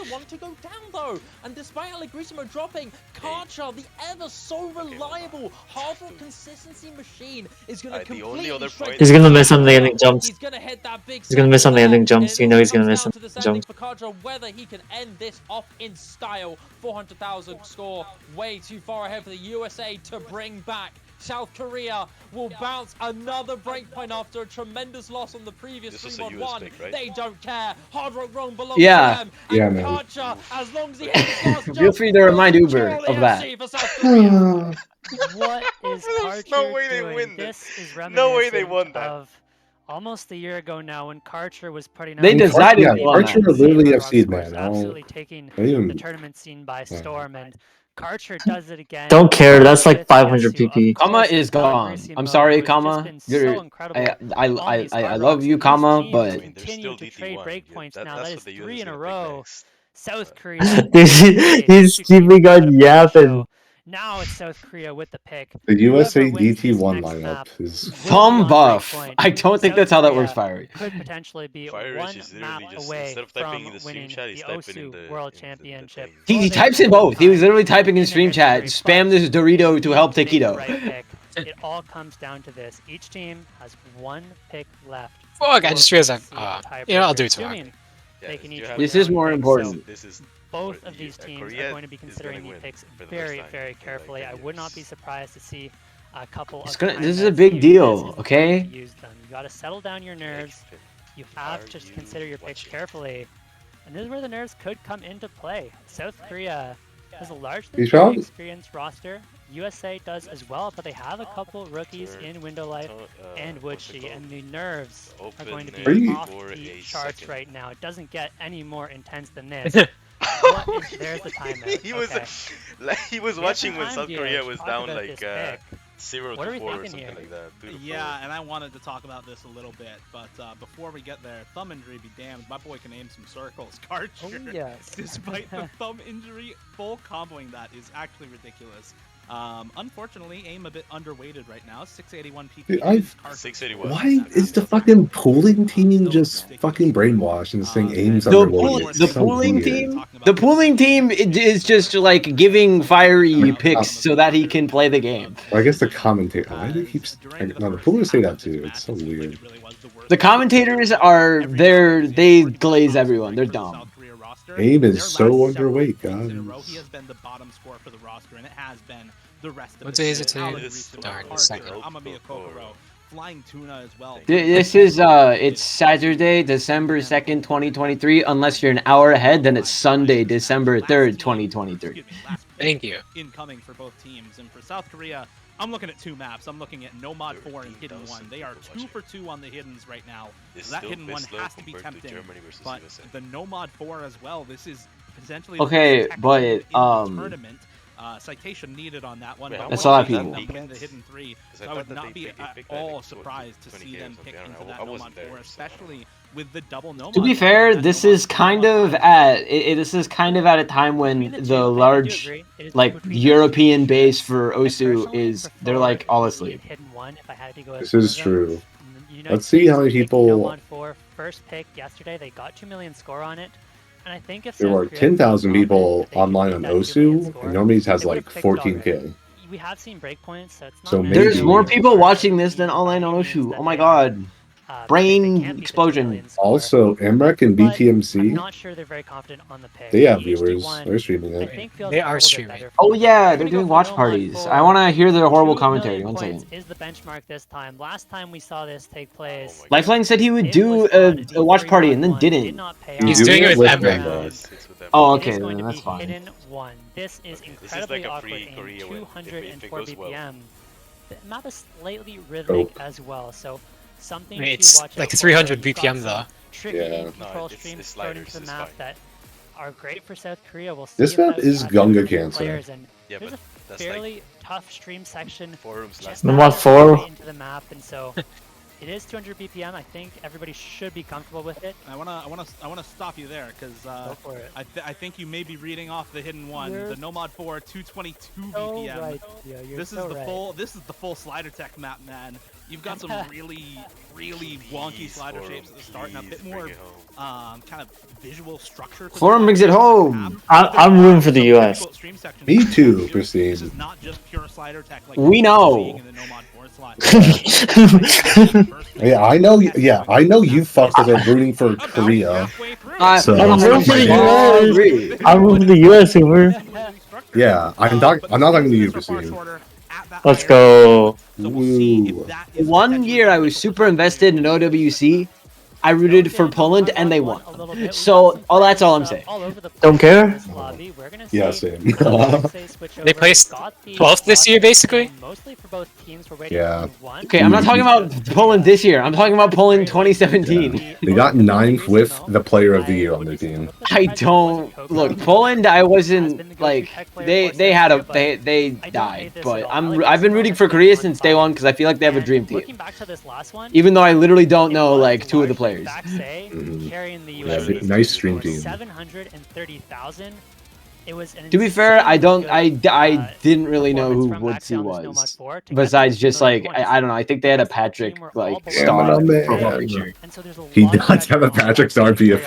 And despite Allegrisimo dropping, Karcher, the ever so reliable hard rock consistency machine, is going to completely straight. He's gonna miss on landing jumps. He's going to hit that big. He's gonna miss on landing jumps. You know he's gonna miss on jumps. For Karcher, whether he can end this off in style. 400,000 score, way too far ahead for the USA to bring back. South Korea will bounce another breakpoint after a tremendous loss on the previous 3-1-1. Pick, right? They don't care. Hard Rock Rome belongs to them. And Karcher, as long as he hits feel free to remind Uber of that. What is Karcher no way doing? They win This is reminiscent no way they won that. Of almost a year ago now when Karcher was putting out... They decided Karcher literally FC'd, man. Absolutely taking the tournament scene by storm, and Karcher does it again. Don't care, that's like 500 PP. Kama is gone. I'm sorry, Kama. I love you, Kama, but... Continue to trade breakpoints now. That is 3 in a row. South Korea. He's keeping on yapping. Now it's South Korea with the pick. The USA DT1 lineup is thumb buff. I don't think that's how that works, Fiery. Could potentially be one map away from winning the Osu World Championship. He types in both. He was literally typing in stream chat, spam this Dorito to help Taquito. It all comes down to this. Each team has 1 pick left. Fuck, I just realized I'll do it. This is more important. Both of these teams are going to be considering these picks very, very carefully. I would not be surprised to see a couple of this is a big deal, okay? Use them. You got to settle down your nerves. You have to consider your picks carefully. And this is where the nerves could come into play. South Korea has a largely experienced roster. USA does as well, but they have a couple rookies in Window Life and Woodshy, and the nerves are going to be off the charts right now. It doesn't get any more intense than this. There's the timeout. He was watching when South Korea was down like 0-4 or something like that. Yeah, and I wanted to talk about this a little bit, but before we get there, thumb injury be damned, my boy can aim some circles. Karcher, despite the thumb injury, full comboing that is actually ridiculous. Unfortunately, aim a bit underweighted right now. 681 PP. Dude, 681. Why is the fucking pooling team just fucking brainwashed and saying aim's underweighted? The pooling team is just like giving Fiery picks so that he can play the game. Well, I guess the commentator. Why do they keep? No, the poolers say that too. It's so weird. The commentators are they glaze everyone. They're dumb. Aim is so underweight, guys. He has been the bottom scorer for the roster, and it has been the rest of what day is it today? Darn, Amamiya Kokoro, Flying Tuna as well. This is it's Saturday, December 2nd, 2023. Unless you're an hour ahead, then it's Sunday, December 3rd, 2023. Thank you. Incoming for both teams, and for South Korea, I'm looking at 2 maps. I'm looking at Nomad 4 and Hidden 1. They are 2 for 2 on the Hiddens right now. So that Hidden 1 has to be tempting, but the Nomad 4 as well. This is potentially but tournament. Citation needed on that one. That's a lot of people. The Hidden 3, so I would not be at all surprised to see them pick into that Nomad 4, especially with the double Nomad. To be fair, this is kind of at a time when the large European base for Osu is they're all asleep. This is true. Let's see how many people. First pick yesterday, they got 2 million score on it. And I think if there were 10,000 people online on Osu, and Normies has like 14K. We have seen breakpoints, so it's not. So there's more people watching this than online on Osu. Oh my god. Brain explosion. Also, MREC and BTMC. I'm not sure they're very confident on the pick. They have viewers. They're streaming it. They are streaming. Oh yeah, they're doing watch parties. I want to hear their horrible commentary. 1 second. Is the benchmark this time? Last time we saw this take place. Lifeline said he would do a watch party and then didn't. He's doing it with MREC. Oh, okay, then that's fine. Hidden 1. This is incredibly awkward in 204 BPM. The map is slightly rhythmic as well, so something it's like 300 BPM though. Tricky control streams thrown into the map that are great for South Korea. We'll see this map is Gunga Cancer. There's a fairly tough stream section just Nomad 4 into the map, and so it is 200 BPM. I think everybody should be comfortable with it. I wanna stop you there because I think you may be reading off the Hidden 1. The Nomad 4 222 BPM. Right. Yeah, this is the full slider tech map, man. You've got some really wonky slider shapes at the start and a bit more kind of visual structure. Forum brings it home. I'm rooting for the US. Me too, Pristine. We know. Yeah, I know. Yeah, I know you fuckers are rooting for Korea. So I'm rooting for the US. I'm rooting for the US, Hoover. Yeah, I'm not talking to you, Pristine. Let's go. Ooh. 1 year I was super invested in OWC. I rooted for Poland and they won. So, that's all I'm saying. Don't care? Yeah, same. They placed 12th this year, basically? Yeah. Okay, I'm not talking about Poland this year. I'm talking about Poland 2017. Yeah. They got 9th with the player of the year on their team. I don't look Poland. I wasn't like they died, but I've been rooting for Korea since day one because I feel like they have a dream team. Even though I literally don't know like 2 of the players. Yeah, nice stream team. 730,000. To be fair, I didn't really know who Woodsy was. Besides just like I don't know, I think they had a Patrick like star. He does have a Patrick star PF.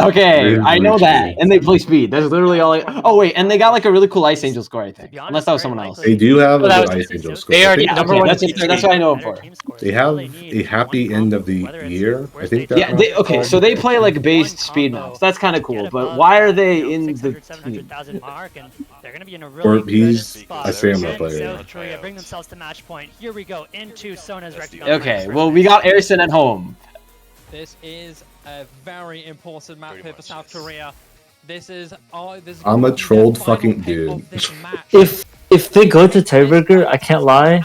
Okay, I know that. And they play speed. That's literally all oh wait, and they got like a really cool Ice Angel score, I think. Unless that was someone else. They do have a good Ice Angel score. They are number one. That's what I know them for. They have a happy end of the year, I think. Yeah, okay, so they play like based speed maps. That's kind of cool. But why are they in the team? Mark, and they're going to be in a Or really he's good spot. a Samurai player. South Korea bring themselves to match point. Here we go into Sona's Rectagon. Okay, well we got Airson at home. This is a very important map here for South Korea. This is I'm a trolled fucking dude. If they go to tiebreaker, I can't lie,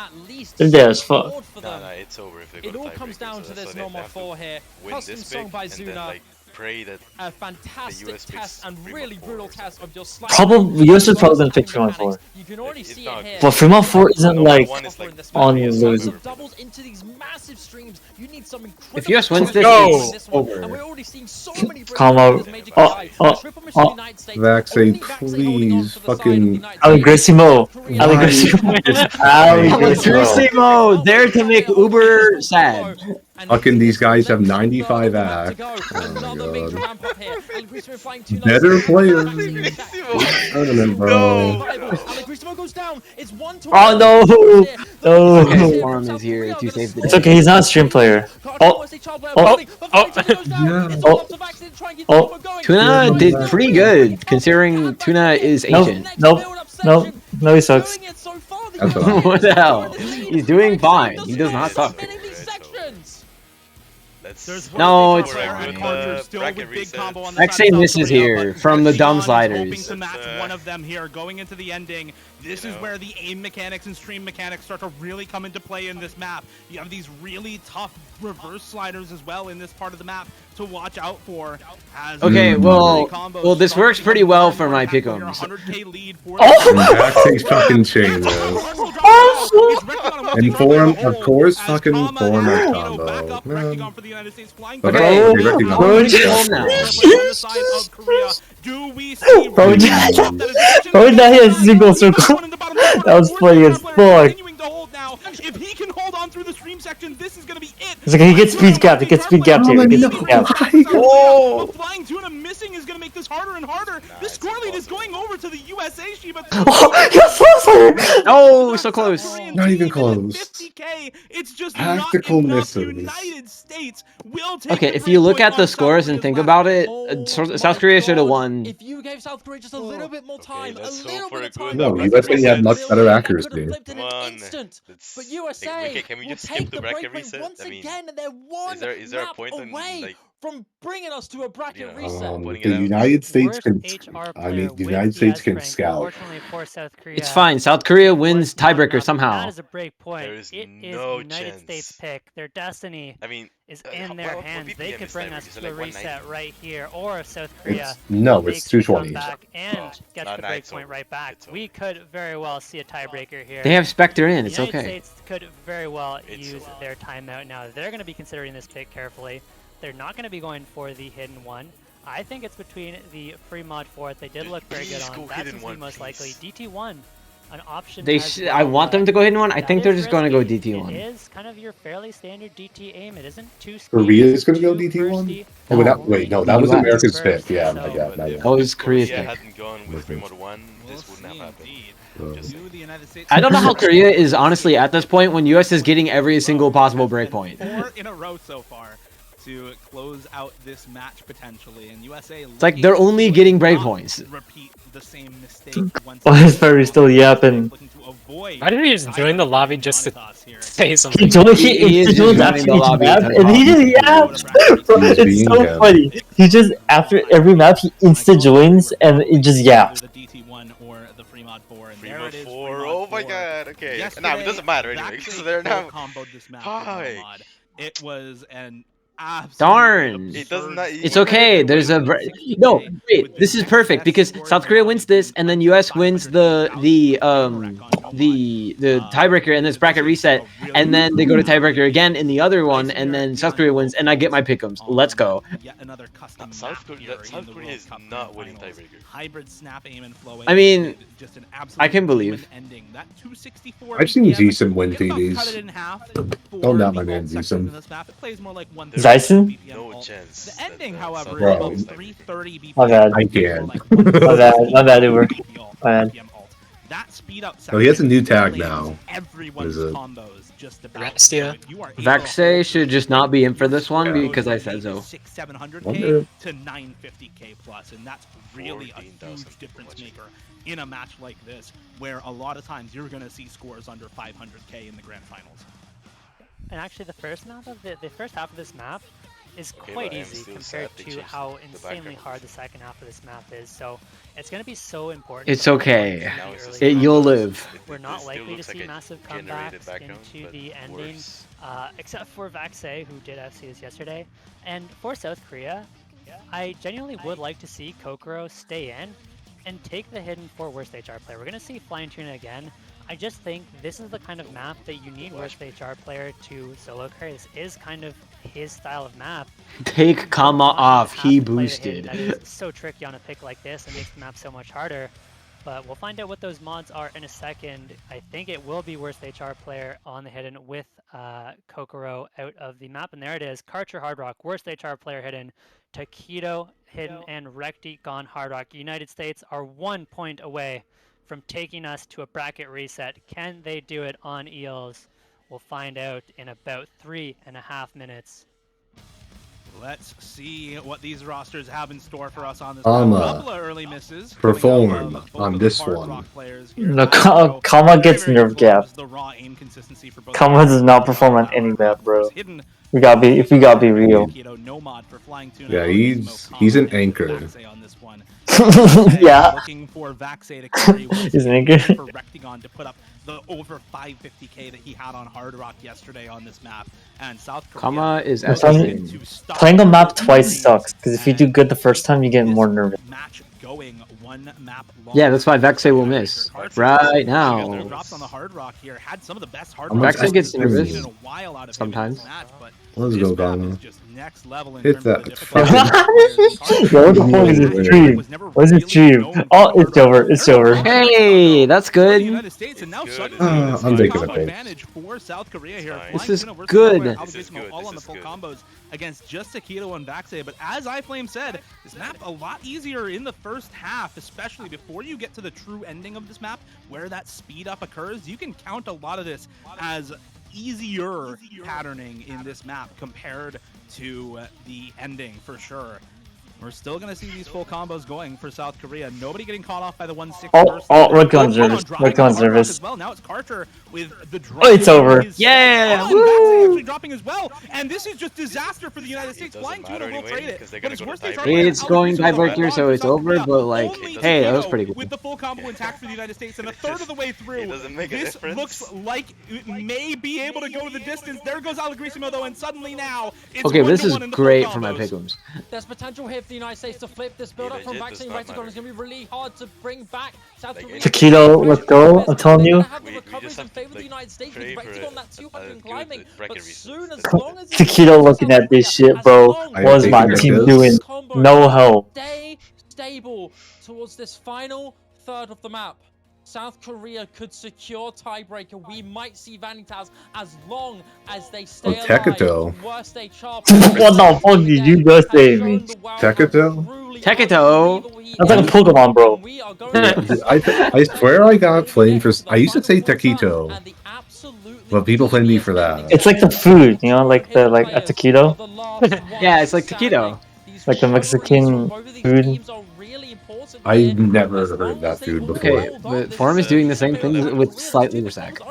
they're dead as fuck. No, it's over if they go it to all comes down to this normal 4 here. Custom song by Zuna. Pray that a fantastic test and really brutal test of your slide. Probably US is probably gonna pick Fremont 4. You can already see it here. But Fremont 4 isn't like on losing. Doubles into these massive streams. You need some incredible. If US wins this, it's over. And we're already seeing so many calm out. Vaxade, please, fucking. Algrissimo. Algrissimo. There to make Uber sad. Fucking these guys have 95 act. Oh my god. Better players. Bro. Oh no! No. Okay, Forum is here to save the day. It's okay, he's not a stream player. Tuna did pretty good considering Tuna is ancient. Nope, no, he sucks. What the hell? He's doing fine. He does not suck. No, it's Vaxade misses here from the dumb sliders. One of them here going into the ending. This is where the aim mechanics and stream mechanics start to really come into play in this map. You have these really tough reverse sliders as well in this part of the map to watch out for. Okay, well, this works pretty well for my pick'ems. Vaxade's fucking chain, man. And Forum, of course, fucking Forum at combo. Bro, that hit single circle. That was funny as fuck. If he can hold on through the stream section, this is gonna be it. It's okay, he gets speed gapped. He gets speed gapped here. He gets speed gapped. Oh! Flying Tuna missing is gonna make this harder and harder. The score lead is going over to the USA, Shiba. Oh, so close. Not even close. 50K. It's just tactical misses. United States will take. Okay, if you look at the scores and think about it, South Korea should have won. If you gave South Korea just a little bit more time, No, USA had much better accuracy. But USA can we will just skip take the the bracket breakaway reset? once I mean, again, and they're one is there a point in, away like, from bringing us to a bracket reset. The United States can. I mean, the United States can scout. It's fine. South Korea wins tiebreaker somehow. That is a break point. There is It is no United chance. States pick. Their destiny I mean, is in their hands. They could bring us to a reset right here, or if South It's, Korea no, it's makes the 220. comeback and gets the break it's point over. right back. It's We could very well see a tiebreaker here. They have Spectre in. It's United okay. States could very well It's use their timeout now. They're going to be considering this pick carefully. They're not going to be going for the hidden one. I think it's between the free mod 4th. They did look very good Please on. go That hidden seems to be one, most likely. please. DT1 an option. I want them to go Hidden One. I think they're just going to go DT1. It is kind of your fairly standard DT aim. It isn't too. Korea's going to go DT1. Oh, wait, no, that was America's fifth. Yeah, my God. That was Korea's pick. Hadn't gone with Free Mod 1, this wouldn't have happened. I don't know how Korea is honestly at this point when US is getting every single possible breakpoint. 4 in a row so far to close out this match potentially, and USA. It's like they're only getting breakpoints. Repeat the same mistake. Why is Ferry still yapping? Why did he just join the lobby just to say something? He joined after each map, and he just yaps. It's so funny. He just after every map he insta joins and it just yaps. Oh my God! Okay, now it doesn't matter anyway because they're now. Hi. It was an darn. It's okay. There's a no. Wait, this is perfect because South Korea wins this, and then US wins the tiebreaker, and this bracket reset, and then they go to tiebreaker again in the other one, and then South Korea wins, and I get my pick'ems. Let's go. South Korea is not winning tiebreaker. Hybrid snap aim and flow. I mean, I can believe. I've seen decent win TDs. Don't doubt my man Zeeson. Zyson? No chance. The ending, however, bro. is 330 BPM. My bad. I can. My bad, Uber. My bad. That speed up. Oh, he has a new tag now. Everyone's combos just about. Vexay should just not be in for this one because I said so. 600-700K to 950K plus, and that's really a huge difference maker in a match like this, where a lot of times you're going to see scores under 500K in the grand finals. And actually, the first map of the first half of this map is quite easy compared to how insanely hard the second half of this map is. So it's going to be so important. It's okay. You'll live. We're not likely to see massive comebacks into the ending, except for Vexay, who did FC this yesterday. And for South Korea, I genuinely would like to see Kokoro stay in and take the hidden for worst HR player. We're going to see Flying Tuna again. I just think this is the kind of map that you need worst HR player to solo carry. This is kind of his style of map. Take Kama off. He boosted. That is so tricky on a pick like this and makes the map so much harder. But we'll find out what those mods are in a second. I think it will be worst HR player on the hidden with Kokoro out of the map. And there it is. Karcher Hard Rock, worst HR player hidden. Takedo hidden and Recti gone Hard Rock. United States are 1 point away from taking us to a bracket reset. Can they do it on Eels? We'll find out in about 3.5 minutes. Let's see what these rosters have in store for us on this. Couple of early misses. Perform on this one. No, Kama gets nerf gap. Kama does not perform on any map, bro. We gotta be real. Yeah, he's an anchor. Yeah. Looking for Vexay to carry He's an anchor. for Rectigon to put up the over 550K that he had on Hard Rock yesterday on this map. And South Korea Kama is playing the map twice sucks because if you do good the first time, you get more nervous. Match going one map long. Yeah, that's why Vexay will miss right now. Drops on the Hard Rock here. Had some of the best Hard Rock Vexay gets nervous in a while out of sometimes. Match, but let's go, Kama. Next level in Hit that. Yo, what the fuck is this stream? What is this stream? Oh, it's over. It's over. Hey, that's good. I'm taking a face. This is good. All on the full combos against just Takedo and Vexay. But as iFlame said, this map a lot easier in the first half, especially before you get to the true ending of this map, where that speed up occurs. You can count a lot of this as easier patterning in this map compared to the ending for sure. We're still going to see these full combos going for South Korea. Nobody getting caught off by the 1-6 first. Reckon's nervous. Reckon's nervous. Well, now it's Karcher with the drop. Oh, it's over. Yeah! Woo! Actually dropping as well. And this is just disaster for the United States. Flying Tuna will trade it. But it's worst it's going tiebreaker, so it's over, but like, hey, that was pretty good. With the full combo intact for the United States and a third of the way through, this looks like it may be able to go the distance. There goes Allegrisimo, though, and suddenly now it's okay, this is great for my pick'ems. There's potential here for the United States to flip this build up from Vexay and Rectigon. It's going to be really hard to bring back South Korea. Takedo, let's go. I'm telling you. Takedo looking at this shit, bro. What is my team doing? No help. Stay stable towards this final third of the map. South Korea could secure tiebreaker. We might see Vanitas as long as they stay alive. Teketo. What the fuck did you just say me? Teketo? Teketo? That's like a Pokemon, bro. I swear I got flamed for. I used to say Taquito, but people flame me for that. It's like the food, you know, like a taquito. Yeah, it's like taquito. Like the Mexican food. I've never heard that food before. Okay, but Form is doing the same thing with slightly Ursak.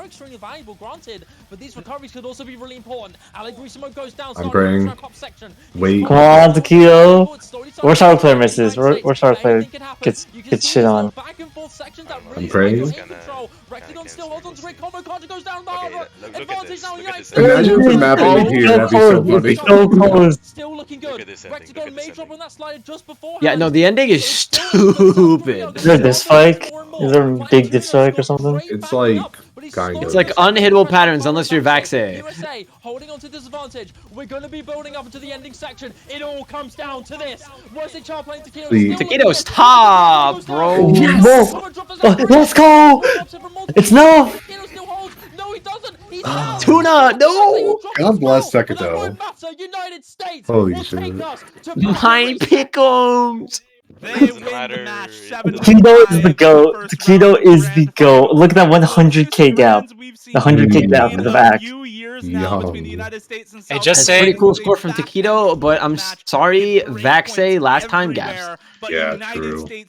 I'm praying. Wait. Come on, taquito. Worst hard player misses. Worst hard player gets shit on. I'm praying. Imagine the map in here, that'd be so funny. So close. Still looking good. Yeah, no, the ending is stupid. Is there a dislike? Is there a big dislike or something? It's like kind of. It's like unhittable patterns unless you're Vaxei. USA holding on to disadvantage. We're going to be building up into the ending section. It all comes down to this. Char playing Taquito. Taquito's top, bro. Yes. Let's go. It's enough. No, he doesn't. He's Tuna, no. God bless Teketo. Holy shit. My pickums. Taquito is the GOAT. Taquito is the GOAT. Look at that 100k gap. The 100k gap for the back. Hey, just say pretty saying. cool score from Taquito, but I'm sorry, Vaxei last time gaps. Yeah, true. Dude,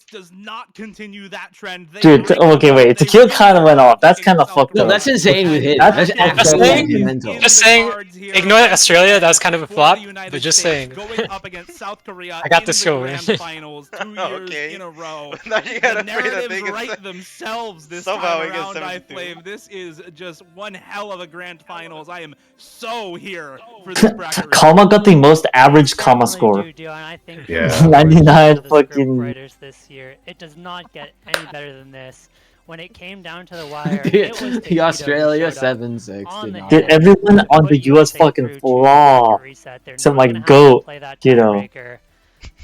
okay, wait. Taquito kind of went off. That's kind of fucked No, up. that's insane with him. That's absolutely mental. Just saying. Ignore Australia. That was kind of a flop. But just saying. I got this show, man. Okay. In a row. Now you gotta the pray that narratives they get write themselves this somehow time we get around, 72. iFlame. This is just one hell of a grand finals. I am so here for this bracket. Kama got the most average Kama score. Yeah. 99 fucking. This year. It does not get any better than this. When it came down to the wire, the Australia 7-6. Did everyone on the US fucking flop? Some like GOAT, you know.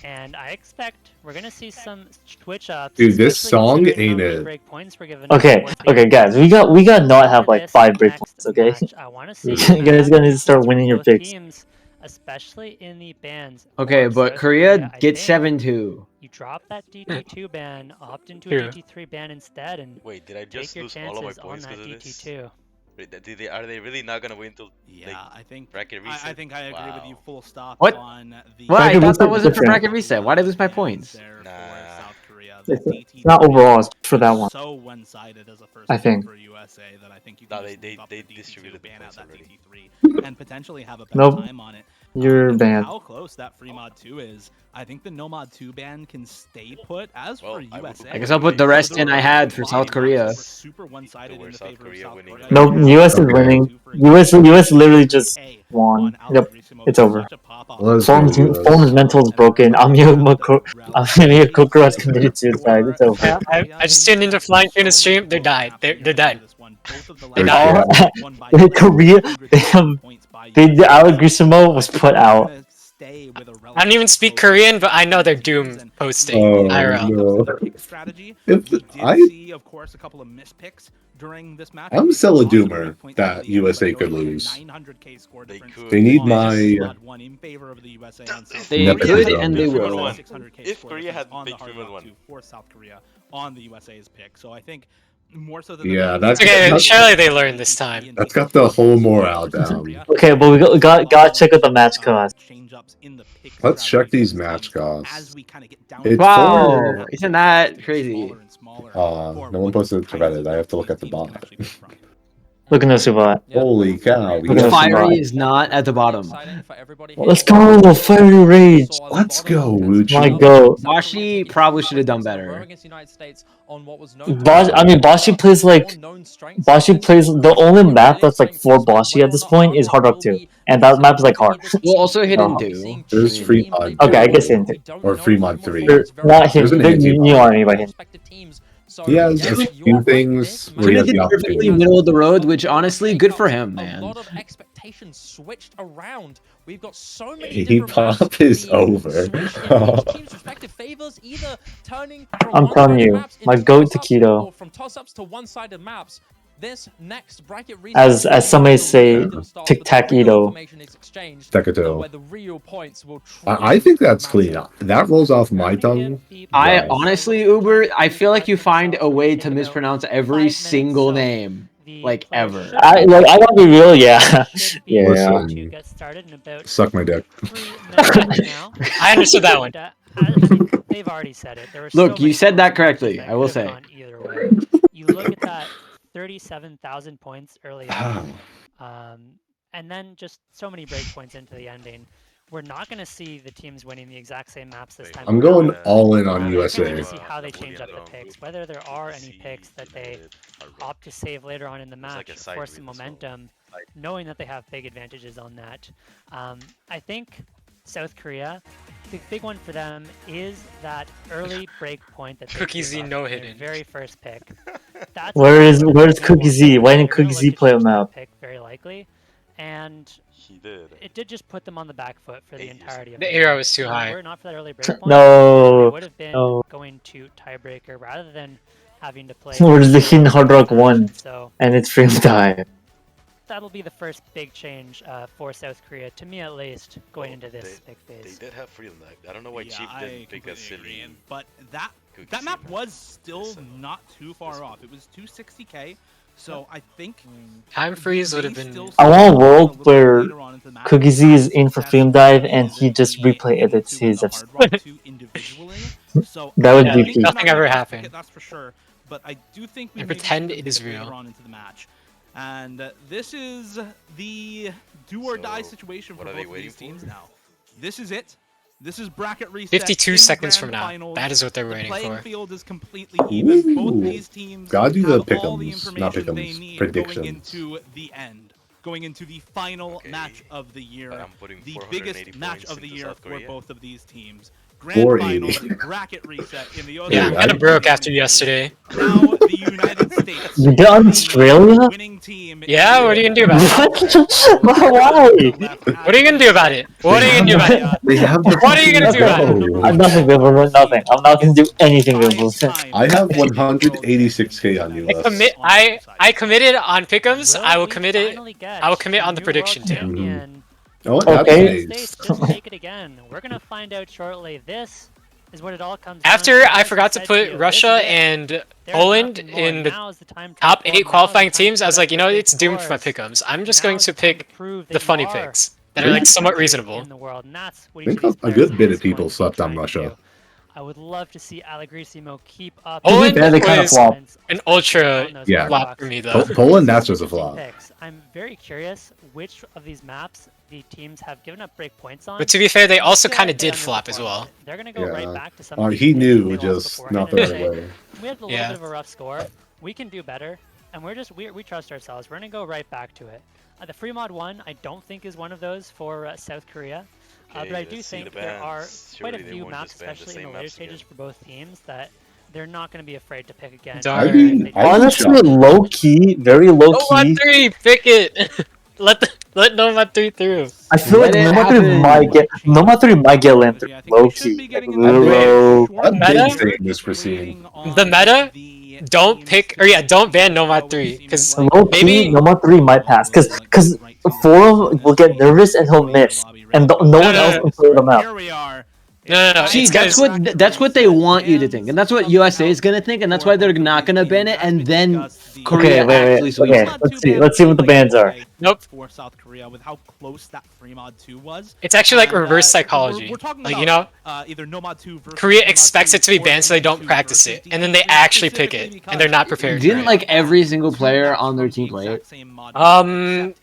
And I expect we're gonna see some switch ups. Dude, this song ain't it. Okay, guys, we got not have like 5 breakpoints, okay? You guys gonna need to start winning your picks. Especially in the bans. Okay, but Korea gets 7-2. You drop that DT2 ban, opt into a DT3 ban instead, and wait, did I just lose all of my points because of this? Wait, are they really not gonna win till I think bracket reset? I think I agree with you full stop. What? On the What? I thought that wasn't for bracket reset. Why did I lose my points? It's not overall, it's for that one. So one-sided as a first I think. for USA that I think you No, can they distributed the ban out points that already. DT3 and potentially have a better time on it. You're banned. How close that free mod 2 is, I think the no mod 2 ban can stay put as for USA. I guess I'll put the rest in I had for South Korea. Super one-sided in the favor of South Korea. Nope, US is winning. US literally just won. Yep, it's over. Form's mental is broken. Amiya Kokoro has committed suicide. It's over. I just tuned into Flying Tuna stream. They're died. They're dead. They died. Korea, the Allegrisimo was put out. I don't even speak Korean, but I know they're doomed posting IRL. No. See, of course, a couple of mispicks during this match. I'm still a doomer that USA could lose. They need my. They could and they will. If Korea had picked 3-1 for South Korea on the USA's pick, so I think more so than that's okay. Surely they learned this time. That's got the whole morale down. Okay, but we gotta check out the match cost. Let's check these match costs. Wow, isn't that crazy? No one posted it to Reddit. I have to look at the bot. Look at this bot. Holy cow! Fiery is not at the bottom. Let's go, Fiery Rage. Let's go, Wuchi. My go. Bashi probably should have done better. Bashi plays like the only map that's like for Bashi at this point is Hard Rock 2, and that map is like hard. Well, also Hidden 2. There's Free Mod. Okay, I guess Hidden 2 or Free Mod 3. Not him. You aren't anybody. He has a few things where he has the opportunity. Middle of the road, which honestly, good for him, man. rotation switched around. We've got so many different Pop is over. team's respective favors, either turning from I'm telling you, my goat Taquito. or from toss-ups to one-sided maps. This next bracket as some may say, tic-tac-ito. I think that's clean. That rolls off my tongue. I honestly, Uber, I feel like you find a way to mispronounce every single name, like ever. I gotta be real, yeah. Yeah. Listen, suck my dick. I understood that one. They've already said it. Look, you said that correctly. I will say. You look at that 37,000 points early on, and then just so many breakpoints into the ending. We're not going to see the teams winning the exact same maps this time. I'm going all in on USA. We're going to see how they change up the picks, whether there are any picks that they opt to save later on in the match for some momentum, knowing that they have big advantages on that. I think South Korea, the big one for them is that early break point that Cookie Z no hidden. Very first pick. Where's Cookie Z? Why didn't Cookie Z play him out? Pick very likely, and it did just put them on the back foot for the entirety of the arrow was too high. Were it not for that early break point, no, would have been going to tiebreaker rather than having to play. Where's the hidden Hard Rock 1? And it's frame time. That'll be the first big change for South Korea, to me at least, going into this big phase. They did have freedom. I don't know why Cheap didn't pick us in. But that map was still not too far off. It was 260k. So I think time freeze would have been. I want a world where Cookie Z is in for frame dive and he just replay edits his episode. That would be peak. Nothing ever happened. That's for sure. But I do think we pretend it is real. Into the match. And this is the do or die situation for both of these teams now. This is it. This is bracket reset. 52 seconds from now. Finals. That is what they're waiting for. The playing field is completely even. Both these teams gotta do the have all the information they need predictions. going into the end. Going into the final match of the year. The biggest match of the year for both of these teams. Grand finals, bracket reset in the yeah, I'm kind of broke after yesterday. Now the United States. You did Australia? Yeah, what are you gonna do about it? Why? What are you gonna do about it? What are you gonna do about it? What are you gonna do about it? I'm nothing, Bibble. Nothing. I'm not gonna do anything, Bibble. I have 186k on US. I committed on pick'ems. I will commit it. I will commit on the prediction too. Oh, okay. Just take it again. We're gonna find out shortly. This is what it all comes After down to. I forgot to put Russia and Poland in the top 8 qualifying teams, I was like, you know, it's doomed for my pick'ems. I'm just going to pick the funny picks that are like somewhat reasonable. I think a good bit of people slept on Russia. I would love to see Allegrisimo keep up. Poland was an ultra flop for me, though. Poland, that's just a flop. I'm very curious which of these maps the teams have given up break points on. But to be fair, they also kind of did flop as well. They're gonna go right back to some. He knew, just not the right way. We had a little bit of a rough score. We can do better, and we trust ourselves. We're gonna go right back to it. The free mod 1, I don't think is one of those for South Korea. But I do think there are quite a few maps, especially in the later stages for both teams, that they're not going to be afraid to pick again. Honestly, low key, very low key. Nomad 3, pick it. let Nomad 3 through. I feel like Nomad 3 might get Lantern. Low key. Low. The meta. Don't pick, or don't ban Nomad 3, because maybe Nomad 3 might pass, because 4 will get nervous and he'll miss, and no one else can clear them out. No. See, that's what they want you to think, and that's what USA is gonna think, and that's why they're not gonna ban it, and then Korea actually sweeps it. Let's see what the bans are. Nope. For South Korea, with how close that free mod 2 was. It's actually like reverse psychology. Like, you know, either Nomad 2 versus Korea expects it to be banned so they don't practice it, and then they actually pick it, and they're not prepared. Didn't like every single player on their team play it? No.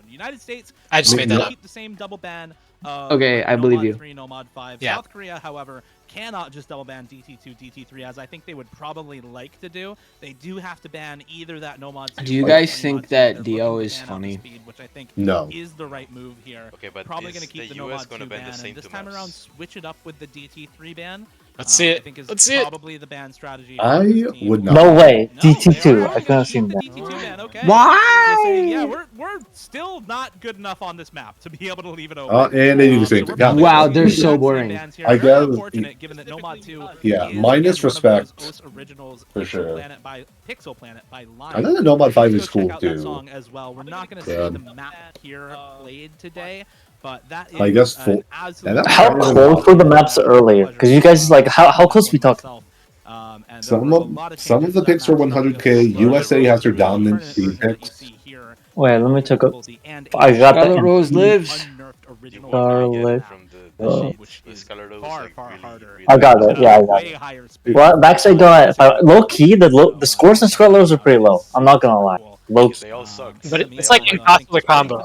United States, I just made that up. Keep the same double ban. Okay, I believe you. 3, Nomad 5. Yeah. South Korea, however, cannot just double ban DT2, DT3, as I think they would probably like to do. They do have to ban either that Nomad 2. Do you guys think that Dio is funny? Speed, which I think no. is the right move here. Okay, but probably going to keep the Nomad 2 ban and this time around switch it up with the DT3 ban. Let's see it. Let's see it. Probably the ban strategy. I would not. No way. DT2. I couldn't see that. DT2 okay. Why? Yeah, we're still not good enough on this map to be able to leave it open. And they do the same thing. Wow, they're so boring. I guess. Given that Nomad 2 Yeah, minus respect. For sure. Pixel Planet by Line. I know the Nomad 5 is cool too. Song as well. We're not going to see the map here played today. But that is I guess how close were the maps earlier? Because you guys like how close we talking? Some of the picks are 100K. USA has their dominant team picks. Wait, let me check up. I got that. Scarlet Rose lives. Scarlet. Far harder. I got it. Yeah, I got it. Well, backside go low key. The scores in Scarlet Rose are pretty low. I'm not gonna lie. Low key. But it's like impossible combo.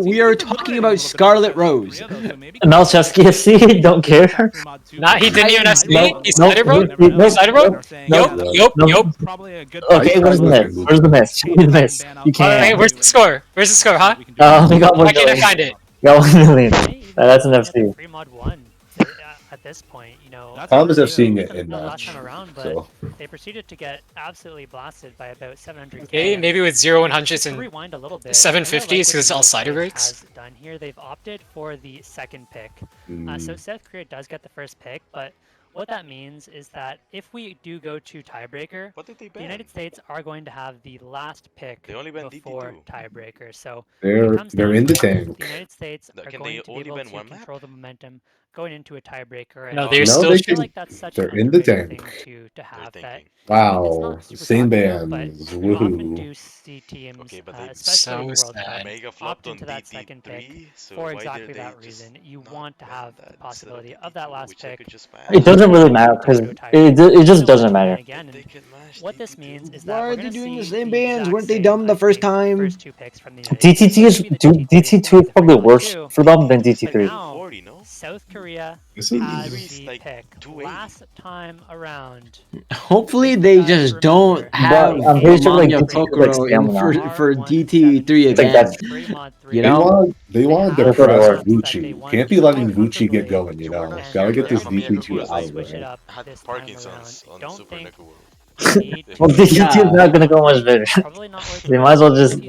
We are talking about Scarlet Rose. Malchevsky SC, don't care. Nah, he didn't even SC. He slider broke. Slider broke. Yup. Okay, where's the miss? Where's the miss? Show me the miss. You can't. Alright, where's the score? Where's the score, huh? We got 1 Why can't I million. find it? Got 1 million. That's an FC. Free mod 1 at this point, you know. Tom is seeing it in last time around, but so. they proceeded to get absolutely blasted by about 700k. Okay, maybe with 0 100s and rewind a little bit. 750s because it's all slider breaks. Done here, they've opted for the second pick. So South Korea does get the first pick, but what that means is that if we do go to tiebreaker, the United States are going to have the last pick before tiebreaker. So they're in the tank. The United States are going to be able to control the momentum going into a tiebreaker. No, they're still. I feel like that's such they're an in the thing tank. to have that. Wow, same bands. We often do Woohoo. see teams, especially so World Cup, Mega opt flopped on into that second pick DT3, so for why exactly did they that just reason. You not want to ban have that the possibility instead of that DT2, last which they pick. could just ban? It doesn't really matter because it just doesn't matter. Again, They can mash what this means is that Why we're are they gonna doing the see same the bands? exact Weren't they same, dumb the I first think, time? first two picks from the United States. DT2 is probably worse for them than But DT3. now, South Korea This has is the like pick 280. last time around. Hopefully they just don't have I'm pretty sure, like, Manya DT2 Pokoro in stamina. for DT3 It's like again. that. You know? They want their fresh Gucci. Can't be letting Gucci get going, you know. Gotta get this DP2 out of there. Had Parkinson's on Super Neko World. Well, DT2 is not gonna go much better. They might as well just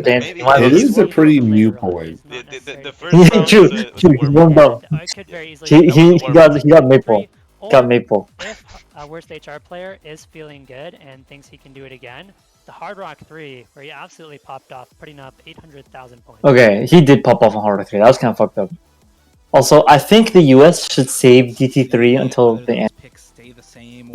ban. It is a pretty new point. The first round True, is true. He's warmed up. He got maple. Got maple. If a worst HR player is feeling good and thinks he can do it again, the Hard Rock 3, where he absolutely popped off, putting up 800,000 points. Okay, he did pop off on Hard Rock 3. That was kind of fucked up. Also, I think the US should save DT3 until the end.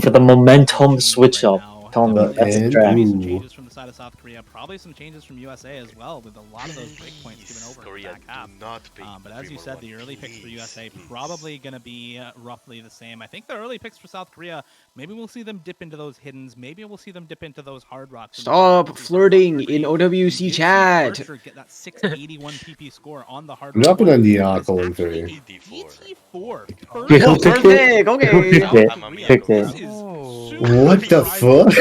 For the momentum switch up. Tell me that's a draft. Changes from the side of South Korea, probably some changes from USA as well, with a lot of those breakpoints given over in the back half. But as you said, the early picks for USA probably going to be roughly the same. I think the early picks for South Korea, maybe we'll see them dip into those hiddens. Maybe we'll see them dip into those hard rocks. Stop flirting in OWC chat. Get that 681 PP score on the hard I'm not gonna Neon calling 3. DT4. Perfect, okay. Picked it. What the fuck?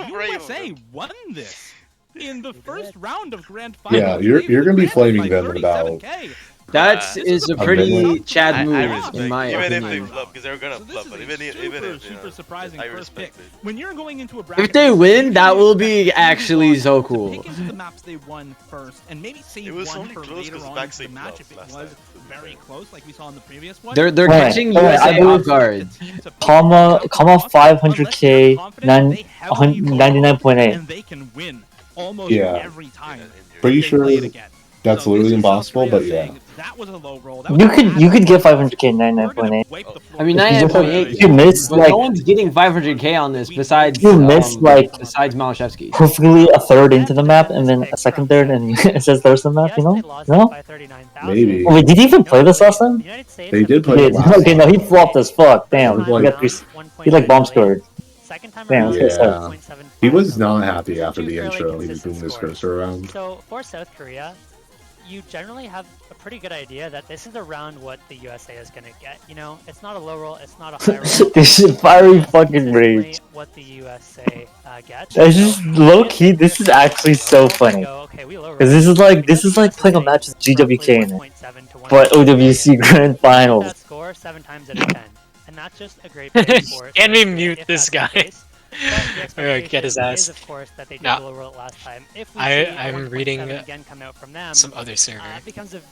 USA won this in the first round of Grand Final. Yeah, you're gonna be flaming them in about. That is a pretty Chad move, in my even opinion. if they flop, because they're gonna flop, but even if super surprising I first pick. respect it. When you're going into a bracket, If they win, that will be actually so cool. Pick into the maps they won first, and maybe save was one only for close later 'cause on Backside in the match if it flopped was last very close, like we saw in the previous one. They're Alright, catching alright, I USA believe- off guard. Comma 500k 99.8. And they can win almost Yeah. every time. Pretty they sure play it again. that's So literally this is South impossible, Korea but yeah. saying that was a low roll. That was You a could bad get roll. 500k We're gonna 99.8. wipe the floor. I mean, You 99.8. missed But like no one's getting 500k on this besides You missed, like- besides Malashevsky. perfectly a third into the map and then a second third and it says there's the map, you know? No? Maybe. Oh, wait, did he even play this last time? They did play He it did. last Okay, no, he flopped as fuck. Damn, Like- he got he like bomb scored. Damn, Yeah. so He was not happy after the intro. He was moving his cursor around. So for South Korea, you generally have a pretty good idea that this is around what the USA is going to get. You know, it's not a low roll, it's not a high roll. This is fiery fucking rage. What the USA gets. It's just low key. This is actually so funny. Cause this is like playing a match with GWK in it, but OWC Grand Finals. score 7 times out of 10. And that's just a great pick for Can we mute this guy? Get his ass. Is, of course, that they did roll it last time. If we I'm reading again come out from them, some other server.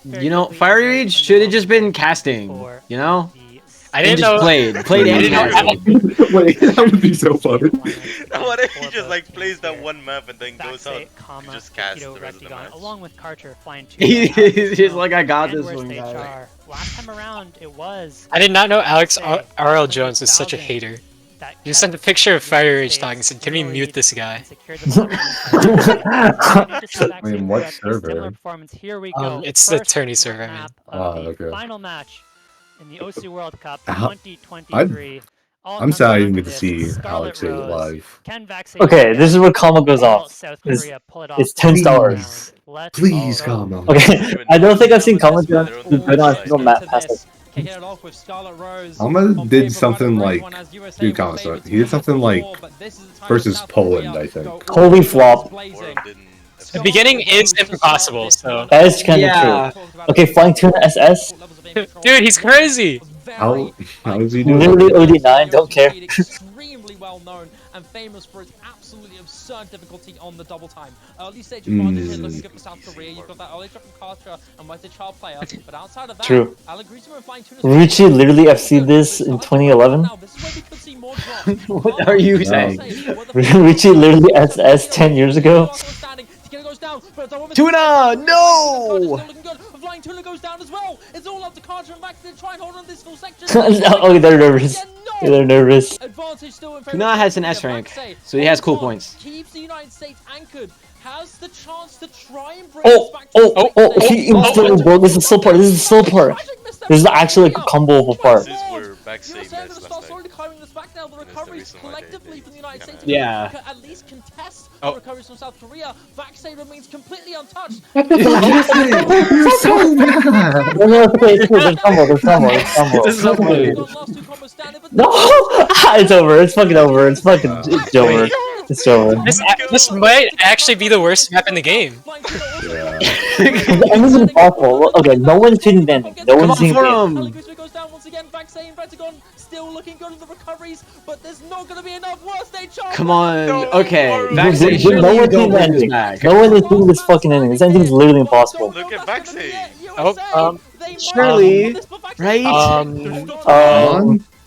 You know, Fire Rage should have just been casting. You know, I didn't know. Played Wait, that would be so funny. What if he just like plays that one map and then goes out, just casts the rest of the match? Along with Karcher flying 2. He's just like, I got this one, guy. Last time around, it was. I did not know Alex RL Jones was such a hater. You sent a picture of Fire Rage talking and said, "Can we mute this guy?" I mean, what server? It's the tourney server, man. Oh, okay. Final match in the OC World Cup 2023. I'm sad I didn't get to see Alex live. Okay, this is where Kama goes off. It's 10 stars. Please, Kama. Okay, I don't think I've seen Kama do good on a single map past like. Kama did something like, dude, Kama, so he did something like versus Poland, I think. Holy flop. The beginning is impossible, so that is kind of true. Okay, flying tuna SS. Dude, he's crazy. How is he doing? Literally OD9, don't care. Extremely well known and famous for its absolutely absurd difficulty on the double time. Early stage advantage here looking good for South Korea. You've got that early drop from Karcher and White Child player, but outside of that, true. Richie literally FC'd this in 2011. What are you saying? Richie literally SS 10 years ago. Tuna, no! Flying Tuna goes down as well. It's all up to Karcher and Max to try and hold on this full section. Oh, they're nervous. They're nervous. Tuna has an S rank, so he has cool points. Keeps the United States anchored. Has the chance to try and bring he instantly broke. This is so part. This is so part. This is actually like a combo of a part. Yeah. At least contest the recoveries from South Korea. Vaxei remains completely untouched. You're so mad. No, it's over. It's fucking over. It's fucking it's over. It's over. This might actually be the worst map in the game. Yeah. The end is impossible. Okay, no one's hitting the ending. No one's hitting the ending. Still looking good in the recoveries, but there's not going to be enough. Worst day chance. Come on, okay. No one's hitting the ending. No one is hitting this fucking ending. This ending is literally impossible. Look at Vaxei. Surely, right?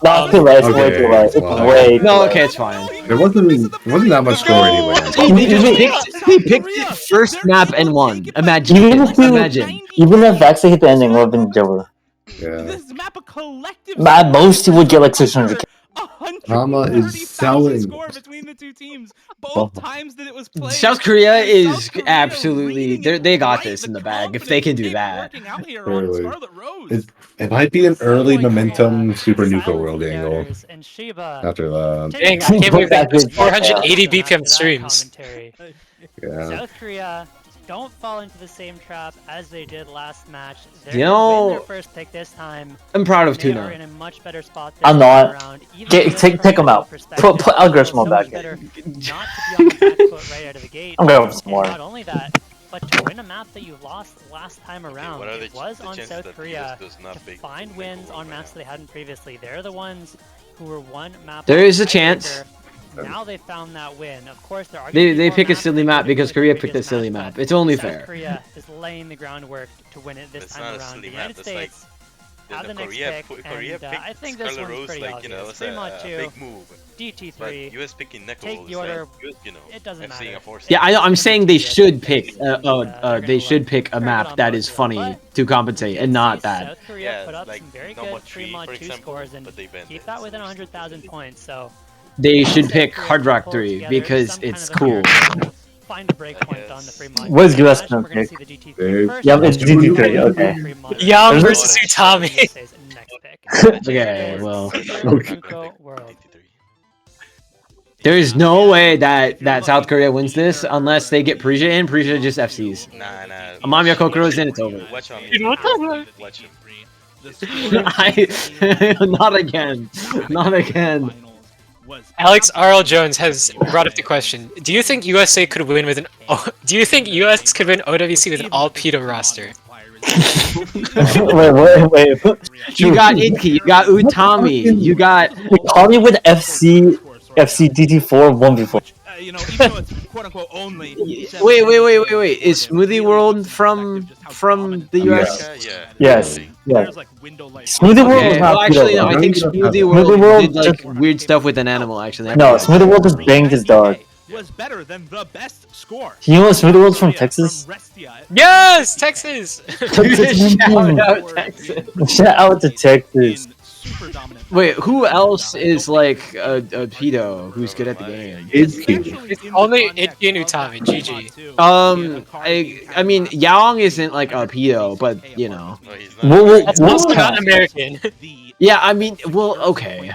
Not too right. It's way too right. It's way too right. Okay, it's fine. There wasn't that much score anyway. He picked the first map and won. Imagine. Even if Vaxei hit the ending, it would have been over. Yeah. This map a collective. At most, he would get like 600k. Kama is selling. Score between the two teams. Both times that it was played. South Korea is absolutely. They got this in the bag if they can do that. Really. It might be an early momentum Super Nuka World angle. After that. Dang, I can't believe that. 480 BPM streams. Yeah. South Korea. Don't fall into the same trap as they did last match. You know, their first pick this time. I'm proud of Tuna. In a much better spot I'm not. Take him out. Put Algrissimo back in. Not to be on the back foot right out of the gate. I'm going with some more. Not only that, but to win a map that you lost last time around, it was on South Korea to find wins on maps they hadn't previously. They're the ones who were one map. There is a chance. Now they found that win. Of course, they pick a silly map because Korea picked a silly map. It's only fair. South Korea is laying the groundwork to win it this time around. The United States have the next pick, and I think this one's pretty obvious. Free Mod 2, DT3, US picking take the order. It doesn't matter. Yeah, I'm saying they should pick. They should pick a map that is funny to compensate, and not that. South Korea put up some very good Free Mod 2 scores and keep that within 100,000 points. So. They should pick Hard Rock 3 because it's cool. Find a breakpoint on the Free Mod. What's US pick? Yeah, it's DT3. Okay. Yum versus Utami. Okay, well. There is no way that South Korea wins this unless they get Parisia in. Parisia just FCs. Nah. Amamiya Kokuro's in, it's over. Not again. Not again. Alex RL Jones has brought up the question: do you think USA could win with an? Do you think US could win OWC with an all PETA roster? wait. You got Inky, you got Utami, you got. Call me with FC DT4 1v4. Even though it's quote unquote only. Wait. Is Smoothie World from the US? Yes. Smoothie World was not actually, no, I think Smoothie World did like weird stuff with an animal. Actually, no, Smoothie World just banged his dog. Was better than the best score. You know what Smoothie World's from Texas? Yes, Texas. Shout out to Texas. Wait, who else is like a pedo who's good at the game? It's only Itki and Utami. GG. I mean, Yaong isn't like a pedo, but you know. That's also not American. Yeah, I mean, well, okay.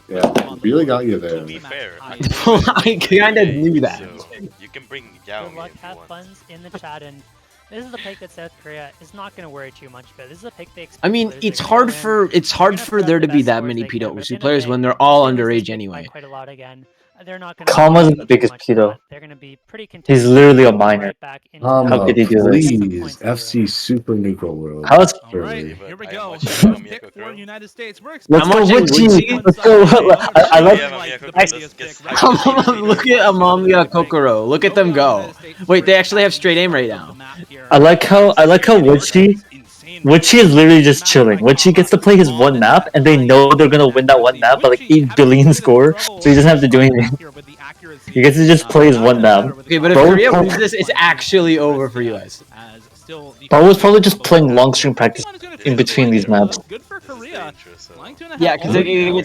Yeah, really got you there. To be fair, I kind of knew that. So you can bring Yaong. Good luck, have fun in the chat, and this is the pick that South Korea is not going to worry too much about. This is a pick they expect. I mean, it's hard for there to be that many PWC players when they're all underage anyway. Quite a lot again. They're not going Kama's the biggest pedo. They're going to be pretty He's literally a minor. How could he do this? Please, FC Super Neutral World. How is Alright, here we go. Pick for United States. Let's go Witchy. Let's go. I like. Look at Amamiya Kokoro. Look at them go. Wait, they actually have straight aim right now. I like how Witchy is literally just chilling. Witchy gets to play his one map, and they know they're gonna win that one map by like 8 billion score, so he doesn't have to do anything. He gets to just play his one map. Okay, but if Korea wins this, it's actually over for US. Bro was probably just playing long stream practice in between these maps. Yeah, because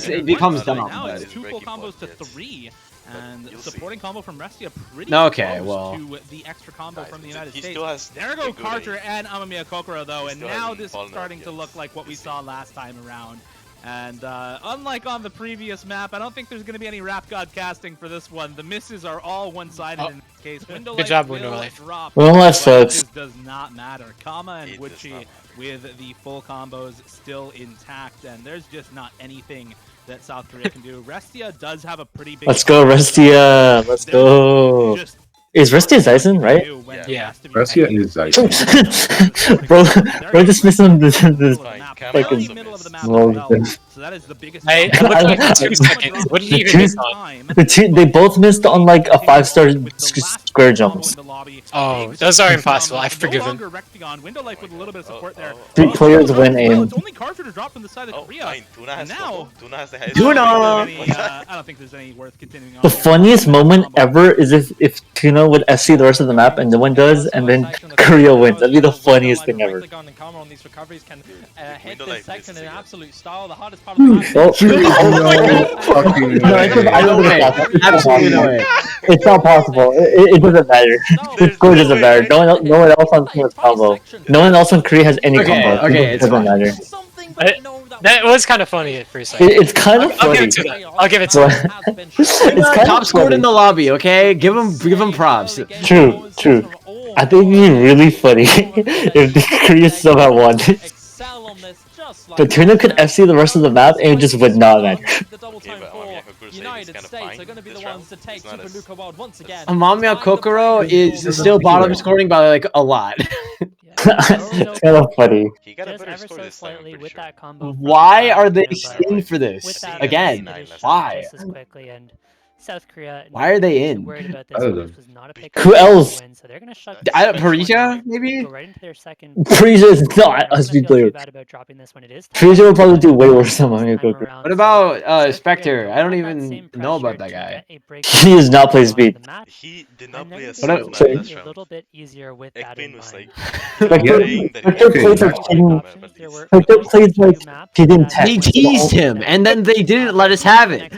it becomes dumb. Two full combos to 3. And supporting combo from Restia pretty okay, close well. to the extra combo from the United States. Still has there go Carter and Amamiya Kokoro though, and now this is starting to look like what we saw last time around. And unlike on the previous map, I don't think there's going to be any Rap God casting for this one. The misses are all one-sided in this case. Good job, Window Life. Window Life sucks. This does not matter. Kama and Witchy with the full combos still intact, and there's just not anything that South Korea can do. Restia does have a pretty big... Let's go, Restia! Let's go! Is Restia Zyson, right? Yeah. Restia is Zyson. bro just missed on this fucking so that is the biggest... I looked like 2 seconds. What did he even miss on? They both missed on like a 5-star square jumps. Oh, those are impossible. I forgive him. 3 players win aim. It's only Carter to drop from the side of Korea. And now... Tuna! I don't think there's any worth continuing on. The funniest moment ever is if Tuna would SC the rest of the map and no one does, and then Korea wins. That'd be the funniest thing ever. It's not possible. It doesn't matter. The score doesn't matter. No one else on Team's combo. No one else on Korea has any combo. It doesn't matter. That was kind of funny at first. It's kind of funny. I'll give it to them. It's top scored in the lobby, okay? Give him props. True. I think it'd be really funny if the Korea somehow won. But Tuna could FC the rest of the map and it just would not matter. United States are going to be the ones to take Super Luca World once again. Amamiya Kokoro is still bottom scoring by like a lot. It's kind of funny. Why are they in for this again? Why? South Korea. Why are they in? Who else? Parisia, maybe? Parisia is not a speed player. Parisia will probably do way worse than Amamiya Kokoro. What about Spectre? I don't even know about that guy. He does not play speed. He did not play a single map last round. A little bit easier with that in mind. Spectre plays like hidden tech. They teased him, and then they didn't let us have it.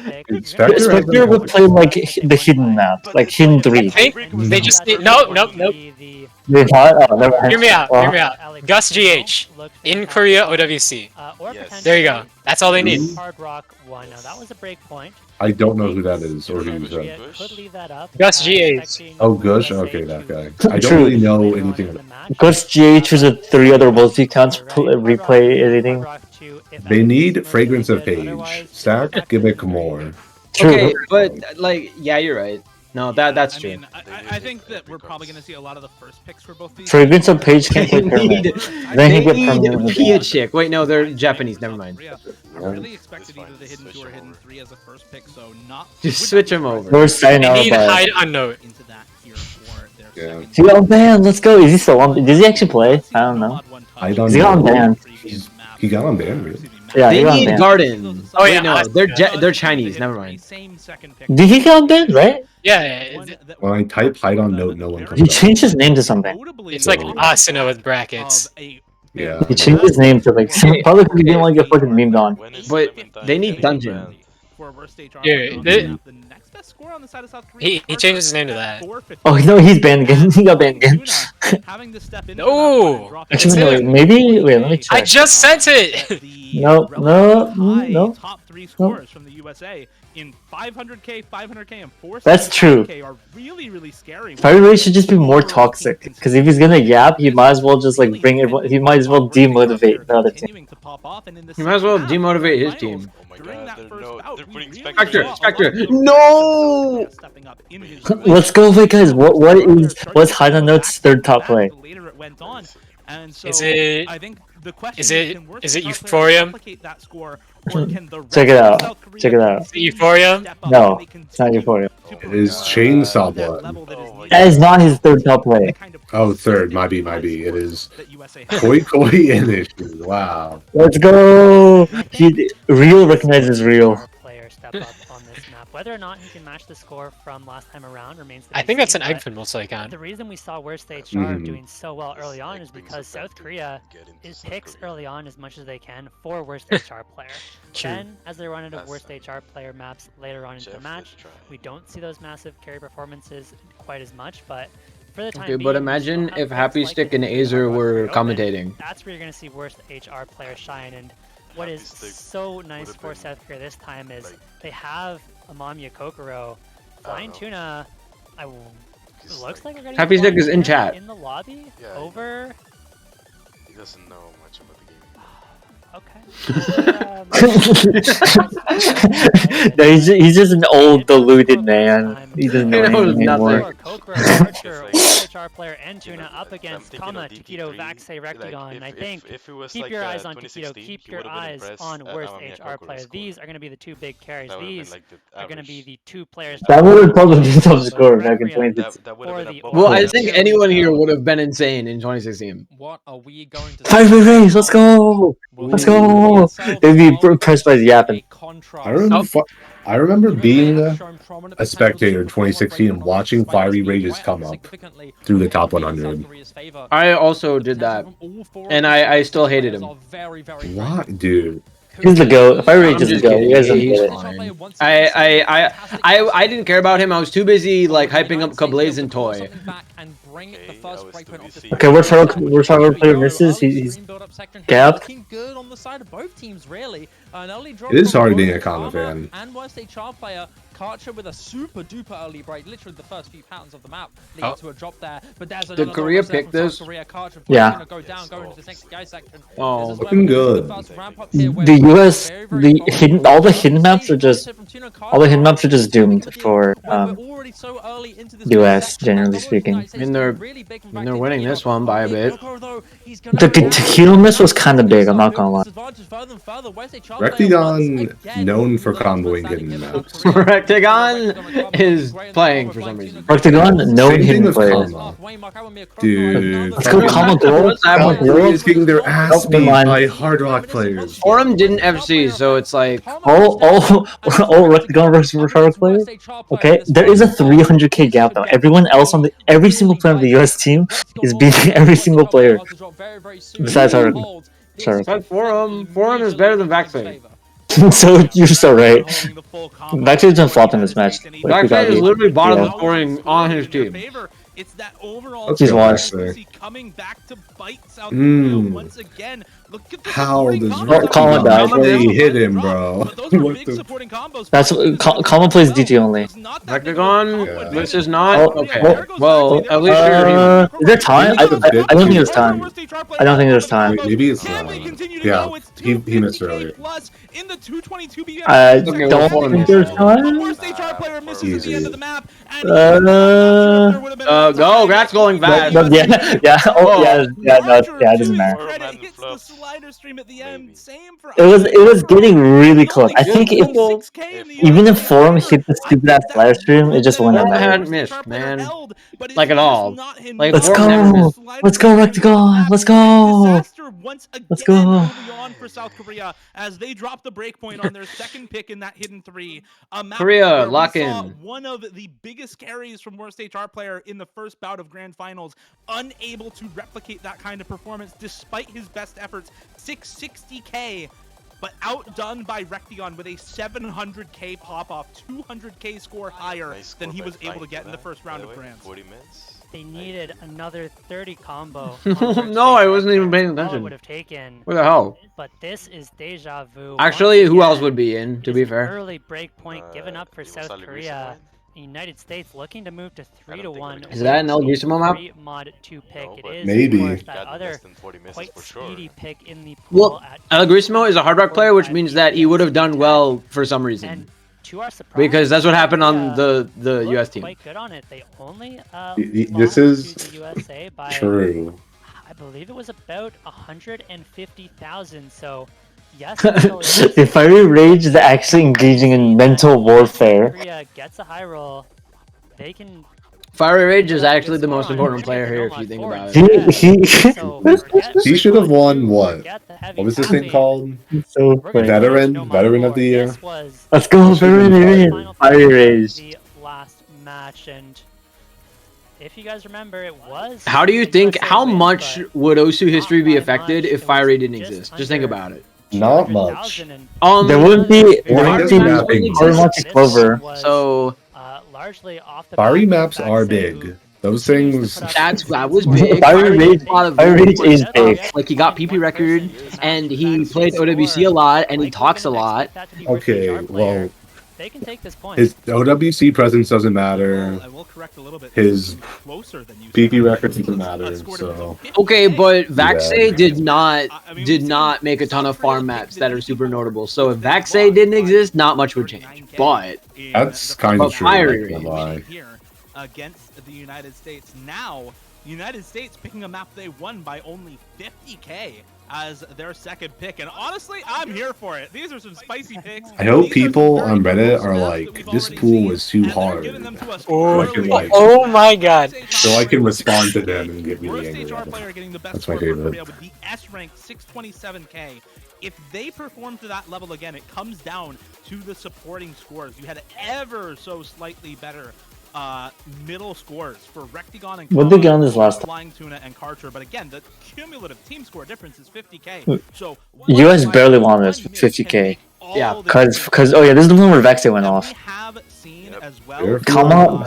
Spectre would play like the hidden map, like hidden 3. They just need... Nope. Hear me out. Gus GH in Korea OWC. There you go. That's all they need. Hard Rock 1. Now that was a break point. I don't know who that is or who's that. Gus GH. Oh, Gush? Okay, that guy. I don't really know anything about it. Gus GH was a 3 other multi-accounts replay editing. They need Fragrance of Page. Stack, give it more. Okay, but like, yeah, you're right. No, that's true. I think that we're probably going to see a lot of the first picks for both these. Fragrance of Page can't play permanent. They need Pia Chick. Wait, no, they're Japanese. Never mind. I really expected either the Hidden 2 or Hidden 3 as a first pick, so not. Just switch them over. We're saying I need Hide Unknown. Into that here for their Yeah. He on ban. Let's go. Is he still on? Does he actually play? I don't know. I don't Is he on ban? He got on ban, really. Yeah, they need ban. Garden. Oh yeah, no, they're Chinese. Never mind. Did he get on ban? Right? Yeah. When I type hide on note, no one comes He up. changed his name to something. It's like Asuna with brackets. Yeah. He changed his name to like probably because he didn't want to get fucking memed on. But they need Dungeon. Yeah, he changed his name to that. Oh no, he's banned again. He got banned again. No. Actually, no, maybe. Wait, let me check. I just sent it. No. Top 3 scores from the USA in 500k, 500k, and 400k. That's true. Are really scary. Fire Ray should just be more toxic. Because if he's gonna yap, he might as well just like bring everyone. He might as well demotivate the other team. He might as well demotivate his team. Oh my god, they're putting Spectre! No! Let's go, wait, guys. What's Hide on Note's third top play? Is it? I think the question is it Euphorium? Check it out. Check it out. Is it Euphorium? No, it's not Euphorium. It is Chainsaw Blood. That is not his third top play. Oh, third. Might be. It is Koi Inishi. Wow. Let's go. Real recognizes real. Player step up on this map. Whether or not he can match the score from last time around remains to be I think that's seen, an Eggfin most likely can. The reason we saw Worst HR doing so well early on is because South Korea picks early on as much as they can for Worst HR player. Then, as they run into Worst HR player maps later on into the match, we don't see those massive carry performances quite as much, but for the time being, but imagine if Happy Stick and Azer were commentating. That's where you're going to see Worst HR player shine, and what is so nice for South Korea this time is they have Amamiya Kokoro. Flying Tuna, it looks like we're getting Happy Stick is in chat. In the lobby? Over? He doesn't know much about the game. Okay. No, he's just an old deluded man. He doesn't know anything anymore. Kokoro, Archer, HR player, and Tuna up against Kama, Takedo, Vaxei, Rectagon. I think keep your eyes on Takedo, keep your eyes on Worst HR player. These are going to be the two big carries. These are going to be the two players. That would have probably been top score back in 2016. Well, I think anyone here would have been insane in 2016. What are we going to Fire Race, let's go! Let's go! They'd be impressed by the yapping. I remember being a spectator in 2016 and watching Fiery Rages come up through the top 100. I also did that, and I still hated him. Why, dude? He's the GOAT. Fire Rage is the GOAT. You guys don't get it. I didn't care about him. I was too busy like hyping up Kablaze and Toy. Okay, where's our player misses? He's gapped. Good on the side of both teams, really. It is hard being a Kama fan. And Worst HR player, Karcher with a super duper early break, literally the first few patterns of the map leading to a drop there. But there's Did Korea pick this? Yeah. Go into this next guy section. Oh, looking good. The US, all the hidden maps are just doomed for US, generally speaking. I mean, they're winning this one by a bit. The Tequila miss was kind of big, I'm not gonna lie. Rectagon, known for comboing hidden maps. Rectagon is playing for some reason. Rectagon, known hidden players. Dude, let's go Kama Girls. Kama Girls getting their ass beat by Hard Rock players. Forum didn't FC, so it's like Rectagon versus Hard Rock players. Okay, there is a 300k gap though. Every single player on the US team is beating every single player besides Hard Rock. But Forum is better than Vaxei. So you're so right. Vaxei's been flopping this match. Vaxei is literally bottom of scoring on his team. It's that overall he's washed. coming back to bite South Korea once again. Look at the how does Kama died? He hit him, bro. That's Kama plays DT only. Rectagon, this is not okay. Well, at least you're is there time? I don't think there's time. I don't think there's time. Maybe it's not. Yeah, he missed earlier. in the 222 BPM. I don't think there's time. The worst HR player misses at the end of the map. Go, Grat's going fast. Yeah, it doesn't matter. It was getting really close. I think even if Forum hit the stupid ass live stream, it just wouldn't have mattered. Missed, man. Like at all. Like, let's go, Rectagon, let's go. Let's go. On for South Korea as they drop the breakpoint on their second pick in that hidden 3. Korea, lock in. One of the biggest carries from worst HR player in the first bout of grand finals, unable to replicate that kind of performance despite his best efforts. 660k, but outdone by Rectagon with a 700k pop-off, 200k score higher than he was able to get in the first round of grands. 40 minutes. They needed another 30 combo. No, I wasn't even paying attention. Would have taken. What the hell? But this is deja vu. Actually, who else would be in, to be fair? Early break point given up for South Korea. United States looking to move to 3-1. Is that an El Grisimo map? Mod 2 pick. It is maybe that other quite speedy pick in the pool. Well, El Grisimo is a Hard Rock player, which means that he would have done well for some reason. To our surprise, because that's what happened on the US team. Quite good on it. They only this is to the USA by, true. I believe it was about 150,000. So yes, if Fiery Rage is actually engaging in mental warfare. Korea gets a high roll. They can. Fiery Rage is actually the most important player here if you think about it. He should have won what? What was this thing called? So veteran of the year. Let's go, veteran. Fiery Rage. Last match, and if you guys remember, it was. How do you think? How much would Osu history be affected if Fiery didn't exist? Just think about it. Not much. There wouldn't be very much Clover. So. Largely off the Fiery maps are big. Those things. That was big. Fiery Rage is big. Like he got PP record, and he played OWC a lot, and he talks a lot. Okay, well, they can take this point. His OWC presence doesn't matter. His PP record doesn't matter. So okay, but Vaxay did not make a ton of farm maps that are super notable. So if Vaxay didn't exist, not much would change. But that's kind of true. Against the United States now, United States picking a map they won by only 50k as their second pick, and honestly, I'm here for it. These are some spicy picks. I hope people on Reddit are like, this pool was too hard. Oh my god. So I can respond to them and get really angry. That's my favorite. With the S rank 627k. If they perform to that level again, it comes down to the supporting scores. You had ever so slightly better middle scores for Rectagon and what they get on this last time? Flying Tuna and Karcher, but again, the cumulative team score difference is 50k. So US barely won this 50k. Yeah, cause oh yeah, this is the one where Vaxay went off. Have seen as well. Kama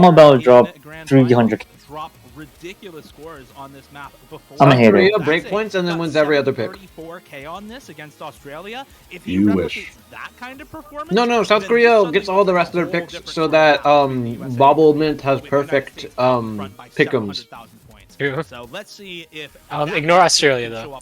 about drop 300k. Drop ridiculous scores on this map before. I'm a hater. Breakpoints and then wins every other pick. 34k on this against Australia. If he replicates that kind of performance, no, South Korea gets all the rest of their picks so that Bobblemint has perfect pick'ems. So let's see if ignore Australia though.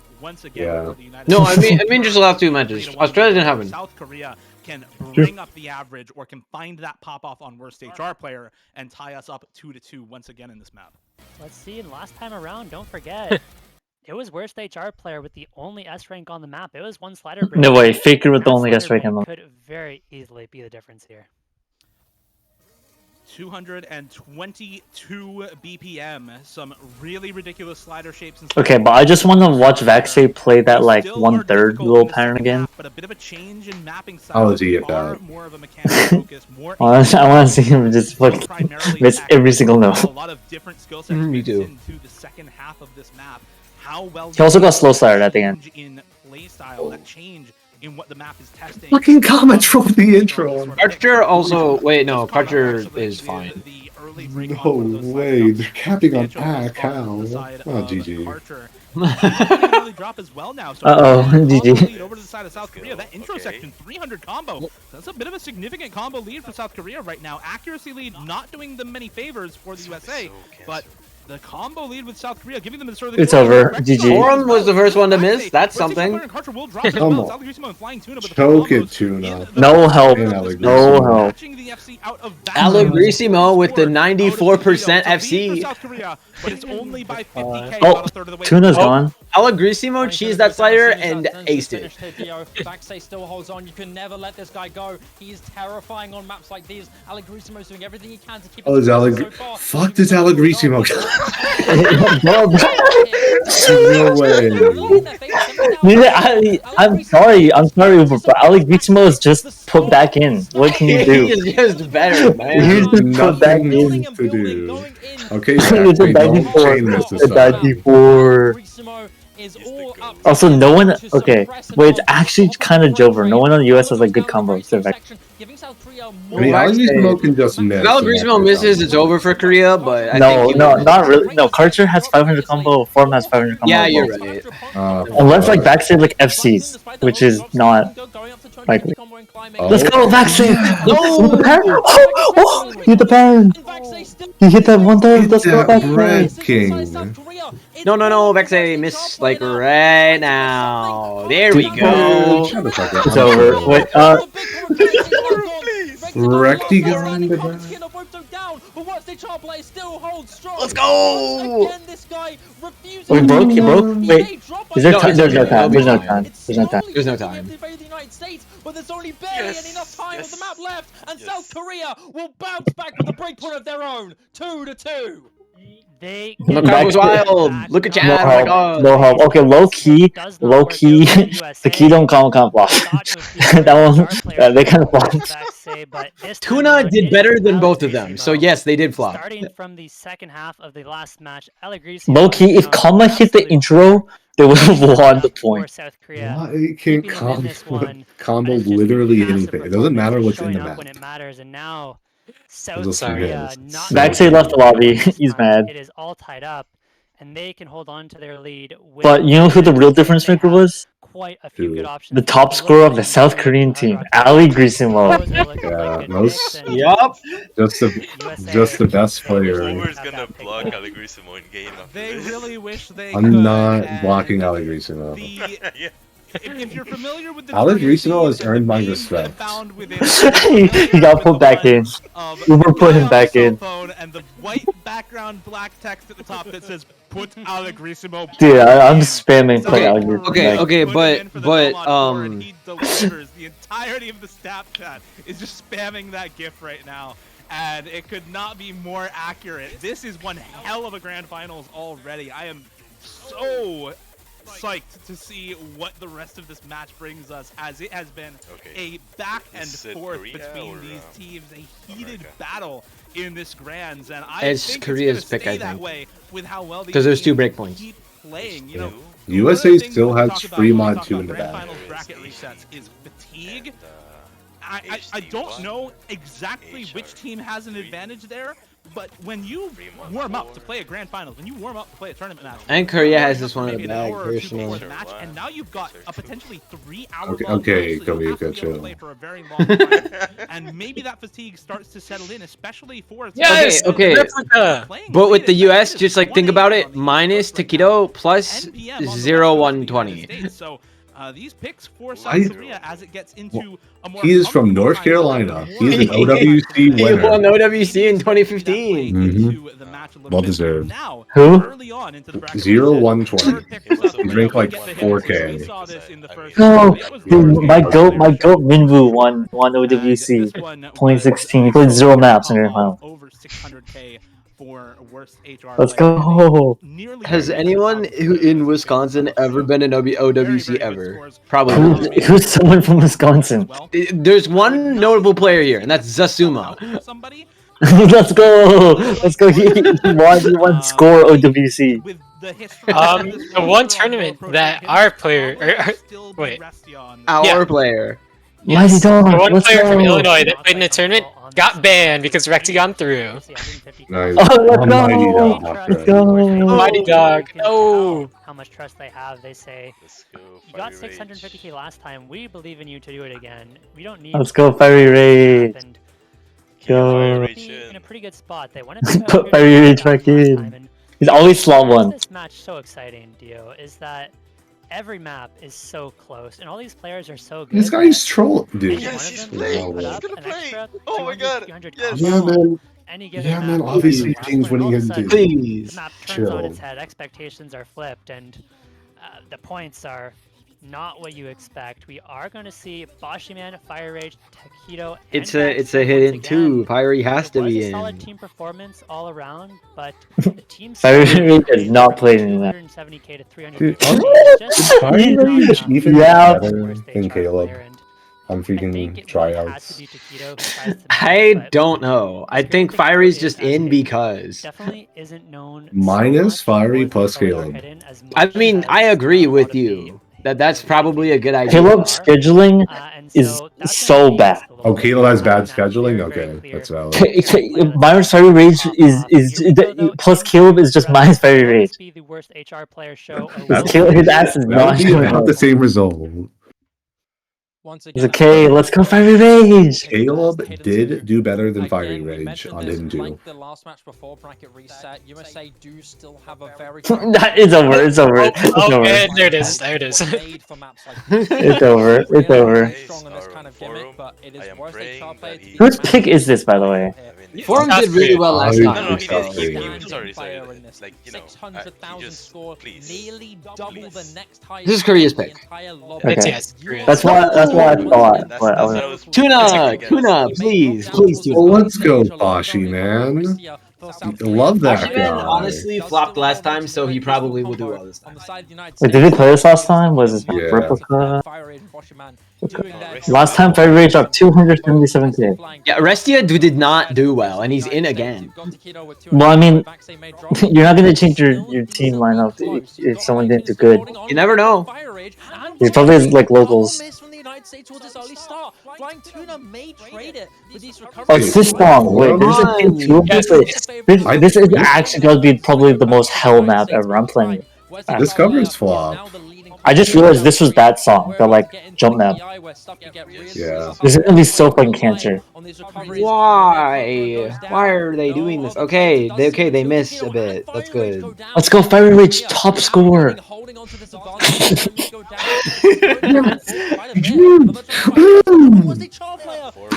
Yeah. No, I mean just the last two matches. Australia didn't happen. South Korea can bring up the average or can find that pop off on worst HR player and tie us up 2-2 once again in this map. Let's see, and last time around, don't forget, it was worst HR player with the only S rank on the map. It was one slider break. No way, Faker with the only S rank on the map. Could very easily be the difference here. 222 BPM, some really ridiculous slider shapes. And okay, but I just want to watch Vaxay play that like 1/3 little pattern again. But a bit of a change in mapping style. How does he get that? More of a mechanical focus, more I want to see him just fucking miss every single note. A lot of different skill sets into the second half of this map. How well he also got slow slider at the end. In play style, that change in what the map is testing. Fucking comment from the intro. Karcher also Karcher is fine. No way, they're capping on pack. How? Oh, GG. GG. Over to the side of South Korea. That intro section 300 combo. That's a bit of a significant combo lead for South Korea right now. Accuracy lead not doing them many favors for the USA, but the combo lead with South Korea, giving them the sort of it's over. GG. Forum was the first one to miss. That's something. Come on. Choke it, Tuna. No help. No help. Allegrissimo with the 94% FC. Oh, Tuna's gone. Allegrissimo cheesed that slider and aced it. Vaxei still holds on. You can never let this guy go. He's terrifying on maps like these. Allegrissimo's doing everything he can to keep it so far. Fuck this Allegrissimo. No way. I'm sorry, Uber, but Allegrissimo is just put back in. What can you do? He's just better, man. He's just put back in. To do. Okay, it's a 94. Also, no one. Okay, wait. It's actually kind of Jover. No one on the US has like good combos. I mean, Allegrissimo can just miss. If Allegrissimo misses, it's over for Korea. But I no, not really. No, Karcher has 500 combo. Forum has 500 combo. Yeah, you're right. Unless like Vaxei like FCs, which is not likely. Let's go, Vaxei! No! Oh, he hit the parent! He hit that 1/3. Let's go, Vaxei! No, Vaxei miss like right now. There we go. It's over. Wait, Recti gun in the back. Let's go! He broke? Wait, is there time? There's no time. There's no time. There's no time. But there's only barely enough time of the map left, and South Korea will bounce back with a breakpoint of their own. 2-2. That was wild. Look at Chad. No help. Okay, low key. The key don't count block. That one, they kind of flopped. Tuna did better than both of them, so yes, they did flop. Starting from the second half of the last match, low key, if Kama hit the intro, they would have won the point. Why can't combo literally anything? It doesn't matter what's in the map. When it matters, and now South Korea not Vaxei left the lobby. He's mad. It is all tied up, and they can hold on to their lead. But you know who the real difference maker was? Quite a few good options. The top scorer of the South Korean team, Allegrissimo. Yup. Just the best player. Who's gonna block Allegrissimo in game? They really wish they. I'm not blocking Allegrissimo. If you're familiar with the Allegrissimo has earned my respect. He got put back in. Uber put him back in. And the white background black text at the top that says "Put Allegrissimo." Dude, I'm spamming put Allegrissimo. Okay, but he delivers. The entirety of the Snapchat is just spamming that GIF right now, and it could not be more accurate. This is one hell of a grand finals already. I am so psyched to see what the rest of this match brings us, as it has been a back and forth between these teams, a heated battle in this Grands, and I think Korea's it's gonna pick, stay I that think, way with how well because there's 2 breakpoints. Keep playing, you know. USA still has free mod 2 in the back. Bracket resets is fatigue. I don't know exactly which team has an advantage there, but when you warm up to play a grand finals, when you warm up to play a tournament match, and Korea has this one in the bag personally. And now you've got a potentially 3-hour okay, Kobe, chill. play for a very long time, and maybe that fatigue starts to settle in, especially for okay. But with the US, just like think about it, minus Taquito plus 0-120. So these picks for South Korea as it gets into a more. He is from North Carolina. He's an OWC winner. He won OWC in 2015. Well deserved. Who? 0-120. He drank like 4K. No, my goat Minwoo won OWC 2016. He played 0 maps in the final. Over 600K for worst HR. Let's go. Has anyone in Wisconsin ever been in OWC ever? Probably. Who's someone from Wisconsin? There's one notable player here, and that's Zasuma. Let's go. He won score OWC. The one tournament that our player, player. Yes, the one player from Illinois that played in a tournament got banned because Recti gone through. Nice. Oh, let's go. Mighty Dog. Oh. How much trust they have. They say, you got 650k last time. We believe in you to do it again. We don't need. Let's go, Fiery Rage. Go. In a pretty good spot. They wanted to put Fiery Rage back in. He's always slot one. This match so exciting, Dio, is that every map is so close, and all these players are so good. This guy's trolling, dude. Yes, he's playing. He's gonna play. Oh my god. Yes. Yeah, man. Yeah, man. Obviously, King's winning into. Please. The map turns on its head. Expectations are flipped, and the points are not what you expect. We are going to see Boshiman, Fire Rage, Taquito. It's a hidden two. Fiery has to be in. Solid team performance all around, but the team Fire Rage is not playing in that. 270k to 350k. Fire Rage even better than Caleb. I'm freaking tryouts. I don't know. I think Fiery's just in because. Definitely isn't known. Minus Fiery plus Caleb. I mean, I agree with you. That's probably a good idea. Caleb's scheduling is so bad. Oh, Caleb has bad scheduling? Okay, that's valid. Minus Fiery Rage is plus Caleb is just minus Fiery Rage. His ass is not the same result. It's okay, let's go Fiery Rage! Caleb did do better than Fiery Rage on him too. The last match before bracket reset, USA do still have a very It's over, it's over. Okay, there it is, there it is. It's over, it's over. Whose pick is this, by the way? Forum did really well last time. No, he did. Sorry. Like, you know, 600,000 score, nearly double the next highest. This is Korea's pick. Okay. That's why I thought. Tuna, please, Tuna. Well, let's go, Boshi, man. Love that guy. Honestly, flopped last time, so he probably will do well this time. Wait, did he play this last time? Was it replica? Last time Fire Rage dropped 277k. Yeah, Arestia did not do well, and he's in again. Well, I mean, you're not gonna change your team lineup if someone didn't do good. You never know. He probably has like locals. Oh, it's this long. Wait, there's a team two of this. This is actually gonna be probably the most hell map ever. I'm playing it. This cover is flop. I just realized this was that song, the like jump map. Yeah. This is gonna be so fucking cancer. Why? Why are they doing this? Okay, they missed a bit. That's good. Let's go, Fire Rage, top scorer.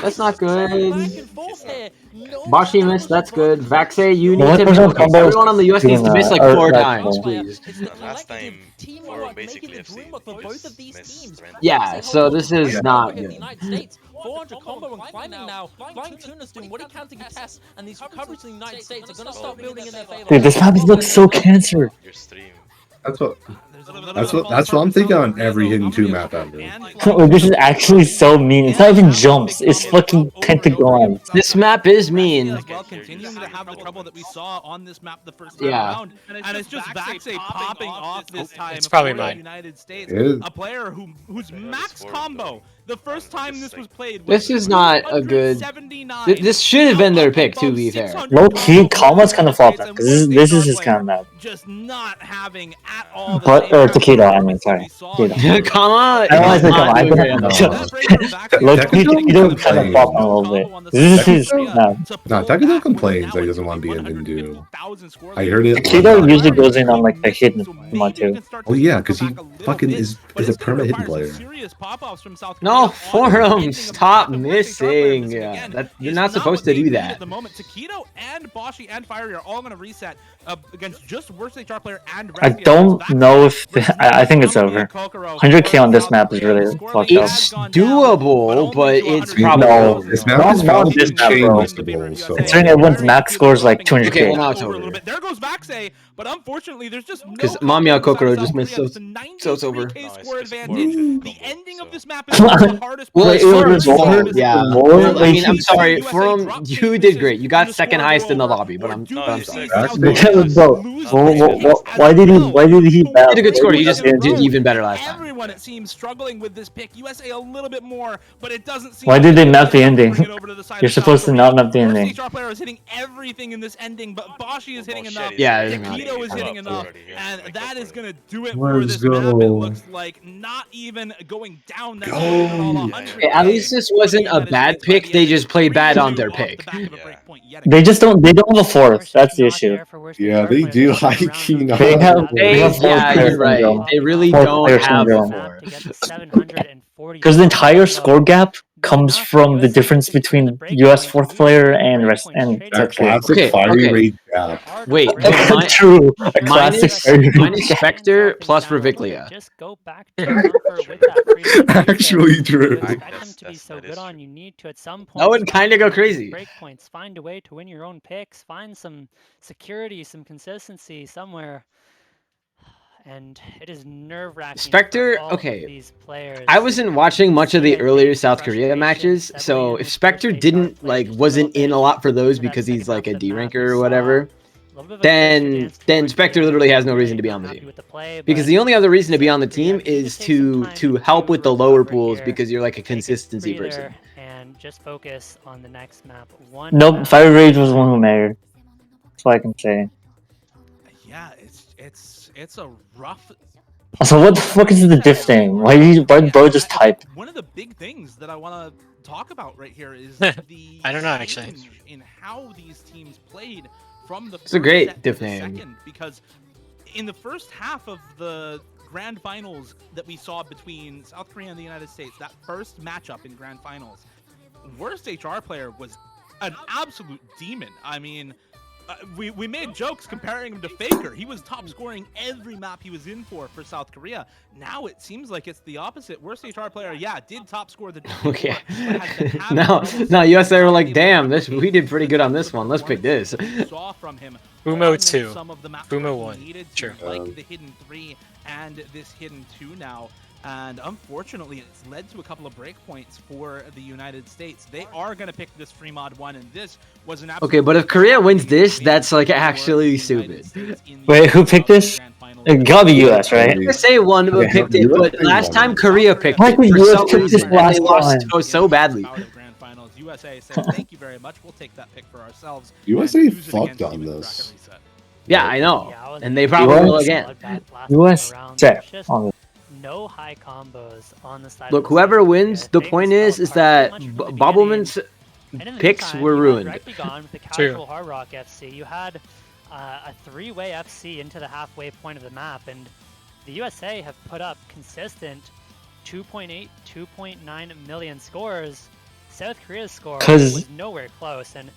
That's not good. Boshi missed, that's good. Vaxe, you need to miss. Everyone on the US needs to miss like 4 times, please. Last time, Forum basically FC. Yeah, so this is not good. 400 combo and climbing now. Flying Tuna's doing what he can to get tests, and these recoveries in the United States are gonna start building in their favor. Dude, this map looks so cancer. Your stream. That's what I'm thinking on every hidden 2 map ever. This is actually so mean. It's not even jumps. It's fucking pentagon. This map is mean. Continuing to have the trouble that we saw on this map the first time around, and it's just Vaxe popping off this time. It's probably mine. United States, a player whose max combo. The first time this was played. This is not a good. This should have been their pick, to be fair. Low key, Kama's kind of flopped up because this is his kind of map. Just not having at all. But Taquito, I mean, sorry. Kama. I don't want to say Kama. Low key, Taquito kind of flopped a little bit. This is his map. No, Taquito complains that he doesn't want to be in Vindu. I heard it. Taquito usually goes in on like the hidden one too. Oh yeah, because he fucking is a permanent hidden player. No, Forum, stop missing. You're not supposed to do that. At the moment, Taquito and Boshi and Fiery are all going to reset against just worst HR player and I don't know if I think it's over. 100k on this map is really fucked up. It's doable, but it's probably no. This map is probably this map, bro. Considering everyone's max scores like 200k. Okay, now it's over. There goes Vaxe, but unfortunately, there's just no. Because Mamiya Kokoro just missed, so it's over. The ending of this map is the hardest. Well, yeah. I mean, I'm sorry, Forum, you did great. You got second highest in the lobby, but I'm sorry. Why did he? He did a good score. He just did even better last time. Everyone, it seems, struggling with this pick. USA a little bit more, but it doesn't seem. Why did they map the ending? You're supposed to not map the ending. HR player is hitting everything in this ending, but Boshi is hitting enough. Yeah, Taquito Leo is hitting enough, and that is going to do it for this map. It looks like not even going down that at least this wasn't a bad pick. They just played bad on their pick. They don't have a fourth. That's the issue. Yeah, they do high key not. Yeah, you're right. They really don't have a fourth. Because the entire score gap comes from the difference between US fourth player and rest and classic fiery rate gap. Wait, true. A classic minus Spectre plus Reviclia. Just go back to with that Actually true. To be so good on, you need to at some point. That would kind of go crazy. Breakpoints. Find a way to win your own picks. Find some security, some consistency somewhere. And it is nerve-wracking. Spectre, okay. I wasn't watching much of the earlier South Korea matches, so if Spectre wasn't in a lot for those because he's like a D ranker or whatever, then Spectre literally has no reason to be on the team. Because the only other reason to be on the team is to help with the lower pools because you're like a consistency person. And just focus on the next map. Nope, Fire Rage was the one who mattered. That's what I can say. Yeah, it's a rough. So what the fuck is the diff thing? Why bro just type? One of the big things that I want to talk about right here is the I don't know actually in how these teams played from the it's a great diff name second, because in the first half of the grand finals that we saw between South Korea and the United States, that first matchup in grand finals, worst HR player was an absolute demon. I mean, we made jokes comparing him to Faker. He was top scoring every map he was in for South Korea. Now it seems like it's the opposite. Worst HR player, yeah, did top score the. Okay. now USA were like, damn, we did pretty good on this one. Let's pick this. Saw from him. Bumo 2. Bumo 1. Sure. Like the hidden 3 and this hidden 2 now. And unfortunately, it's led to a couple of breakpoints for the United States. They are going to pick this free mod 1, and this was an absolute... Okay, but if Korea wins this, that's like actually stupid. Wait, who picked this? It gotta be US, right? I say one who picked it, but last time Korea picked it, for some reason, they lost so badly. USA said, thank you very much. We'll take that pick for ourselves. USA fucked on this. Yeah, I know. And they probably will again. US no high combos on the side. Look, whoever wins, the point is that Bobbleman's picks were ruined. Directly gone with the casual Hard Rock FC. You had a three-way FC into the halfway point of the map, and the USA have put up consistent 2.8, 2.9 million scores. South Korea's score was nowhere close, and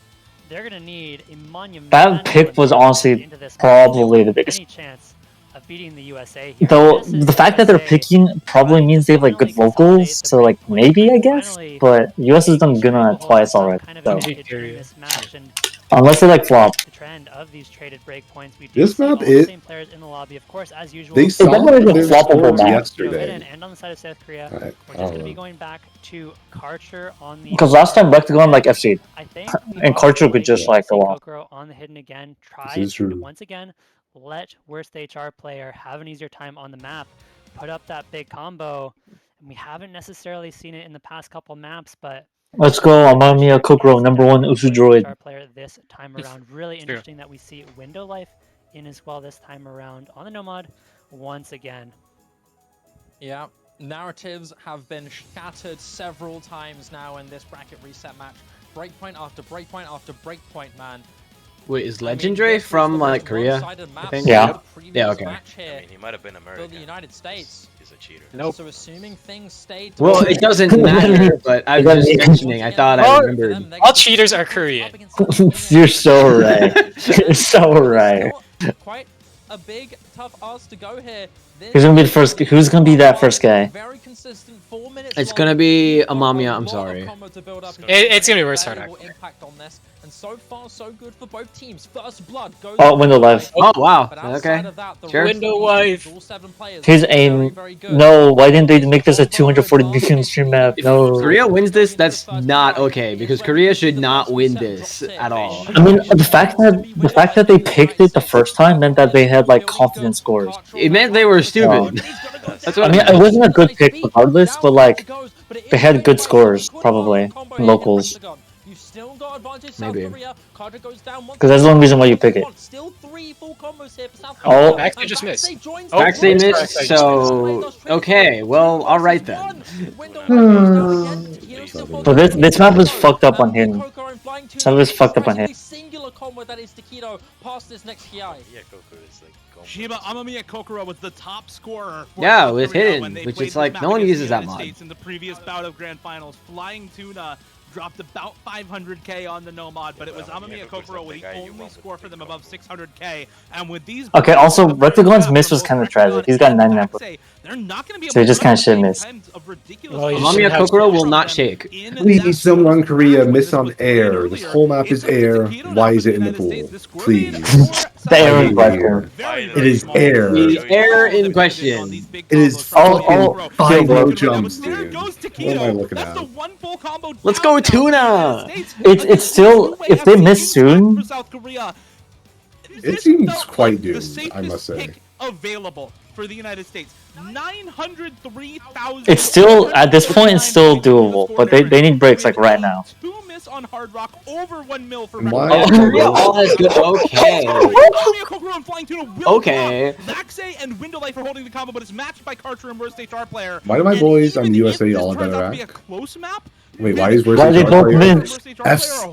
they're going to need a monumental... That pick was honestly probably the biggest. Any chance of beating the USA here. Though the fact that they're picking probably means they have like good vocals, so like maybe I guess, but US has done good on it twice already. So. Unless they like flop. The trend of these traded breakpoints. We do this map is same players in the lobby, of course, as usual. They saw floppable yesterday. And on the side of South Korea, we're just going to be going back to Karcher on the. Because last time Rectagon like FC, I think and Karcher could just like go off. On the hidden again, try once again. Let worst HR player have an easier time on the map, put up that big combo, and we haven't necessarily seen it in the past couple maps, but let's go, Amamiya Kokoro, #1 Usu Droid. HR player this time around. Really interesting that we see Window Life in as well this time around on the Nomad once again. Yeah, narratives have been shattered several times now in this bracket reset match. Breakpoint after breakpoint after breakpoint, man. Wait, is Legendary from like Korea? I think. Yeah. Yeah. Okay. I mean, he might have been American. For the United States. He's a cheater. Nope. So assuming things stayed. Well, it doesn't matter. But I was just mentioning. I thought I remembered. All cheaters are Korean. You're so right. You're so right. Quite a big, tough ask to go here. Who's gonna be the first? Who's gonna be that first guy? Very consistent 4 minutes. It's gonna be Amamiya. I'm sorry. It's gonna be worse hard. And so far, so good for both teams. First blood goes. Oh, Window Life. Oh wow. Okay. Sure. Window Life. His aim. No, why didn't they make this a 240 BPM stream map? No. If Korea wins this, that's not okay because Korea should not win this at all. I mean, the fact that they picked it the first time meant that they had like confident scores. It meant they were stupid. That's what I mean, it wasn't a good pick regardless, but like they had good scores probably locals. You've still got Maybe. Because that's the only reason why you pick it. Oh, Vaxay just missed. Oh, Vaxay missed, so... Okay, well, alright then. But this map was fucked up on him. This map was fucked up on him. Shiba Amamiya Kokoro was the top scorer. Yeah, with Hidden, which is like, no one uses that mod. In the previous bout of Grand Finals, Flying Tuna dropped about 500k on the Nomad, but it was Amamiya Kokoro with the only score for them above 600k. And with these... Okay, also, Rectagon's miss was kind of tragic. He's got 99%. So he just kind of should miss. Amamiya Kokoro will not shake. Please, someone Korea miss on air. This whole map is air. Why is it in the pool? Please. The air in question. It is air. The air in question. It is all 5 low jumps, dude. What am I looking at? Let's go Tuna! It's still, if they miss soon... It seems quite doomed, I must say. Available for the United States. 903,000. It's still, at this point, it's still doable, but they need breaks like right now. 2 miss on Hard Rock, over 1 mil for Okay. Vaxay and Windowlife are holding the combo, but it's matched by Karcher and Worst HR player. Why do my boys on USA all in Iraq? A close map, Wait, why is Worst Why they HR both player? miss? F's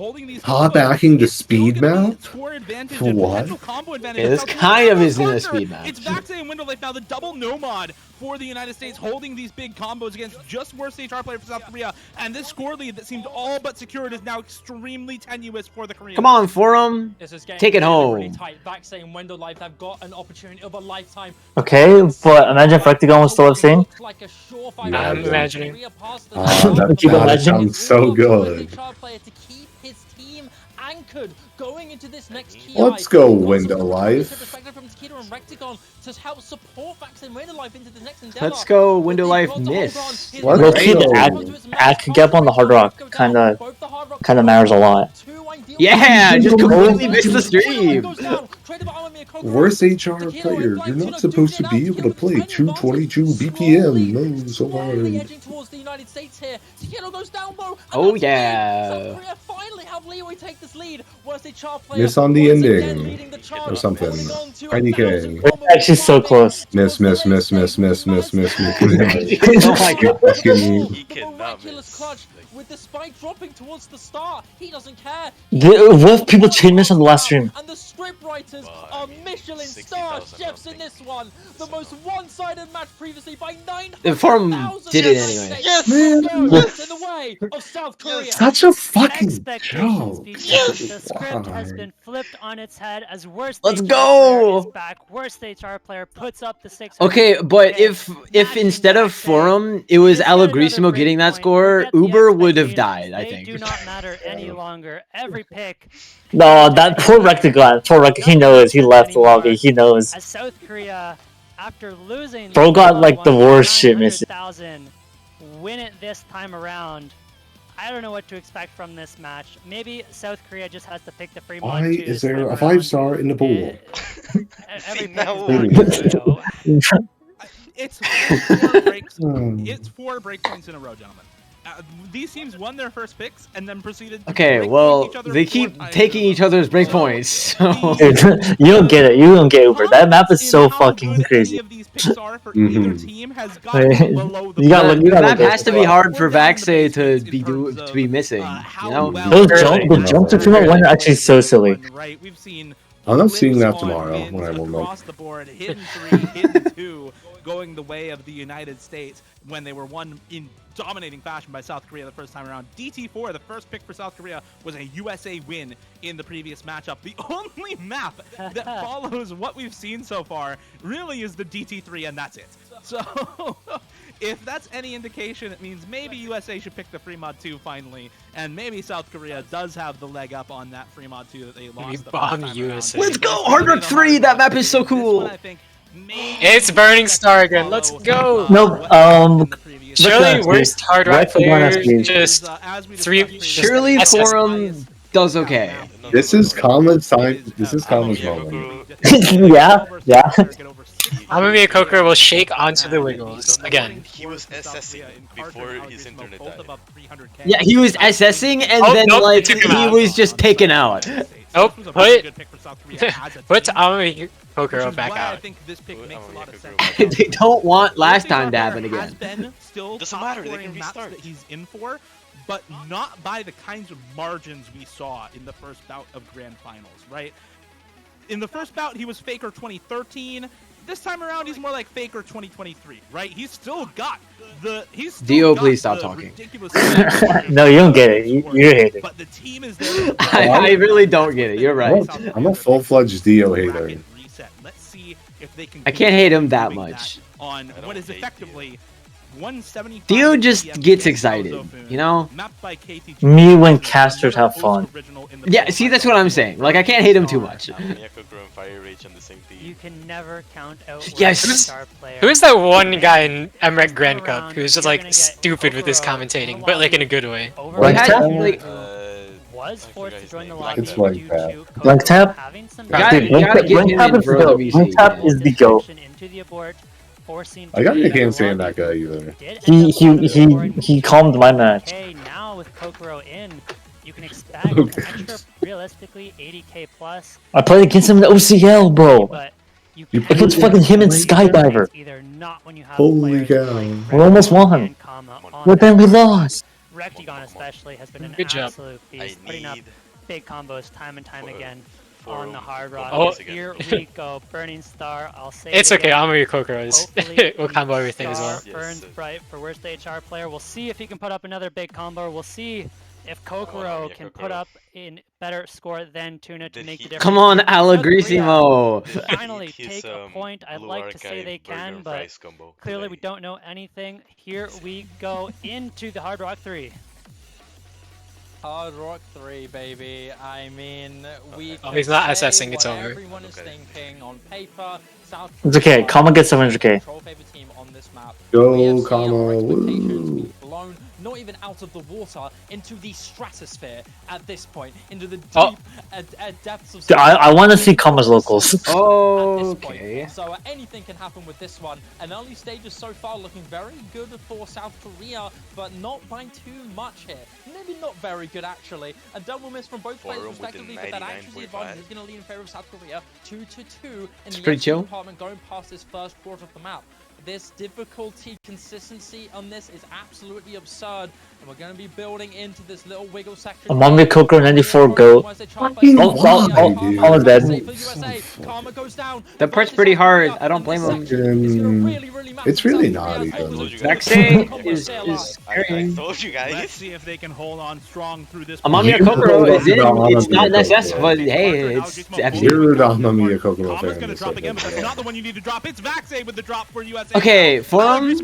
hot backing the speed map? For what? This kind of isn't a speed match. It's Vaxay and Windowlife now, the double Nomad for the United States, holding these big combos against just Worst HR player for South Korea. And this score lead that seemed all but secured is now extremely tenuous for the Koreans. Come on, Forum. Take it home. Okay, but imagine if Rectagon was still abstained. I'm imagining. That sounds so good. Let's go, Windowlife. Let's go, Windowlife miss. Act gap on the Hard Rock kind of matters a lot. Yeah, just completely missed the stream. Worst HR player, you're not supposed to be able to play 222 BPM. No, so hard. Oh yeah. Miss on the ending or something. IDK. Actually, so close. Miss. Oh my god. He cannot miss. With the spike dropping towards the start, he doesn't care. What if people chain miss on the last stream? And the script writers are Michelin star chefs in this one. The most one-sided match previously by 900,000. The Forum did it anyway. Yes, man. In the way of South Korea. Such a fucking joke. The script has been flipped on its head as Worst Let's HR go. player is back. Worst HR player puts up the 600. Okay, but if instead of Forum it was Alagrissimo getting that score, Uber would have died, I think. They do not matter any longer. Every pick. No, that poor Rectagon. Poor Rectagon. He knows. He left the lobby. He knows. As South Korea, after losing, Bro got like the worst shit missing. Win it this time around. I don't know what to expect from this match. Maybe South Korea just has to pick the free. Why is there a 5-star in the pool? It's 4 breaks. It's 4 break points in a row, gentlemen. These teams won their first picks and then proceeded. Okay, well, they keep taking each other's break points. So. You don't get it. You don't get Uber. That map is so fucking crazy. The map has to be hard for Vaxay to be missing. You know, the jumps to female one are actually so silly. I'm not seeing that tomorrow when I will across the board, hidden 3, hidden 2, going the way of the United States when they were won in dominating fashion by South Korea the first time around. DT4, the first pick for South Korea, was a USA win in the previous matchup. The only map that follows what we've seen so far really is the DT3, and that's it. So if that's any indication, it means maybe USA should pick the free mod 2 finally, and maybe South Korea does have the leg up on that free mod 2 that they lost. Let's go, Hard Rock 3. That map is so cool. It's Burning Star again. Let's go. Nope. Surely worst Hard Rock player. Just 3. Surely Forum does okay. This is Common time. This is Common's moment. Yeah. Amamiya Kokoro will shake onto the Wiggles again. He was assessing before his internet died. Yeah, he was assessing and then like he was just taken out. Nope, put Amamiya Kokoro back out. They don't want last time to happen again. Doesn't matter, they can restart. He's in for, but not by the kinds of margins we saw in the first bout of Grand Finals, right? In the first bout, he was Faker 2013. This time around, he's more like Faker 2023, right? He's still got the... Dio, please stop talking. No, you don't get it. You hate it. But the team is there. I really don't get it. You're right. I'm a full-fledged Dio hater. Let's see if they can I can't hate him that much. On what is effectively 175. Dio just gets excited, you know? Me when casters have fun. Yeah, see, that's what I'm saying. Like, I can't hate him too much. You can never count out yes. star player. Who is that one guy in MREC Grand Cup who's just like stupid with his commentating, but like in a good way? Was forced to join the lobby It's like that. Blank tap? Blank tap is the go. I can't stand that guy either. He calmed my match. Okay, now with Kokoro in, you can expect an extra, realistically 80k plus. I played against him in the OCL, bro. But against fucking him and Skydiver. Holy cow. We almost won. But then we lost. Rectigon especially has been an absolute beast, putting up big combos time and time again on the Hard Rock. Oh. Here we go, Burning Star. I'll say it's okay. Amamiya Kokoro will combo everything as well. Burns bright for worst HR player. We'll see if he can put up another big combo. We'll see if Kokoro can put up in better score than Tuna to make the difference. Come on, Allegrissimo! Finally take a point. I'd like to say they can, but clearly we don't know anything. Here we go into the Hard Rock 3. Hard Rock 3, baby. I mean, he's not assessing, it's over. Everyone is thinking on paper. It's okay, Kama gets 700k. Go, Kama, woo. Blown, not even out of the water, into the stratosphere at this point, into the deep depths of... I want to see Kama's locals. Okay. So anything can happen with this one. An early stages so far looking very good for South Korea, but not by too much here. Maybe not very good, actually. A double miss from both players respectively, but that accuracy advantage is going to lean in favor of South Korea. 2-2 in the chill. Department going past this first quarter of the map. This difficulty consistency on this is absolutely absurd, and we're going to be building into this little wiggle section. Amamiya Kokoro 94 go. All is dead. That part's pretty hard. I don't blame him. It's really not either. Vexing is carrying. I told you guys. Let's see if they can hold on strong through this. Amamiya Kokoro is in. It's not an SS, but hey, it's FC. You're the Amamiya Kokoro fan. Going to drop again, but that's not the one you need to drop. It's Vaxe with the drop for USA. Okay, forum. Is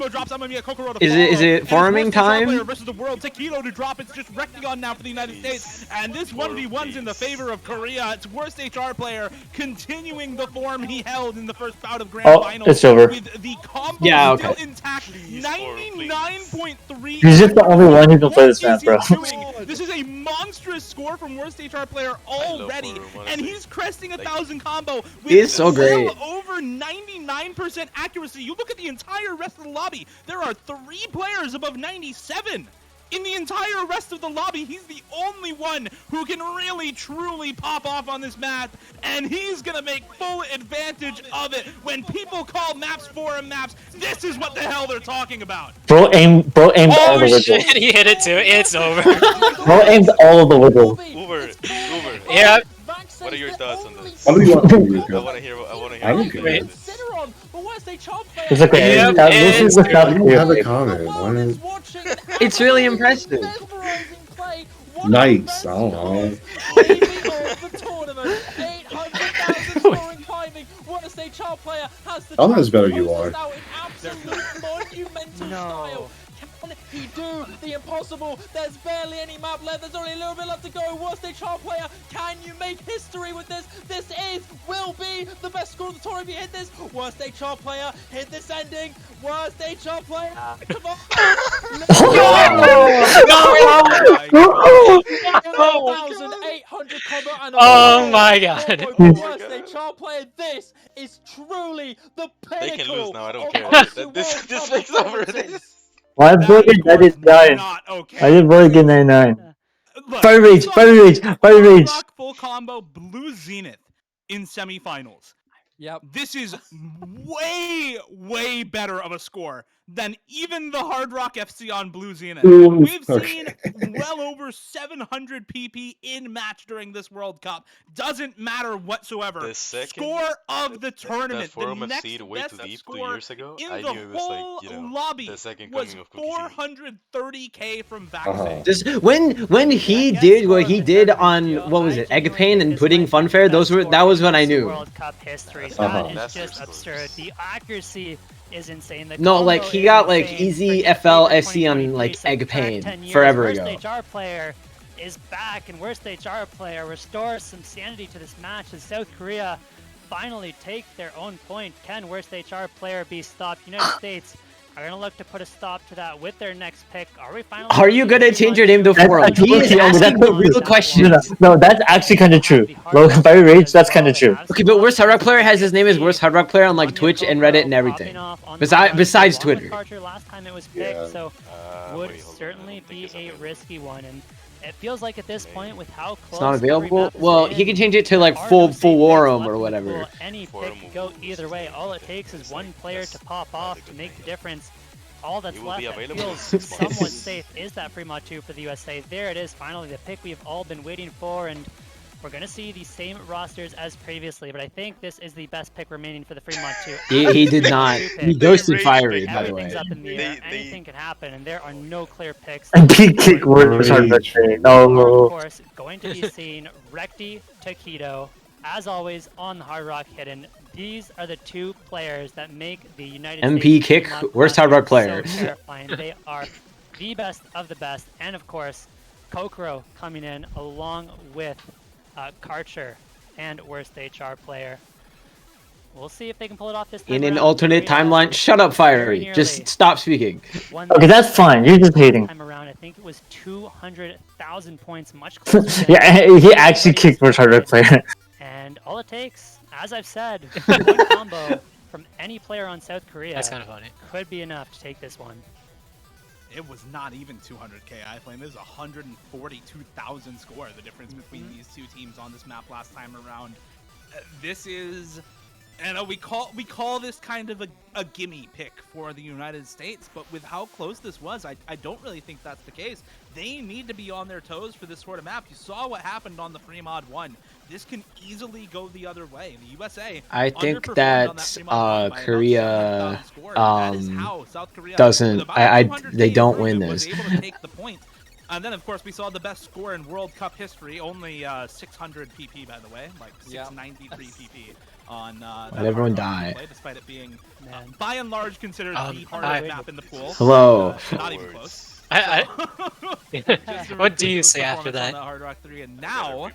it farming time? Versus the world. Taquito to drop. It's just Rectigon now for the United States, and this 1v1's in the favor of Korea. It's worst HR player continuing the form he held in the first bout of Grand Finals. It's over. With the combo still intact. 99.3. He's just the only one who can play this map, bro. This is a monstrous score from worst HR player already, and he's cresting 1,000 combo with so great. over 99% accuracy. You look at the entire rest of the lobby, there are 3 players above 97. In the entire rest of the lobby, he's the only one who can really, truly pop off on this map, and he's gonna make full advantage of it. When people call maps forum maps, this is what the hell they're talking about. Bro aimed all the wiggle. Shit, he hit it too. It's over. Bro aimed all of the wiggle. Uber. Yeah. What are your thoughts on this? What do you want from you? I want to hear. It's okay. This is I don't have a comment. It's really impressive. Nice. I don't know. Oh, that's better you are. No. He do the impossible. There's barely any map left. There's only a little bit left to go. Worst HR player. Can you make history with this? This will be the best score of the tour if you hit this. Worst HR player. Hit this ending. Worst HR player. Come on. Oh my god. HR player, this is truly the pinnacle. They can lose now. I don't care. This makes over. I voted 99. I did vote 99. Fire Rage! Fire Rage! Fire Rage! Full combo Blue Zenith in semifinals. Yep. This is way better of a score than even the Hard Rock FC on Blue Zenith. We've seen well over 700 PP in match during this World Cup. Doesn't matter whatsoever. Score of the tournament. The next best score in the whole lobby was 430k from Vaxxing. When he did what he did on what was it, Eggpain and Pudding Funfair, that was when I knew. World Cup history. That is just absurd. The accuracy is insane. No, like he got like easy FLSC on like Eggpain forever ago. Worst HR player is back, and Worst HR player restores some sanity to this match as South Korea finally take their own point. Can Worst HR player be stopped? United States are going to look to put a stop to that with their next pick. Are we finally? Are you going to change your name to Forum? He is asking the real questions. No, that's actually kind of true. Logan Fire Rage, that's kind of true. Okay, but Worst Hard Rock Player has his name as Worst Hard Rock Player on like Twitch and Reddit and everything. Besides Twitter. Last time it was picked, so would certainly be a risky one. And it feels like at this point, with how close it's not available. Well, he can change it to like full Warum or whatever. Any pick can go either way. All it takes is one player to pop off to make the difference. All that's left that feels somewhat safe is that Fremont 2 for the USA. There it is, finally the pick we've all been waiting for, and we're going to see the same rosters as previously, but I think this is the best pick remaining for the Fremont 2. He did not. He ghosted Fiery, by the way. Everything's up in the air. Anything can happen, and there are no clear picks. And kick words are no. Of course, going to be seeing Recti Taquito, as always, on the Hard Rock Hidden. These are the two players that make the United MP States kick, Worst Hard Rock player. So terrifying. They are the best of the best, and of course, Kokoro coming in along with Karcher and Worst HR player. We'll see if they can pull it off this time. In an alternate timeline, shut up, Fiery. Just stop speaking. Okay, that's fine. You're just hating. Time around, I think it was 200,000 points, much closer. Yeah, he actually kicked Worst Hard Rock player. And all it takes, as I've said, one combo from any player on South Korea. That's kind of funny. Could be enough to take this one. It was not even 200k iFlame. It was 142,000 score, the difference between these two teams on this map last time around. This is, and we call this kind of a gimme pick for the United States, but with how close this was, I don't really think that's the case. They need to be on their toes for this sort of map. You saw what happened on the Fremod 1. This can easily go the other way. The USA, I think that Korea doesn't. They don't win this. And then, of course, we saw the best score in World Cup history, only 600 PP, by the way, like 693 PP on Let everyone die. Play, despite it being, by and large, considered the hardest map in the pool. Hello. Not even close. What do you say after that? Hard Rock 3, and now,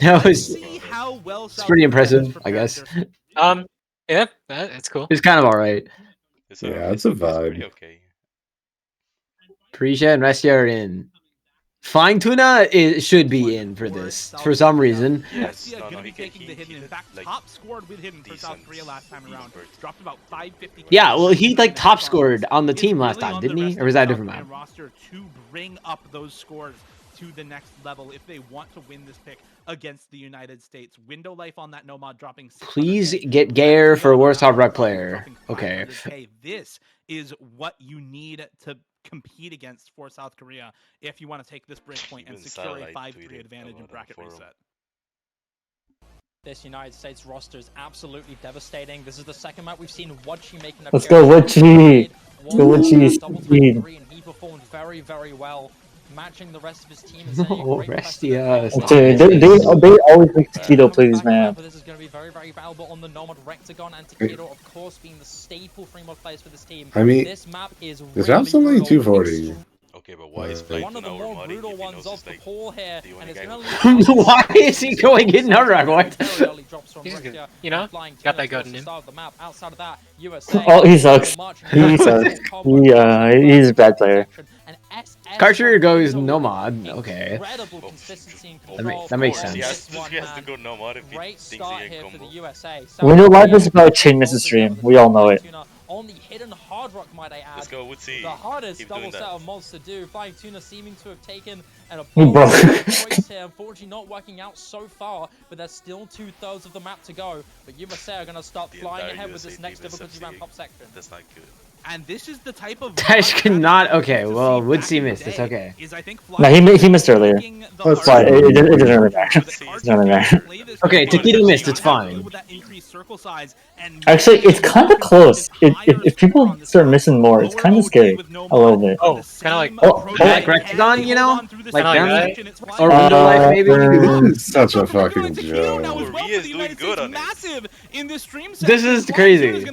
that was it's pretty impressive, I guess. Yeah, it's cool. It's kind of alright. Yeah, it's a vibe. Okay. Prisha and Restia are in. Flying Tuna should be in for this for some reason. Yes, in fact, top scored with Hidden for South Korea last time around. Dropped about 550. Yeah, well, he like top scored on the team last time, didn't he? Or was that a different map? Roster to bring up those scores to the next level if they want to win this pick against the United States. Window life on that Nomad dropping. Please get Gayer for Worst Hard Rock player. Okay. This is what you need to compete against for South Korea if you want to take this breakpoint and secure a 5-3 advantage in bracket reset. This United States roster is absolutely devastating. This is the second map we've seen Wadchi making a Let's go Wadchi! Let's go Wadchi! And he performed very, very well, matching the rest of his team. Oh, Restia. They always make Taquito play these maps. This is going to be very, very valuable on the Nomad Rectagon, and Taquito, of course, being the staple Fremont players for this team. I mean, this map is this map's only 240. Okay, but why is one of the more brutal ones of the pool here, and it's going to why is he going in Nurag? What? You know, got that good in him. Oh, he sucks. He sucks. He's a bad player. Karcher goes Nomad. Okay. That makes sense. He has to go nomad if he Great thinks he start can here combo. for the USA. Window Life is about chain Mrs. Stream. We all know it. On the hidden Hard Rock, might I add. Let's go, Woodsy. The hardest Keep double doing set that. of mods to do. Flying Tuna seeming to have taken an Bro. choice here. Unfortunately, not working out so far, but there's still 2/3 of the map to go. But USA are going to start flying ahead with this next difficulty round top section. That's not good. And this is the type of Dash cannot. Okay, well, Woodsy missed. It's okay. No, he missed earlier. But it doesn't really matter. It doesn't really matter. Okay, Taquito missed. It's fine. Actually, it's kind of close. If people start missing more, it's kind of scary. A little bit. Oh, kind of like... Like Rectagon, you know? Like them? Right? Or Window Life, maybe? This is such a fucking joke. Korea is doing good on this. This is crazy.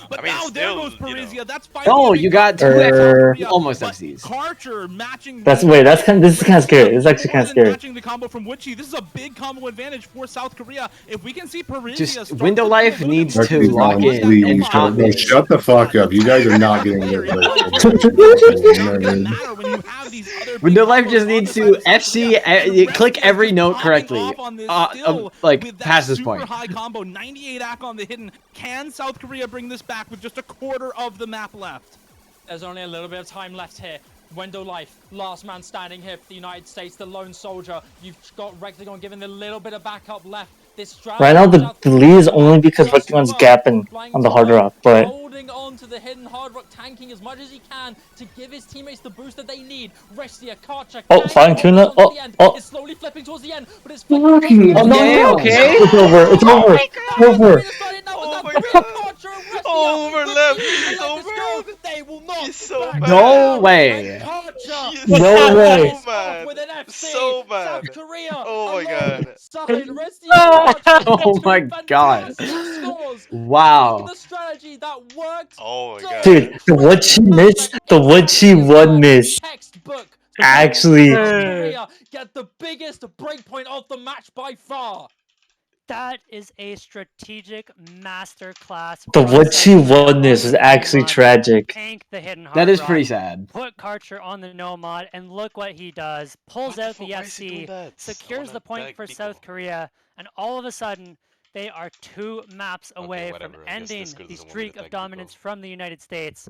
But now there goes Parisia. That's Oh, you got 2 almost FCs. Karcher matching. This is kind of scary. This is actually kind of scary. Matching the combo from Witchy. This is a big combo advantage for South Korea. If we can see Parisia just Window Life needs to lock in. Please, shut the fuck up. You guys are not getting this. Window Life just needs to FC click every note correctly. Like past this point. Super high combo, 98 AC on the hidden. Can South Korea bring this back with just a quarter of the map left? There's only a little bit of time left here. Window Life, last man standing here for the United States, the lone soldier. You've got Rectagon giving a little bit of backup left. Right now, the lead is only because Rectagon's gapping on the Hard Rock, but... Holding on to the hidden Hard Rock, tanking as much as he can to give his teammates the boost that they need. Restia, Karcher, Flying Tuna. It's slowly flipping towards the end, but it's flipping. Okay. It's over. It's over. It's over. Oh my god. Overlap. He's over. They will not. He's so bad. No way. No way. So bad. South Korea. Oh my god. Oh my god. Wow. The strategy that worked. Oh my god. Dude, the what she missed, the what she won miss. Textbook. Actually. Korea get the biggest breakpoint of the match by far. That is a strategic masterclass. The what she won this is actually tragic. That is pretty sad. Put Karcher on the Nomad, and look what he does. Pulls out the FC, secures the point for South Korea, and all of a sudden, they are 2 maps away from ending the streak of dominance from the United States.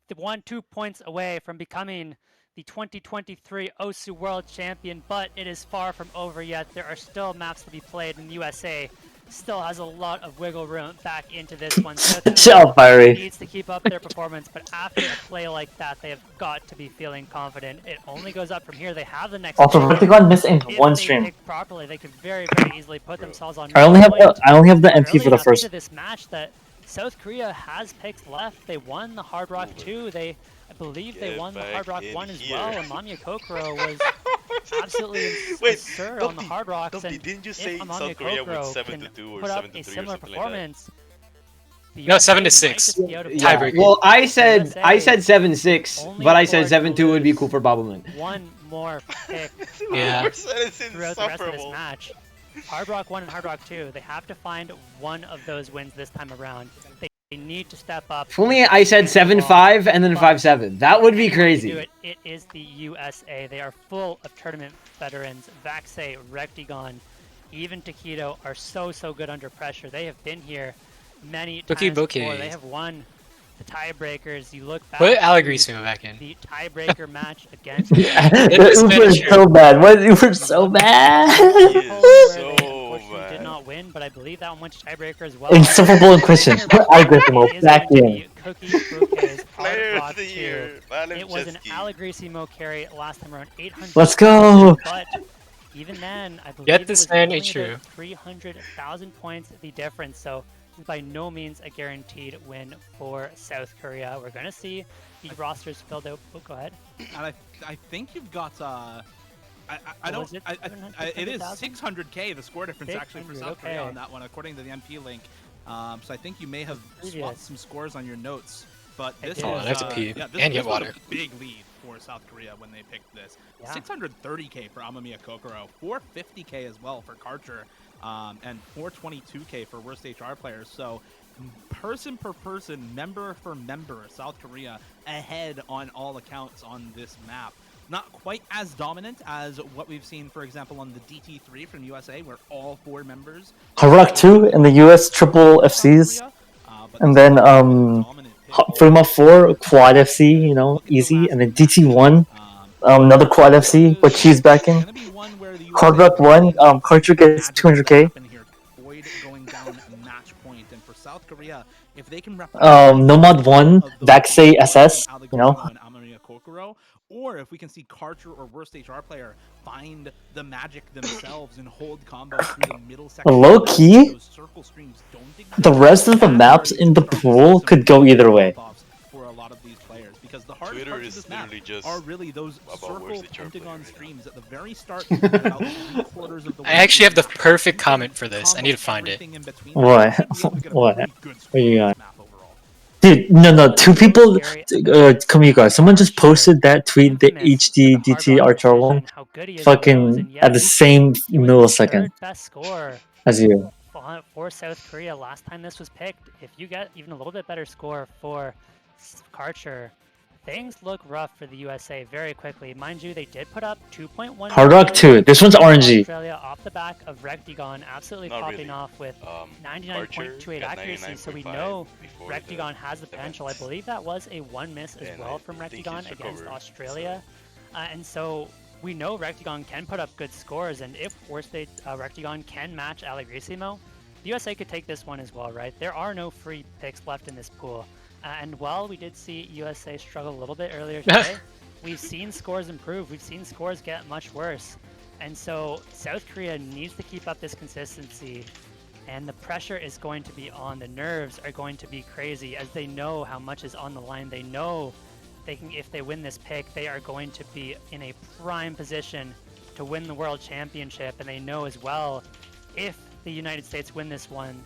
The 2 points away from becoming the 2023 OSU World Champion, but it is far from over yet. There are still maps to be played, and the USA still has a lot of wiggle room back into this one. So Fiery needs to keep up their performance, but after a play like that, they have got to be feeling confident. It only goes up from here. They have the next. Also, Rectagon missed in one stream. If they pick properly, they could very, very easily put themselves on. I only have the MP for the first. This match that South Korea has picks left. They won the Hard Rock 2. I believe they won the Hard Rock 1 as well, and Amamiya Kokoro was absolutely absurd on the Hard Rocks. And didn't you say if South Korea Kokoro went 7-2 or 7-3 put up a or similar something performance, No, 7-6. Yeah. Well, I said 7-6, but I said 7-2 would be cool for Bobbleman. One more pick Yeah. throughout the rest of this match. Hard Rock 1 and Hard Rock 2, they have to find one of those wins this time around. They need to step up. If only I said 7-5 and then 5-7. That would be crazy. It is the USA. They are full of tournament veterans. Vaxei, Rectagon, even Taquito are so good under pressure. They have been here many times before. They have won the tiebreakers. You look back. Put Allegrisimo back in. The tiebreaker match against. Uber so bad. Why is Uber so bad? Did not win, but I believe that one went to tiebreaker as well. Insufferable in question. Put Allegrisimo back in. Player of the year. It was an Allegrisimo carry last time around 800. Let's go. But even then, I believe get this man a true 300,000 points the difference. So by no means a guaranteed win for South Korea. We're gonna see the rosters filled out. Oh, go ahead. And I think you've got it is 600k the score difference actually for South Korea on that one according to the NP link. So I think you may have swapped some scores on your notes, but this I have to pee and get water. A big lead for South Korea when they picked this. 630k for Amamiya Kokoro, 450k as well for Karcher, and 422k for worst HR players. So person per person, member for member, South Korea ahead on all accounts on this map. not quite as dominant as what we've seen, for example, on the DT3 from USA, where all 4 members. Hard Rock 2 in the US triple FCs, and then Frima 4 quad FC, you know, easy, and then DT1, another quad FC, but she's backing. Hard Rock 1, Karcher gets 200k. Nomad 1, Vaxei SS, you know. Or if we can see Karcher or worst HR player find the magic themselves and hold combos through the middle section. Low key, the rest of the maps in the pool could go either way. For a lot of these players, because the hard Twitter parts is of this map just are really those circle pentagon streams at the very start. I actually have the perfect comment for this. I need to find it. What? What? What you got? Dude, no, 2 people, come here guys, someone just posted that tweet, the HD DT Archer one, fucking at the same millisecond as you. For South Korea, last time this was picked, if you get even a little bit better score for Karcher, things look rough for the USA very quickly. Mind you, they did put up 2.1. Hard Rock 2. This one's RNG. Australia off the back of Rectigon absolutely popping off with 99.28 accuracy. So we know Rectigon has the potential. I believe that was a 1 miss as well from Rectigon against Australia. And so we know Rectigon can put up good scores. And if worst Rectigon can match Alegrissimo, the USA could take this one as well, right? There are no free picks left in this pool. And while we did see USA struggle a little bit earlier today, we've seen scores improve. We've seen scores get much worse. And so South Korea needs to keep up this consistency. And the pressure is going to be on. The nerves are going to be crazy as they know how much is on the line. They know they can, if they win this pick, they are going to be in a prime position to win the World Championship. And they know as well, if the United States win this one,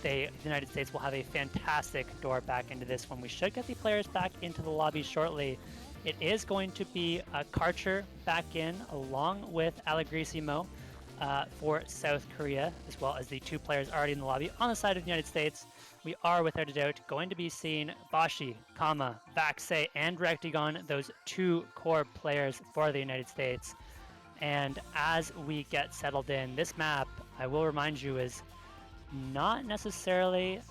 the United States will have a fantastic door back into this one. We should get the players back into the lobby shortly. It is going to be Karcher back in along with Alegrissimo for South Korea, as well as the 2 players already in the lobby. On the side of the United States, we are without a doubt going to be seeing Bashi, Kama, Vaxei, and Rectigon, those 2 core players for the United States. And as we get settled in, this map, I will remind you, is not necessarily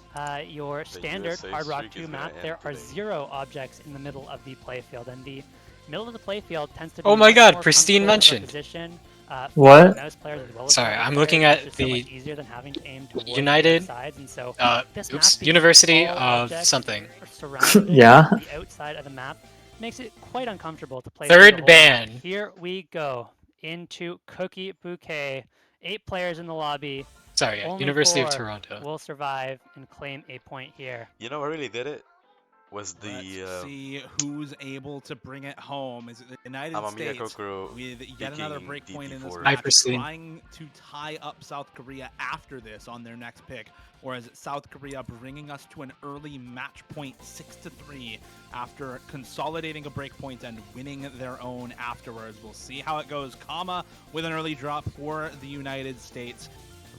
your standard Hard Rock 2 map. There are 0 objects in the middle of the playfield, and the middle of the playfield tends to be my god, pristine mention. What? Sorry, I'm looking at the United University of something. Yeah. The outside of the map makes it quite uncomfortable to play. 3rd ban. Here we go into Cookie Bouquet. 8 players in the lobby. Sorry, yeah, University of Toronto. Will survive and claim a point here. You know what really did it? Was the Let's see who's able to bring it home. Is it the United States with yet another breakpoint in this match, trying to tie up South Korea after this on their next pick, or is it South Korea bringing us to an early match point 6-3 after consolidating a breakpoint and winning their own afterwards? We'll see how it goes. Kama with an early drop for the United States.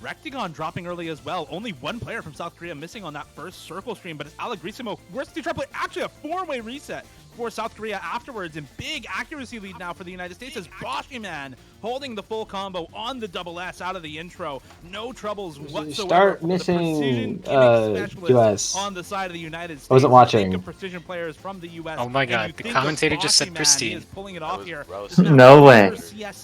Rectigon dropping early as well. Only 1 player from South Korea missing on that first circle stream, but it's Alegrissimo. Worst trap play, actually a 4-way reset for South Korea afterwards, and big accuracy lead now for the United States as Boshiman holding the full combo on the double S out of the intro. No troubles whatsoever. Start missing US on the side of the United States. I wasn't watching. Precision players from the US. Oh my god, the commentator just said pristine. Is pulling it off here. No way.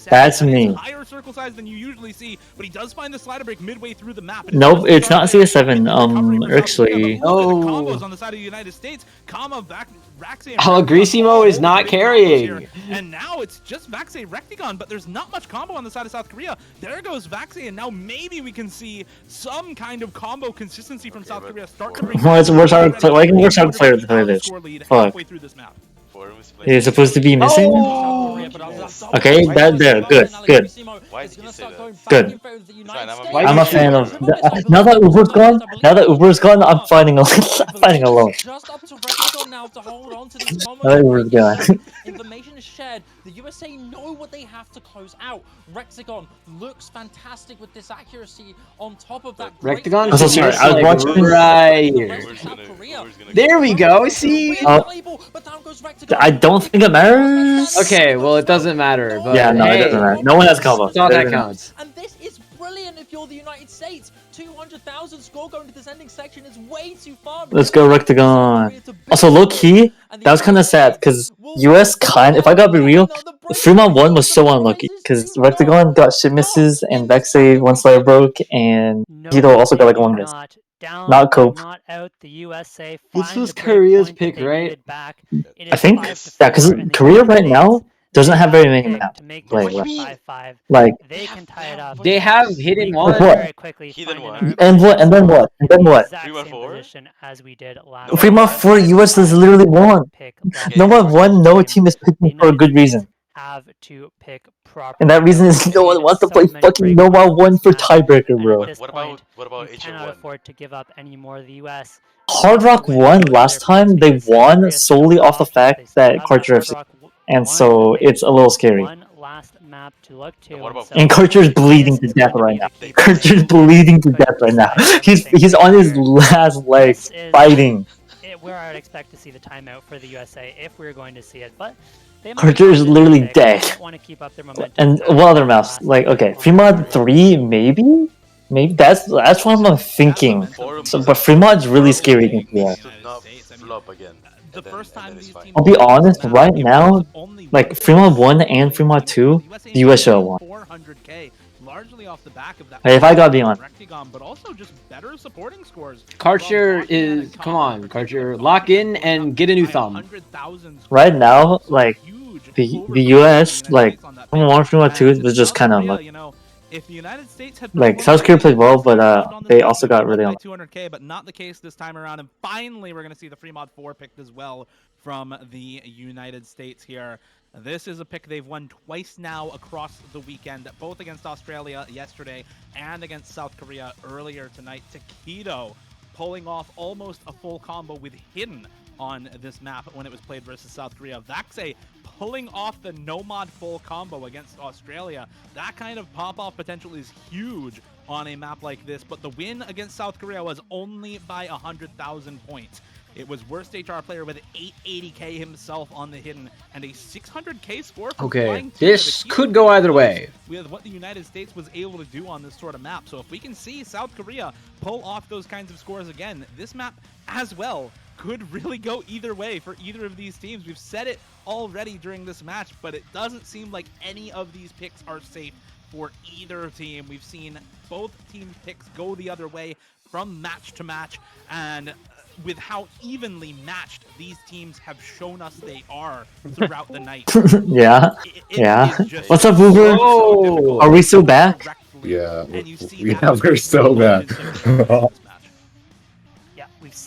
That's me. Higher circle size than you usually see, but he does find the slider break midway through the map. Nope, it's not CS7. Actually. Oh. Combos on the side of the United States. Kama back. Alegrissimo is not carrying. And now it's just Vaxei Rectigon, but there's not much combo on the side of South Korea. There goes Vaxei, and now maybe we can see some kind of combo consistency from South Korea start to bring. Well, it's worse hard to play. Why can worse hard to play this? Fuck. Is it supposed to be missing? Oh. Okay, there, good. Good. I'm a fan of. Now that Uber's gone, I'm fighting alone. Just up to Rectigon now to hold on to this moment. Uber's gone. Information is shared. The USA know what they have to close out. Rectigon looks fantastic with this accuracy on top of that. Rectigon. I'm so sorry. I was watching right here. There we go. See. I don't think it matters. Okay, well, it doesn't matter. But yeah, no, it doesn't matter. No one has combo. That's all that counts. And this is brilliant if you're the United States. 200,000 score going to this ending section is way too far. Let's go Rectagon. Also, low key, that was kind of sad because US if I gotta be real, Fremont 1 was so unlucky because Rectagon got shit misses and Vexay 1 Slayer broke and Hito also got like 1 miss. Not Cope. Not out. The USA this was Korea's pick, right? I think, yeah, because Korea right now doesn't have very many maps. Like, they can tie it up. They have hidden one. What? Hidden one. And what? And then what? And then what? Fremont 4 US is literally 1. Nomad 1, no team is picking for a good reason. Have to pick properly. And that reason is no one wants to play fucking Nomad 1 for tiebreaker, bro. What about H1? Cannot afford to give up any more of the US. Hard Rock won last time. They won solely off the fact that Karcher FC. And so it's a little scary. One last map to look to. And Karcher's bleeding to death right now. Karcher's bleeding to death right now. He's on his last leg fighting. Where I would expect to see the timeout for the USA if we're going to see it, but Karcher is literally dead. Want to keep up their momentum. And what other maps? Like, okay, Fremont 3 maybe? Maybe that's what I'm thinking. So, but Fremont's really scary against the I'll be honest, right now, like Fremont 1 and Fremont 2, the US should have won. Hey, if I gotta be honest. Karcher is, come on, Karcher, lock in and get a new thumb. Right now, like the US, like Fremont 2 was just kind of unlucky. If the United States had like South Korea played well, but they also got really unlucky. 200K, but not the case this time around. And finally, we're going to see the Fremont 4 picked as well from the United States here. This is a pick they've won twice now across the weekend, both against Australia yesterday and against South Korea earlier tonight. Takedo pulling off almost a full combo with Hidden on this map when it was played versus South Korea. Vexay pulling off the Nomad full combo against Australia. That kind of pop-off potential is huge on a map like this, but the win against South Korea was only by 100,000 points. It was worst HR player with 880k himself on the Hidden and a 600k score from okay, this could go either way. With what the United States was able to do on this sort of map. So if we can see South Korea pull off those kinds of scores again, this map as well could really go either way for either of these teams. We've said it already during this match, but it doesn't seem like any of these picks are safe for either team. We've seen both team picks go the other way from match to match, and with how evenly matched these teams have shown us they are throughout the night. Yeah. What's up, Boober? Oh. Are we still back? Yeah, we're so bad.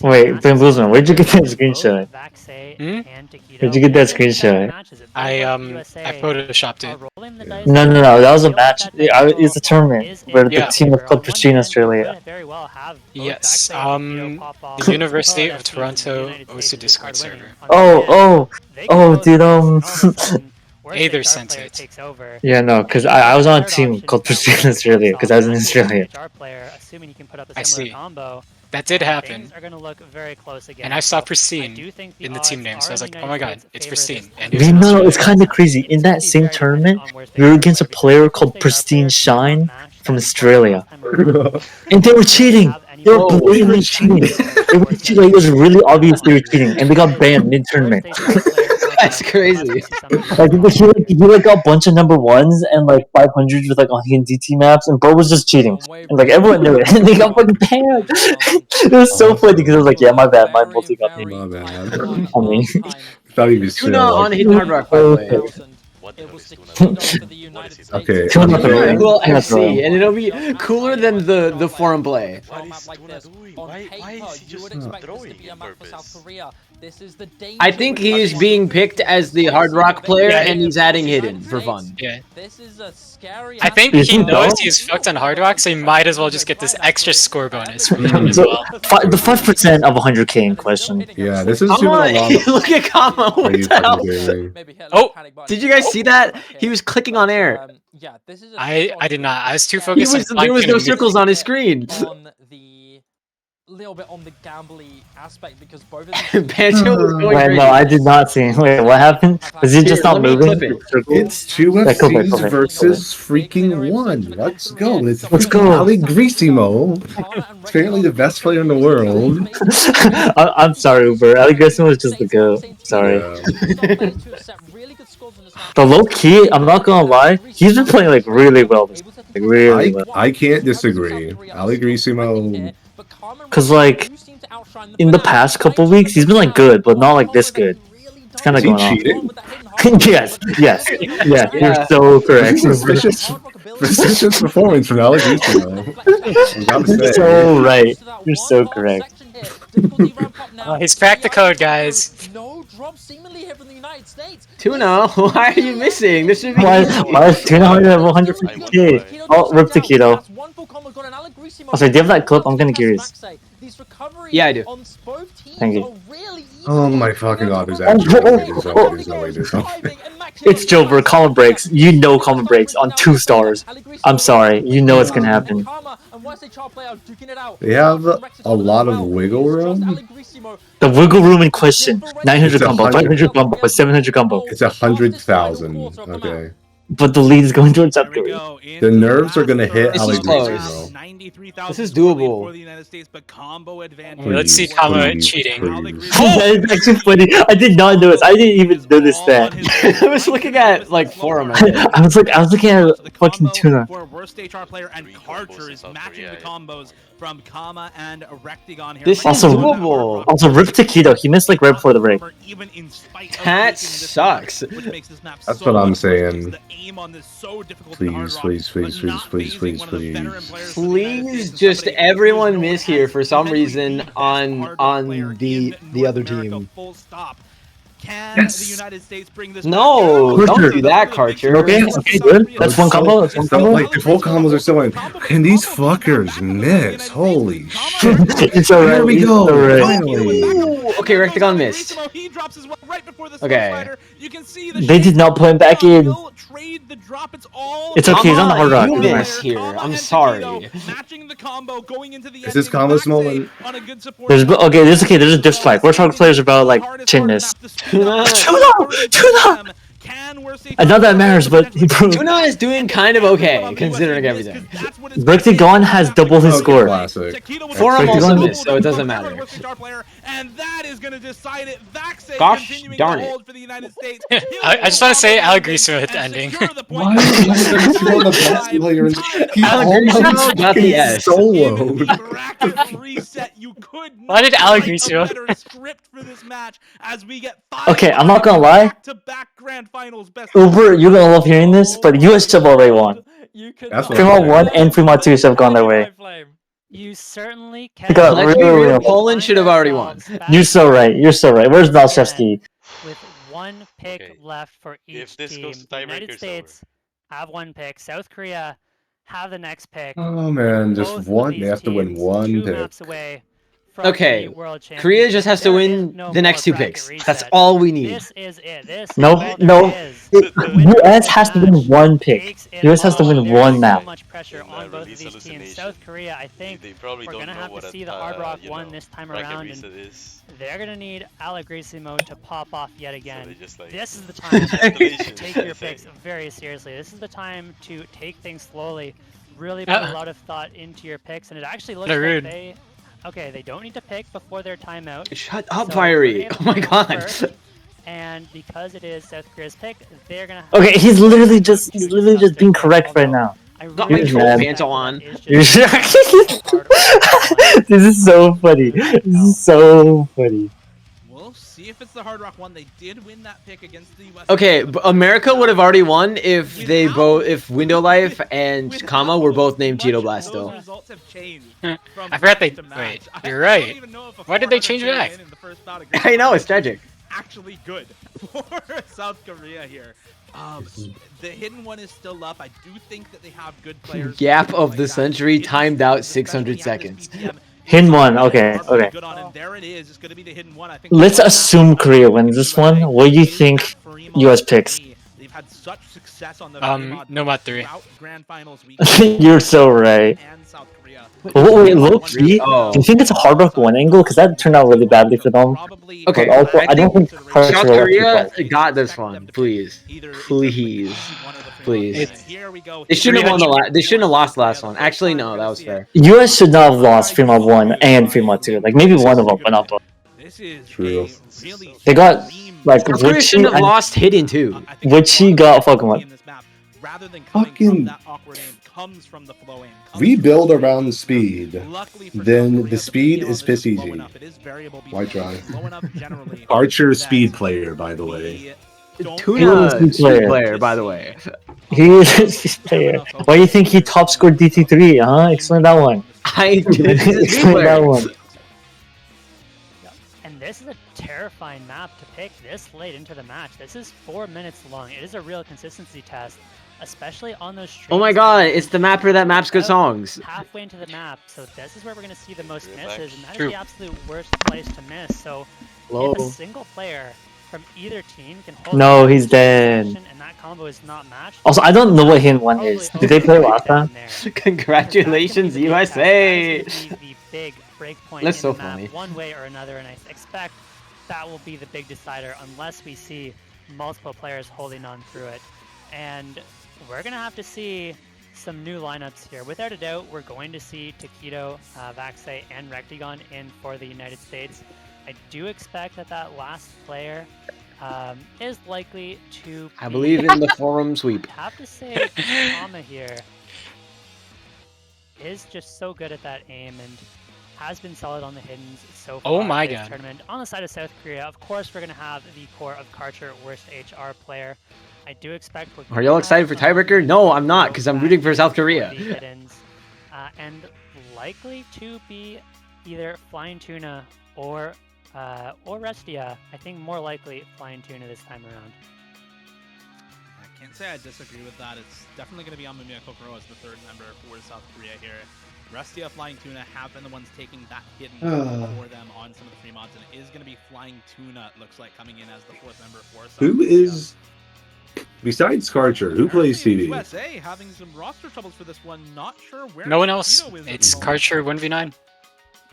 Wait, Bamboozman, where'd you get that screenshot? Where'd you get that screenshot? I photoshopped it. No, that was a match. It's a tournament where the team was called Pristine Australia. Yes, the University of Toronto hosted Discord server. Oh, dude, Aether sent it. Yeah, no, because I was on a team called Pristine Australia because I was in Australia. I see. That did happen. And I saw Pristine in the team name, so I was like, oh my god, it's Pristine. And no, it's kind of crazy. In that same tournament, we were against a player called Pristine Shine from Australia. And they were cheating! They were blatantly cheating! It was really obvious they were cheating, and they got banned mid-tournament. That's crazy. Like he got a bunch of number 1s and like 500s with like on DT maps, and bro was just cheating, and like everyone knew it, and they got fucking banned. It was so funny because it was like, yeah, my bad, my multi got me. My bad. I mean, thought he was Tuna on Hidden Hard Rock, by the way. Okay. Cool FC, and it'll be cooler than the forum play. Why is he just throwing on purpose? I think he is being picked as the Hard Rock player, and he's adding Hidden for fun. Yeah. I think he knows he's fucked on Hard Rock, so he might as well just get this extra score bonus from him as well. The 5% of 100k in question. Yeah, this is Look at Kama. What the hell? Oh, did you guys see that? He was clicking on air. I did not. I was too focused on there was no circles on his screen. little bit on the gambly aspect because both of these Banjo was going Wait, crazy. no, I did not see. Wait, what happened? Was he just not moving? It's two FCs versus freaking one. Let's go. Let's go. Ali Grissimo. Apparently the best player in the world. I'm sorry, Uber. Ali Grissimo was just the GOAT. Sorry. The low key, I'm not gonna lie, he's been playing like really well. Like, really well. I can't disagree. Ali Grissimo. Cause like in the past couple weeks, he's been like good, but not like this good. It's kind of going on. yes. You're so correct. Precision performance from Ali Grissimo. You're so right. You're so correct. He's cracked the code, guys. No drop seemingly here from the United States. Tuna, why are you missing? This should be Why is Tuna only level 150k? Oh, rip Taquito. Oh, sorry, do you have that clip? I'm kinda curious. Yeah, I do. Thank you. Oh my fucking god, there's actually no way. It's Jover, common breaks. You know common breaks on 2 stars. I'm sorry, you know it's gonna happen. They have a lot of wiggle room. The wiggle room in question: 900 combo, 500 combo, 700 combo. It's 100,000. Okay. But the lead is going towards South Korea. The nerves are gonna hit This is Alexandro. This is doable. Let's see Kama cheating. That is actually funny. I did not notice. I didn't even notice that. I was looking at like forum. I was looking at fucking Tuna. Worst HR player and Karcher is matching the combos from Kama and Rectigon here. This is doable. Also, rip Taquito. He missed like right before the break. That sucks. That's what I'm saying. Please. Please, just everyone miss here for some reason on the other team. Can the United States bring this No, don't do that, Karcher. Okay, good. That's one combo. That's one combo. Like, the full combos are still in. Can these fuckers miss? Holy shit. It's alright. Here we go. Finally. Okay, Rectigon missed. Okay. They did not put him back in. It's okay, he's on the hard rock. You miss here. I'm sorry. Is this combo small? Okay, this is okay. There's a diff spike. We're talking players about like chinness. Tuna! I know that matters, but Tuna is doing kind of okay considering everything. Rectigon has double his score. Forum also missed, so it doesn't matter. Gosh darn it. I just want to say Al Grissimo hit the ending. Why is Grissimo the best player? He almost got the S. Soloed. Why did Al Grissimo? Okay, I'm not gonna lie. Uber, you're gonna love hearing this, but US should have already won. Fremont 1 and Fremont 2 should have gone their way. You certainly can. Poland should have already won. You're so right. You're so right. Where's Valshevsky? With one pick left for each team, the United States have one pick. South Korea have the next pick. Oh man, just one. They have to win one pick. Okay, Korea just has to win the next 2 picks. That's all we need. This is it. No. US has to win 1 pick. US has to win 1 map. Much pressure on both of these teams. South Korea, I think we're gonna have to see the Hard Rock 1 this time around, and they're gonna need Al Grissimo to pop off yet again. This is the time to take your picks very seriously. This is the time to take things slowly. Really put a lot of thought into your picks, and it actually looks like they. Okay, they don't need to pick before their timeout. Shut up, Fiery! Oh my god! And because it is South Korea's pick, they're gonna. Okay, he's literally just being correct right now. Got my troll panto on. This is so funny. This is so funny. We'll see if it's the Hard Rock 1. They did win that pick against the US. Okay, America would have already won if if Window Life and Kama were both named Cheeto Blasto. I forgot they. Wait, you're right. Why did they change back? I know, it's tragic. Actually good for South Korea here. The hidden one is still up. I do think that they have good players. Gap of the century timed out 600 seconds. Hidden one, okay. Let's assume Korea wins this one. What do you think US picks? They've had such success on the Nomad 3. You're so right. Oh, wait, low key. Do you think it's a Hard Rock 1 angle? Because that turned out really badly for them. Okay, but also, I don't think South Korea got this one. Please, please. They shouldn't have won They shouldn't have lost the last one. Actually, no, that was fair. US should not have lost Fremont 1 and Fremont 2. Like maybe one of them, but not both. True. They got like Korea shouldn't have lost Hidden too. Witchy got fucking what? Fucking rebuild around the speed. Then the speed is piss easy. Why try? Archer speed player, by the way. Tuna speed player, by the way. He is a speed player. Why do you think he top scored DT3? Huh? Explain that one. Explain that one. And this is a terrifying map to pick this late into the match. This is 4 minutes long. It is a real consistency test, especially on those streams. Oh my god, it's the mapper that maps good songs. Halfway into the map, so this is where we're going to see the most misses, and that is the absolute worst place to miss. So if a single player from either team can hold no, he's dead. And that combo is not matched. Also, I don't know what Hidden 1 is. Did they play last time? Congratulations, USA! The big break point That's in so the map funny. one way or another, and I expect that will be the big decider unless we see multiple players holding on through it. And we're going to have to see some new lineups here. Without a doubt, we're going to see Taquito, Vaxei, and Rectagon in for the United States. I do expect that last player is likely to be... I believe in the forum sweep. I have to say, Tama here is just so good at that aim and has been solid on the hiddens so far my this god. tournament. On the side of South Korea, of course, we're going to have the core of Karcher, worst HR player. I do expect... Are y'all excited for tiebreaker? No, I'm not, because I'm rooting for South Korea. And likely to be either Flying Tuna or Restia. I think more likely Flying Tuna this time around. I can't say I disagree with that. It's definitely going to be Amamiya Kokoro as the third member for South Korea here. Restia, Flying Tuna have been the ones taking that hidden for them on some of the free mods, and it is going to be Flying Tuna, it looks like, coming in as the fourth member for South Korea. Who is, besides Karcher, who plays CD? USA having some roster troubles for this one, not sure where. No one else. It's Karcher 1v9.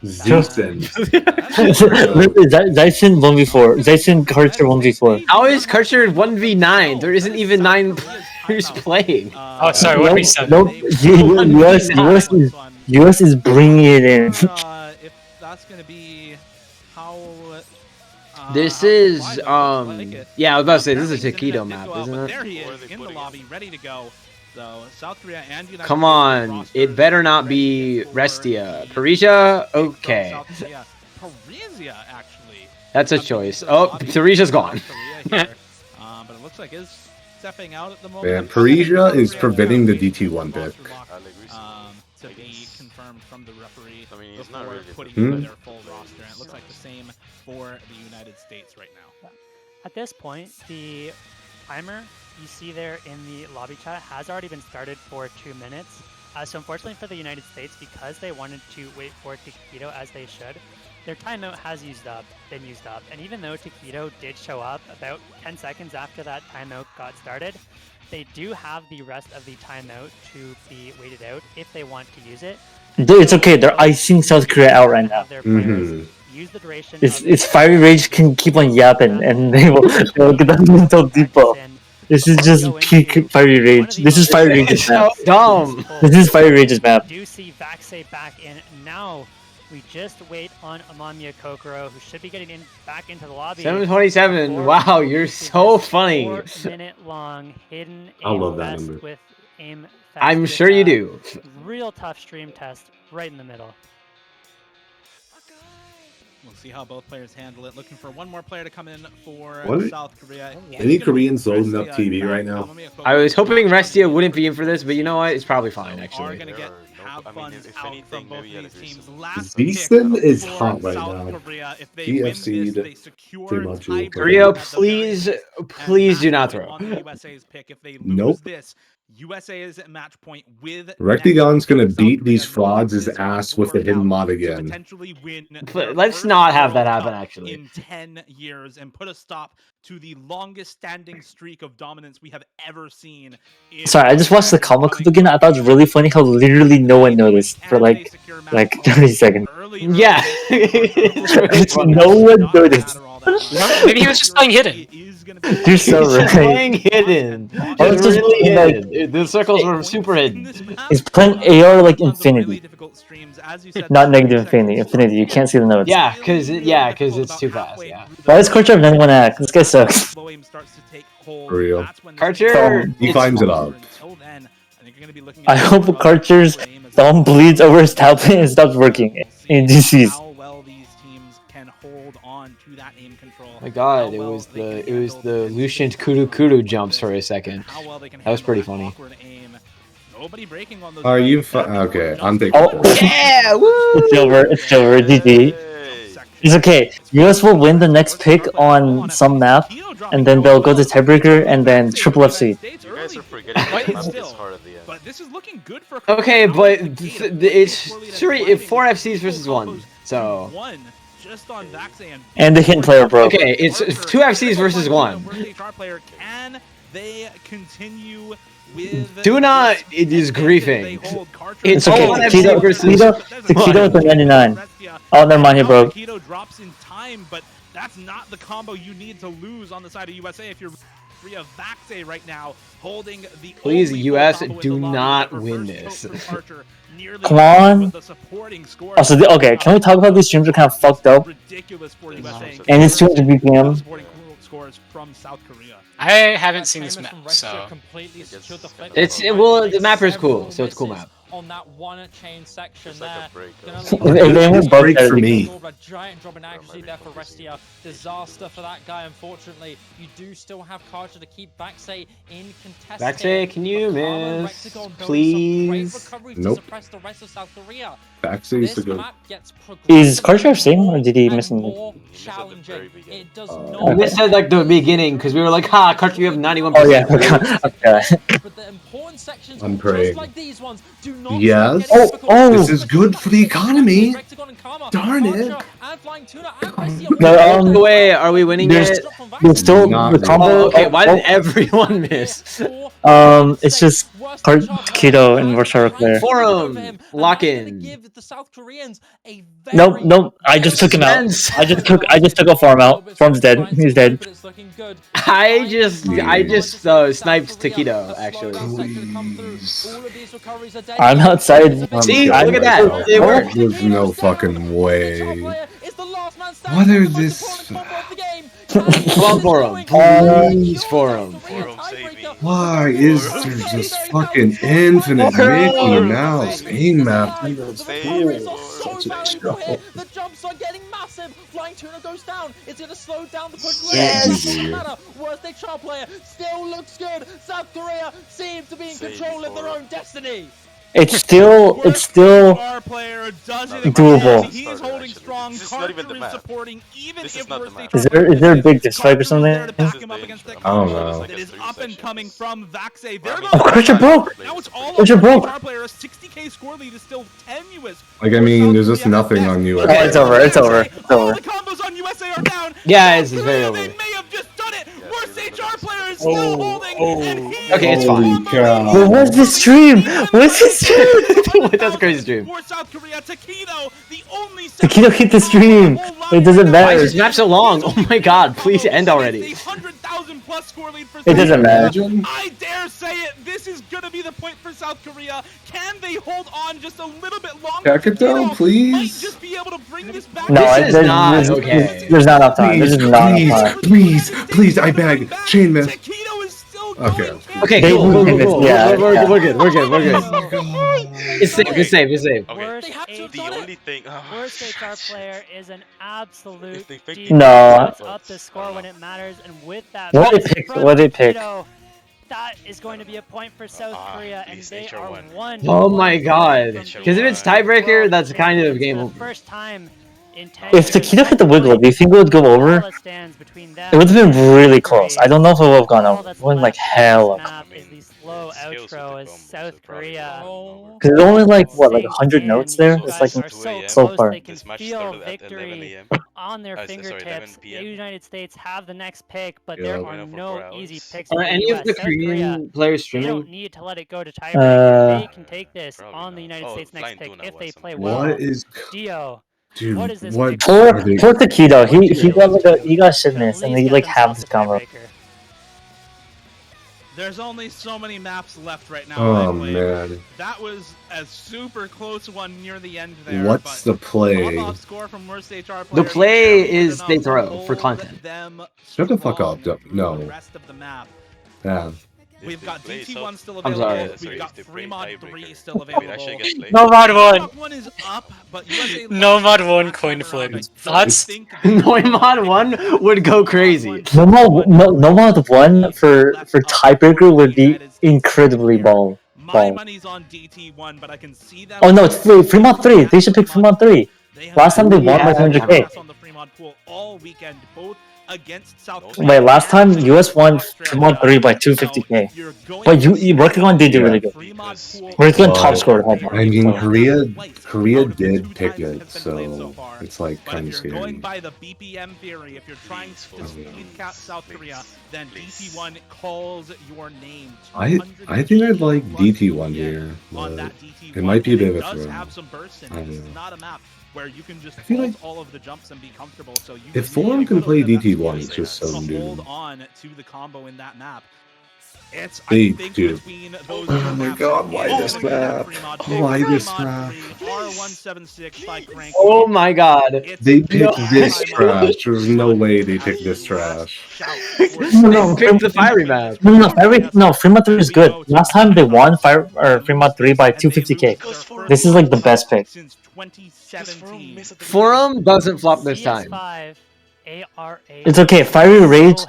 Zeisen. Zeisen 1v4. Zeisen Karcher 1v4. How is Karcher 1v9? There isn't even 9 players playing. Oh, sorry, 1v7. Nope. US is bringing it in. If that's going to be how... This is, yeah, I was about to say, this is a Taquito map, isn't it? There he is, in the lobby, ready to go. So, South Korea and United Come on, it better not be Restia. Parisia? Okay. Parisia, actually. That's a choice. Oh, Parisia's gone. But it looks like is stepping out at the moment. Man, Parisia is preventing the DT1 pick. To be confirmed from the referee before putting together their full roster. And it looks like the same for the United States right now. At this point, the timer you see there in the lobby chat has already been started for 2 minutes. So unfortunately for the United States, because they wanted to wait for Taquito as they should, their timeout has been used up. And even though Taquito did show up about 10 seconds after that timeout got started, they do have the rest of the timeout to be waited out if they want to use it. It's okay, they're icing South Korea out right now. Use the duration. It's Fiery Rage can keep on yapping and they will get that mental debuff. This is just peak Fiery Rage. This is Fiery Rage's map. So dumb. This is Fiery Rage's map. Do see Vaxei back in now. We just wait on Amamiya Kokoro, who should be getting back into the lobby. 7:27. Wow, you're so funny. 4-minute-long hidden I love aim that fest number. with aim fest. I'm sure you do. Real tough stream test right in the middle. We'll see how both players handle it. Looking for one more player to come in for South Korea. Any Koreans loading up TV right now? I was hoping Restia wouldn't be in for this, but you know what? It's probably fine, actually. Zeisen is hot right now. TFC'd pretty much. Korea, please do not throw. Nope. USA is at match point with Rectagon's gonna beat these frauds' ass with the hidden mod again. Potentially win. Let's not have that happen. Actually, in 10 years and put a stop to the longest standing streak of dominance we have ever seen. Sorry, I just watched the comic clip again. I thought it was really funny how literally no one noticed for like 30 seconds. Yeah, no one noticed. Maybe he was just playing hidden. You're so right. Playing hidden. It's really hidden. The circles were super hidden. He's playing AR like infinity, not negative infinity. Infinity. You can't see the notes. Yeah, because it's too fast. Yeah. Why is Karcher have 91 act? This guy sucks. For real. Karcher, he climbs it up. I hope Karcher's thumb bleeds over his tablet and stops working in DCs. Oh my god, it was the Lucian Kudu jumps for a second. That was pretty funny. Are you okay? I'm taking. Oh yeah! Woo! It's over. It's over. GG. It's okay. US will win the next pick on some map, and then they'll go to tiebreaker and then triple FC. But this is looking good for. Okay, but it's 4 FCs versus 1, so. Just on Vaxay and the hidden player broke. Okay, it's 2 FCs versus 1. Can they continue with Do not. It is griefing. It's okay. Taquito versus Taquito with the 99. Oh, never mind. He broke. Taquito drops in time, but that's not the combo you need to lose on the side of USA if you're free of Vaxay right now, holding the. Please, US, do not win this. Come on. Also, okay, can we talk about these streams are kind of fucked up? And it's 200 BPM. I haven't seen this map, so well, the mapper is cool, so it's a cool map. On that one chain section there. Break for me. A giant drop in accuracy there for Restia. Disaster for that guy, unfortunately. You do still have Karcher to keep Vaxay in contest. Vaxay, can you miss? Please? Nope. Vaxay is the good. Is Karcher same or did he miss anything? It does We missed at like the beginning because we were like, ha, Karcher, you have 91%. Oh yeah, okay. But the important sections, I'm praying. just like these ones, do not yes. This is good for the economy. Darn it. No wait, are we winning it? There's still the combo. Okay, why did everyone miss? It's just Taquito and Warsaw player. Forum, lock in. Nope. I just took him out. I just took a Form out. Form's dead. He's dead. I just sniped Taquito actually. I'm outside. See, look at that. It worked. There's no fucking way. What are this? Come on, Forum. Please, Forum. Why is there just fucking infinite Mickey Mouse aim map? The jumps are getting massive. Flying Tuna goes down. It's going to slow down the push. Yes. Worst HR player still looks good. South Korea seems to be in control of their own destiny. It's still doable. He's holding strong. Karcher is supporting, even if Is there a big dislike or something? I don't know. That is up and coming from Vaxay. Karcher broke. Now it's all Karcher broke. Player, a 60k score lead is still tenuous. Like, I mean, there's just nothing on you. Oh, it's over. It's over. It's All over. the combos on USA are down. Yeah, it's very over. They may have just done it. Worst HR player is still holding. And he Okay, it's fine. But what's the stream? What's the stream? That's a crazy stream. For South Korea, Taquito, the only Taquito hit the stream. It doesn't Why matter. is this map so long? Oh my god, please end already. It doesn't matter. I dare say it. This is gonna be the point for South Korea. Can they hold on just a little bit longer? Back it down, please. Might just be able to bring this back. No, This is not okay. There's not enough time. There's just not enough time. Please, I beg. Chain myth. Taquito is still Okay. Okay, They cool. will win this, yeah. We're good. It's safe. Okay. Worst The only thing. Worst HR player is an absolute No. puts up the score when it matters, and with that, What they pick? from What they pick? Taquito, that is going to be a point for South Korea, and please, they HR are won. one. Oh my god. Because if it's tiebreaker, that's kind of It's game the over. first time in 10 If Taquito years hit the wiggle, do you think it would go over? all that stands between them It would have been really and close. I don't know if it would have gone all over. that's It went like left on hell this up. map is these slow outro as South Korea. Because it's only like what, like 100 notes there. It's like so far. They can feel victory on their fingertips. The United States have the next pick, but there are no easy picks. Are any of the Korean players streaming? They don't need to let it go to tiebreak. They can take this on the United States next pick if they play well. What is Dio? Dude, what is this? Poor Taquito. He got like he got shitness and he like halves the combo. There's only so many maps left right now. Oh man, that was a super close one near the end there. What's the play? The play is they throw for content. Shut the fuck up, no. Yeah. We've got DT1 still available. We've got Fremod 3 still available. No mod 1. 1 is up, but USA no mod 1 coin flip. Thoughts? No mod 1 would go crazy. No mod 1 for tiebreaker would be incredibly ball. My money's on DT1, but I can see them. Oh no, it's Fremod 3. They should pick Fremod 3. Last time they won by 100k. On the Fremod pool all weekend, both against South Korea. Wait, last time US won Fremod 3 by 250k. But Rectagon did do really good. Rectagon top scored. I mean, Korea did pick it, so it's like kind of scary. Going by the BPM theory, if you're trying to speed cap South Korea, then DT1 calls your name. I think I'd like DT1 here, but it might be a bit of a throw. I don't know. Where you can just like all of the jumps and be comfortable. So you if Forum can play DT1, it's just so new. Hold on to the combo in that map. It's I think between those oh my god, why this map? Why this map? Oh my god. They picked this trash. There's no way they picked this trash. No, picked the fiery map. No, Fremod 3 is good. Last time they won Fremod 3 by 250k. This is like the best pick. 2017. Forum doesn't flop this time. It's okay, Fiery Rage.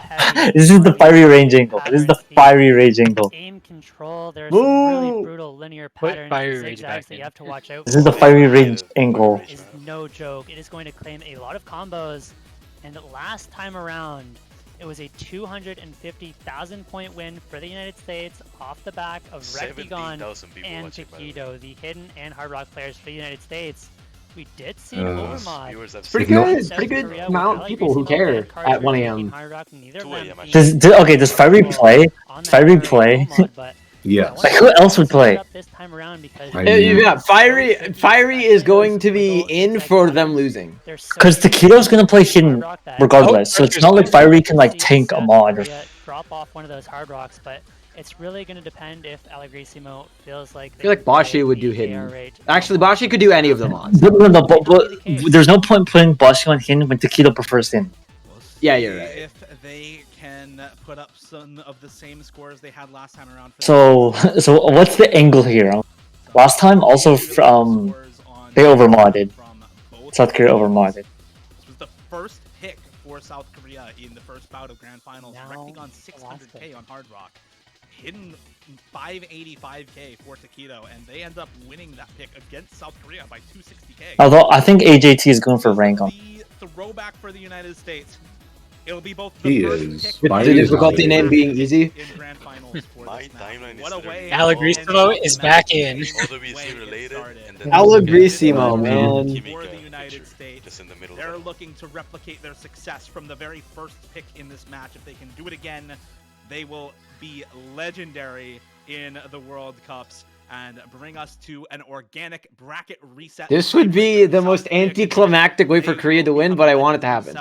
This is the Fiery Rage angle. This is the Fiery Rage angle. Aim control. There's some really brutal linear patterns and zigzags that you have to watch out for. This is the Fiery Rage angle. Is no joke. It is going to claim a lot of combos, and last time around, it was a 250,000 point win for the United States off the back of Rectagon and Taquito, the hidden and Hard Rock players for the United States. We did see an overmod. It's pretty good. Pretty good amount of people who care at 1 a.m. Does Fiery play? Fiery play? Yeah. Like, who else would play? Yeah, Fiery is going to be in for them losing. Because Taquito's going to play hidden regardless, so it's not like Fiery can like tank a mod. Or... Drop off one of those hard rocks, but it's really going to depend if Allegrissimo feels like... I feel like Boshi would do hidden. Actually, Boshi could do any of the mods. No, but there's no point putting Boshi on hidden when Taquito prefers hidden. Yeah, you're right. If they can put up some of the same scores they had last time around. So what's the angle here? Last time also they overmodded. South Korea overmodded. This was the first pick for South Korea in the first bout of Grand Finals. Rectagon 600k on Hard Rock. Hidden 585k for Taquito, and they end up winning that pick against South Korea by 260k. Although I think AJT is going for rank on. The throwback for the United States. It'll be both the first pick. The difficulty name being easy. Allegrissimo is back in. Allegrissimo, man. For the United States, they're looking to replicate their success from the very first pick in this match. If they can do it again, they will be legendary in the World Cups and bring us to an organic bracket reset. This would be the most anticlimactic way for Korea to win, but I want it to happen.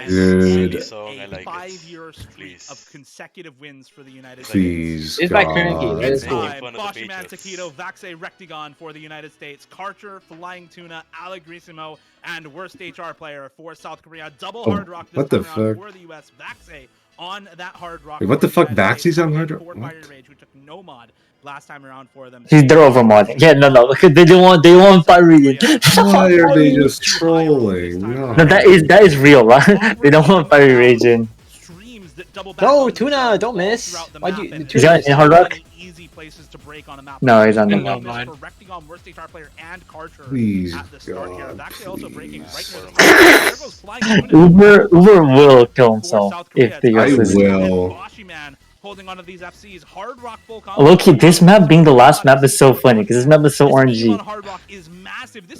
Dude. 5-year streak of consecutive wins for the United States. It's by Cranky. It's time. Boshiman, Taquito, Vaxe, Rectagon for the United States. Karcher, Flying Tuna, Allegrissimo, and worst HR player for South Korea. Double Hard Rock this time around for the US. Vaxe on that Hard Rock. Wait, what the fuck? Vaxe's on Hard Rock? Rage, who took no mod last time around for them. They're overmodding. Yeah, no. They want Fiery. Why are they just trolling? No, that is real, right? They don't want Fiery Rage in. No, Tuna, don't miss. Why'd you? Is he in Hard Rock? Places to break on a map. No, he's on the map. Rectagon, worst HR player, and Karcher please, at the start here. Actually also breaking Uber will kill himself if the US will. holding onto these FCs. Hard Rock full combo. Low-key, this map being the last map is so funny because this map is so RNG.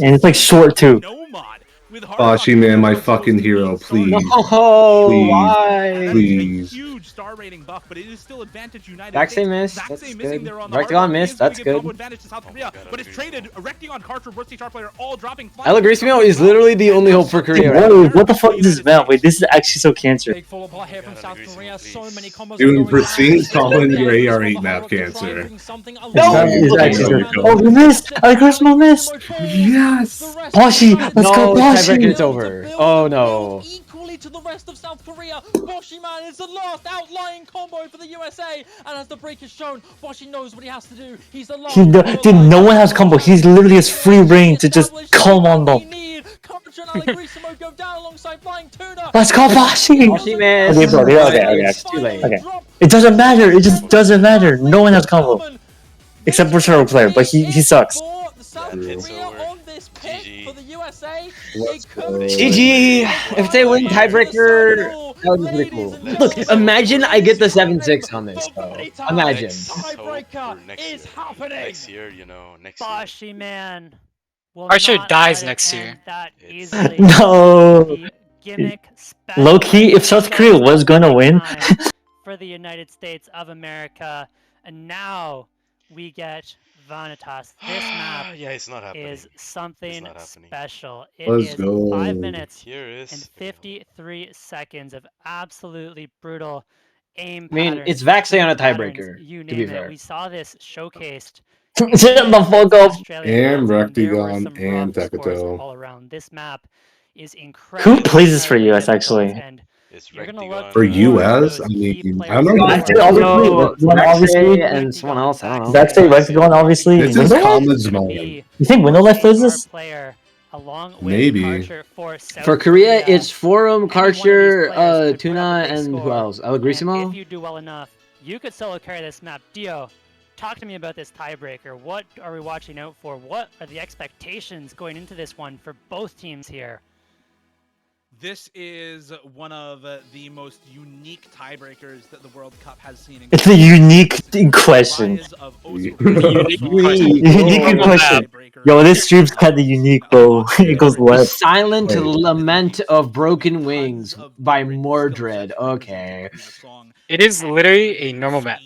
And it's like short too. Boshi, man, my fucking hero, please. Oh, please, why? Please. Huge star rating buff, but it is still advantage United. Vaxay missed. That's good. Rectagon missed. That's good. Advantage to South Korea, but it's traded. Rectagon, Karcher, Worst star player, all dropping. Allegrisimo is literally the only hope for Korea. Whoa, what the fuck is this map? Wait, this is actually so cancer. Doing pristine Colin Gray R8 map cancer. No! Oh, we missed! Allegrisimo missed! Yes! Boshi! Let's go, Boshi! It's over. Oh no. Equally to the rest of South Korea, Boshi man is the last outlying combo for the USA, and as the break is shown, Boshi knows what he has to do. He's the last. Dude, no one has combo. He's literally has free reign to just calm on them. Go down alongside Flying Tuna. Let's go, Boshi! Boshi man. Okay. Too late. Okay. It doesn't matter. It just doesn't matter. No one has combo. Except for Turtle Player, but he sucks. GG! If they win tiebreaker, that would be pretty cool. Look, imagine I get the 7-6 on this, though. Imagine. Tiebreaker is happening. Next year, you know, next year. Boshi man. Archer dies next year. No. Low-key, if South Korea was gonna win. For the United States of America, and now we get Vanitas. This map it's not is something special. It Let's is go. 5 minutes and 53 seconds of absolutely brutal aim. I mean, it's Vaxay on a tiebreaker, to be fair. We saw this showcased. Shut the fuck up. And Rectagon and Tekato. All around. This map is incredible. Who plays this for US actually? For US? I mean, I don't know. Obviously, and someone else, I don't know. That's Rectagon, obviously. This is Commons mode. You think WindowLife plays this? Maybe. For Korea, it's Forum, Karcher, Tuna, and who else? Allegrisimo? If you do well enough, you could solo carry this map. Dio, talk to me about this tiebreaker. What are we watching out for? What are the expectations going into this one for both teams here? This is one of the most unique tiebreakers that the World Cup has seen. It's a unique question. Unique question. Yo, this stream's kind of unique, bro. It goes left. Silent Lament of Broken Wings by Mordred. Okay. It is literally a normal map.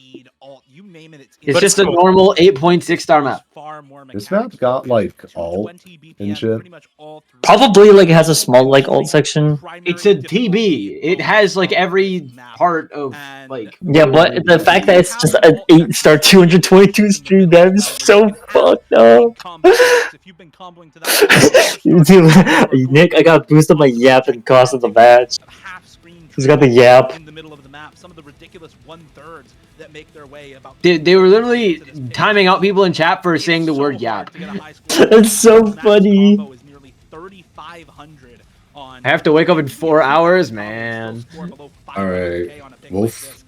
It's just a normal 8.6 star map. This map's got like alt and shit. Probably like it has a small like alt section. It's a TB. It has like every part of like. Yeah, but the fact that it's just an 8-star 222 stream, that is so fucked up. Nick, I got boosted my yap and cost of the match. He's got the yap. In the middle of the map, some of the ridiculous 1/3 that make their way about. They were literally timing out people in chat for saying the word yap. That's so funny. I have to wake up in 4 hours, man. Alright. Wolf.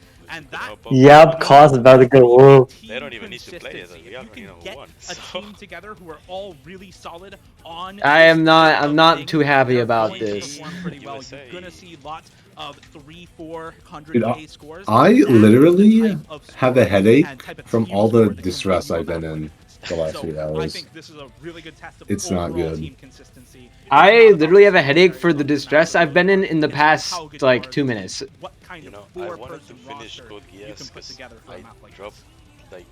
Yap, cost about to go wolf. They don't even need to play it. We already know who won. A team together who are all really solid on. I'm not too happy about this. You're gonna see lots of 300-400K scores. I literally have a headache from all the distress I've been in the last few hours. It's not good. I literally have a headache for the distress I've been in the past like 2 minutes. You know, I wanted to finish Code Geass because I dropped like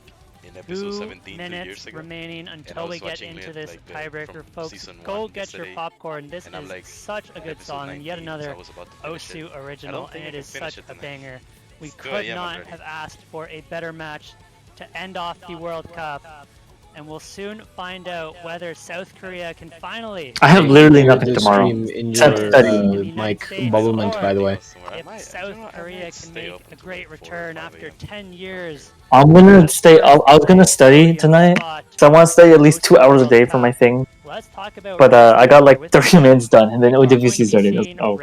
in episode 17 2 years ago. Remaining until we get into this tiebreaker, folks. Go get your popcorn. This is like such a good song, and yet another Osu original, and it is such a banger. We could not have asked for a better match to end off the World Cup. And we'll soon find out whether South Korea can finally. I have literally nothing tomorrow. In your Mike Bubble Month, by the way. If South Korea can make a great return after 10 years. I'm gonna stay. I was gonna study tonight, so I want to study at least 2 hours a day for my thing. Let's talk about. But I got like 30 minutes done, and then OWC started. Oh.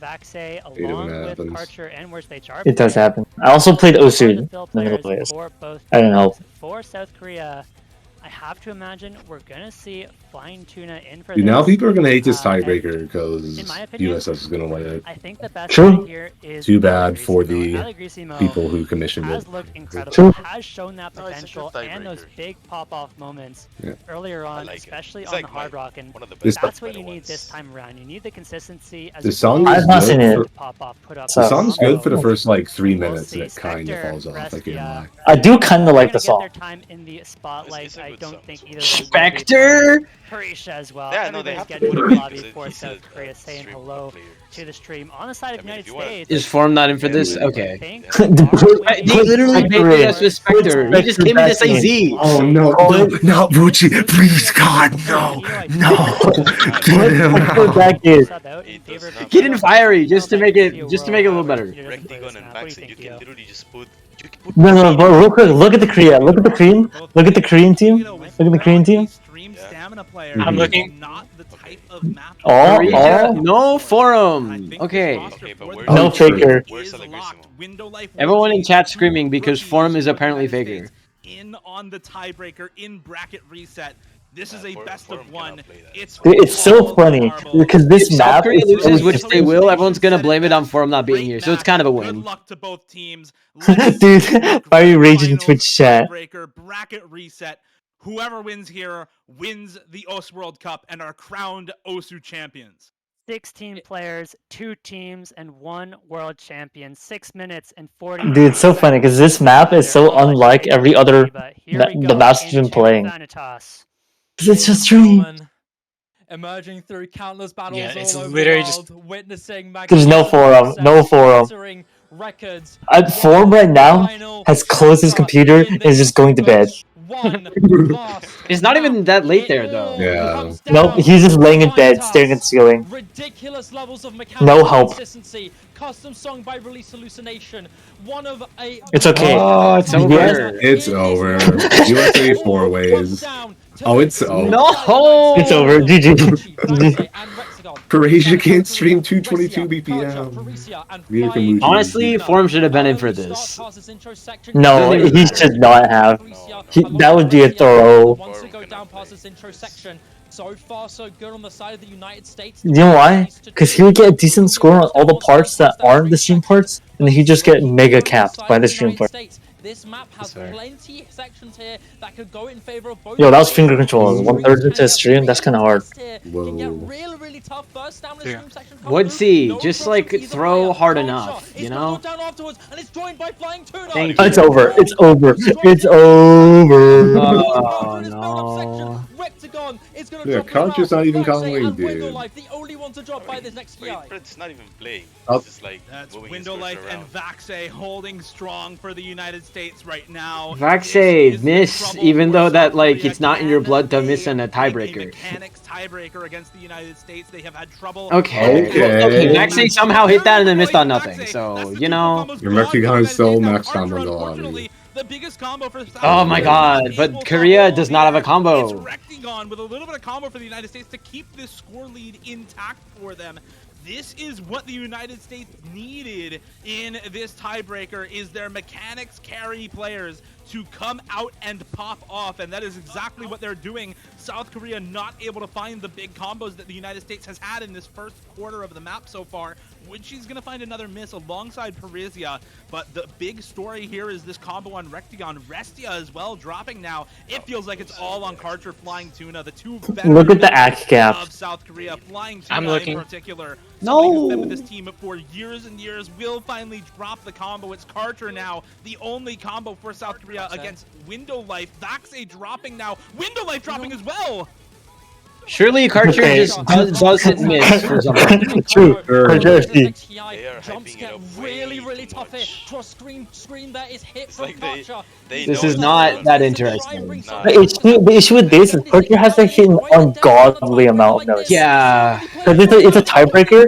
Vaxay, along with Karcher and Worst HR. It does happen. I also played Osu in the middle of this. I didn't help. For South Korea. I have to imagine we're gonna see Flying Tuna in for Dude, this. now people are gonna hate this tiebreaker because USS is gonna win it. I think the best play here is too bad for the people who commissioned has it. looked incredible, has shown that potential and those big pop-off moments earlier on, especially on the Hard Rock, and that's what you need this time around. You need the consistency. As the song is good the song's good for the first like 3 minutes, and it kind of falls off. I do kind of like the song. In the spotlight, I don't think either Spectre! Parisha as well. Yeah, no, they have getting to in the lobby for South Korea saying hello to the stream. On the side of the United States. Is Form not in for this? Okay. They literally made us with Spectre. He just came in to say Z. Oh no, no, Bucci, please, God, no. Get in Fiery just to make it a little better. Rectigon and Vaxi, you can literally just put. No, but real quick, look at the Korea. Look at the Korean. Look at the Korean team. Look at the Korean team. I'm looking. No Forum. Okay. No Faker. Everyone in chat screaming because Forum is apparently Faker. In on the tiebreaker in bracket reset. This is a best of one. It's so funny because this map loses, which they will. Everyone's gonna blame it on Forum not being here, so it's kind of a win. Good luck to both teams. Dude, Fiery raging Twitch chat. Bracket reset. Whoever wins here wins the OS World Cup and are crowned OSU champions. 16 players, 2 teams, and 1 world champion. 6 minutes and 40. Dude, it's so funny because this map is so unlike every other the maps we've been playing. It's just true. Emerging through countless battles it's all over literally the world, just witnessing there's no forum, no forum. Records. Forum right now has closed his computer and is just going to bed. It's not even that late there though. Yeah. Nope, he's just laying in bed, staring at the ceiling. Ridiculous levels of no help. Custom song by Release Hallucination. One of a. It's okay. Oh, it's over. It's over. USA 4 ways. Oh, it's over. No! It's over. GG. Parisha can't stream 222 BPM. Honestly, Forum should have been in for this. No, he should not have. That would be a throw. So far, so good on the side of the United States. You know why? Because he would get a decent score on all the parts that aren't the stream parts, and then he'd just get mega capped by the stream parts. This map has plenty sections here that could go in favor of both. Yo, that was finger controls. 1/3 into a stream. That's kind of hard. Really tough first down the stream section. Would see, just like throw hard enough, you know? It's over. It's over. It's over. Oh no. Yeah, Concha's not even calling, dude. The only one to drop by this next It's not even playing. That's Window Life and Vaxe holding strong for the United States right now. Vaxe miss, even though that like it's not in your blood to miss in a tiebreaker. Mechanics tiebreaker against the United States. They have had trouble. Okay. Vaxe somehow hit that and then missed on nothing. So you know. Your Mexican is still max combo in the lobby. The biggest combo for oh my god, but Korea does not have a combo. It's Rectigon with a little bit of combo for the United States to keep this score lead intact for them. This is what the United States needed in this tiebreaker, is their mechanics carry players to come out and pop off, and that is exactly what they're doing. South Korea not able to find the big combos that the United States has had in this first quarter of the map so far. She's going to find another miss alongside Parisia, but the big story here is this combo on Rectigon. Restia as well dropping now. It feels like it's all on Karcher, Flying Tuna, the two look at the act gap of South Korea. Flying Tuna in particular, no, who's been with this team for years and years, will finally drop the combo. It's Karcher now, the only combo for South Korea against Window Life. Vaxe dropping now. Window Life dropping as well. Surely Karcher just doesn't miss for some reason. True. Jumps get really tough here. Cross screen there is hit from Karcher. This is not that interesting. The issue with this is Karcher has to hit an ungodly amount of notes. Yeah. Because it's a tiebreaker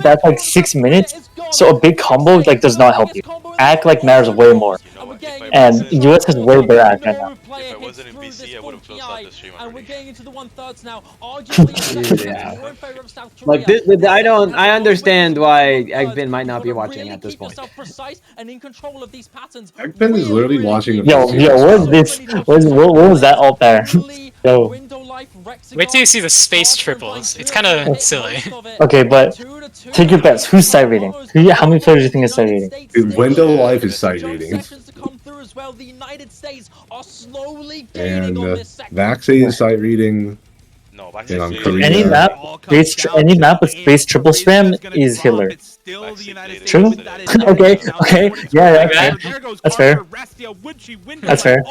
that's like 6 minutes, so a big combo like does not help you. Act like matters way more. And US is way better at right now. If I wasn't in BC, I would have closed out the stream. And we're getting into the 1/3 now. Arguably, Yeah. more in favor of South Korea. Like I understand why Eggpin might not be watching at this point. Precise and in control of these patterns. Eggpin is literally watching. Yo, what was this? What was that out there? Yo. Wait till you see the space triples. It's kind of silly. Okay, but take your bets. Who's side reading? How many players do you think is side reading? Dude, Window Life is side reading. And Vaxie is side reading. No, any map with space triple spam is Hitler. True? Okay, yeah, that's fair. That's fair.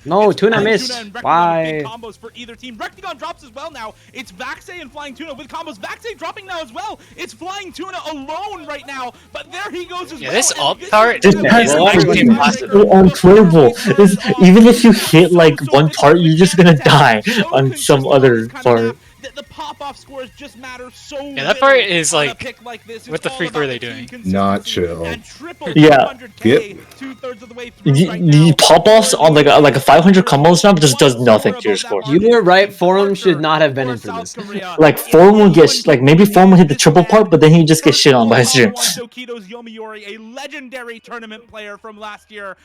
No, Tuna missed. Why? Combos for either team. Rectagon drops as well now. It's Vaxie and Flying Tuna with combos. Vaxie dropping now as well. It's Flying Tuna alone right now, but there he goes as well. This alt part is unplayable. Even if you hit like one part, you're just gonna die on some other part. The pop-off scores just matter so yeah, that part is like, what the freak were they doing? Not chill. Yeah. Yep. The pop-offs on like a 500 combos now just does nothing to your score. You were right. Forum should not have been in for this. Like Forum will get maybe Forum will hit the triple part, but then he just gets shit on by his gym. A legendary tournament player from last year.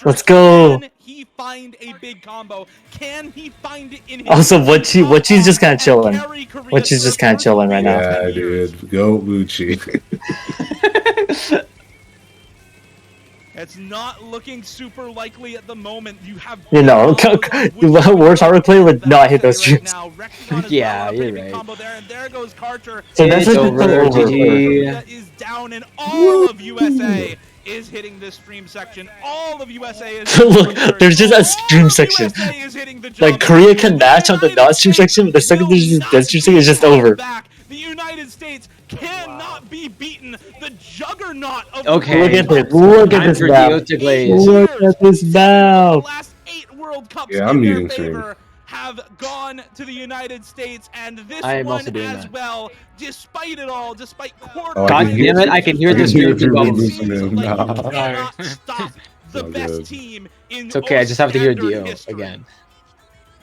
Let's go. Can he find a big combo? Can he find it in his also, Wuchi's just kind of chilling. Wuchi's just kind of chilling right now. Yeah, dude. Go Wuchi. It's not looking super likely at the moment. You have worst hard play would not hit those streams. Yeah, you're right. There goes Karcher. So that's over. GG. Is down and all of USA is hitting this stream section. All of USA is look, there's just a stream section. Like Korea can match on the non-stream section, but the second there's just dead stream section, it's just over. The United States cannot be beaten. The juggernaut of okay. Look at this. Look at this map. Look at this map. The last 8 World Cups I'm in muting their stream. favor have gone to the United States, and this one as well, despite it all, despite quarter. God damn it, I can hear this music bubbles. Stop the best team in it's okay, I just have to hear Dio again.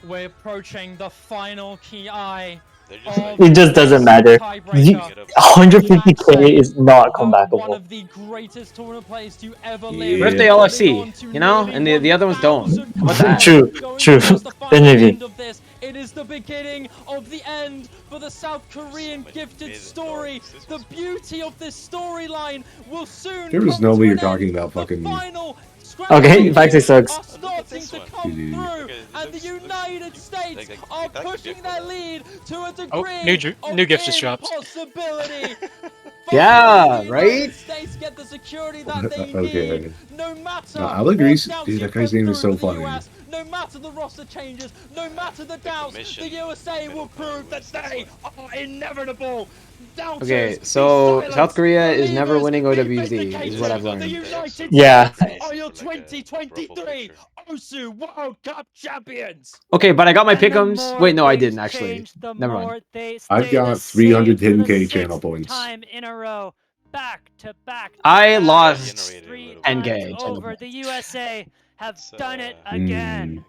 We're approaching the final key eye. It just doesn't matter. 150k is not comebackable. One of the greatest tournament players to ever live. What if they LFC, you know, and the other ones don't? What's that? True. It is the beginning of the end for the South Korean gifted story. The beauty of this storyline will soon. There is no way you're talking about fucking. Okay, Vaxie sucks. Starting to come through, and the United States are pushing their lead to a degree new gift just dropped. Yeah, right? States get the security that they need. No matter. No, I'll agree. Dude, that guy's name is so funny. No matter the roster changes, no matter the doubts, the USA will prove that they are inevitable. Okay, so South Korea is never winning OWZ, is what I've learned. Yeah. Are your 2023 Osu World Cup champions? Okay, but I got my pick'ems. Wait, no, I didn't actually. Never mind. I've got 310k channel points. Back to back. I lost 10k over the USA have done it again.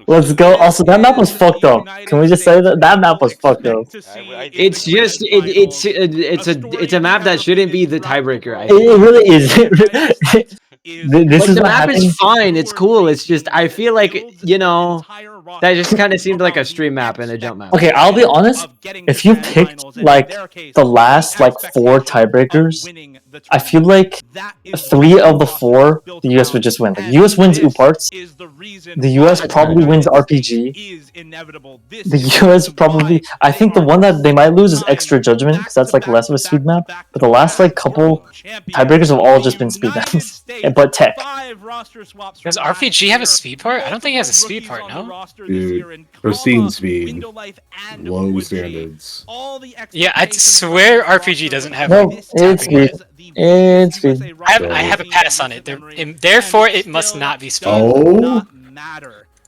Let's go. Also, that map was fucked up. Can we just say that map was fucked up? It's just it's a map that shouldn't be the tiebreaker. It really is. The map is fine. It's cool. It's just I feel like that just kind of seemed like a stream map and a jump map. Okay, I'll be honest. If you picked like the last like 4 tiebreakers, I feel like 3 of the 4 the US would just win. Like US wins UParts. The US probably wins RPG. The US probably. I think the one that they might lose is Extra Judgment because that's like less of a speed map. But the last like couple tiebreakers have all just been speed maps. But tech. Does RPG have a speed part? I don't think it has a speed part, no? Dude, pristine speed. Low standards. Yeah, I swear RPG doesn't have it's speed. It's speed. I have a pass on it. Therefore, it must not be speed. Oh?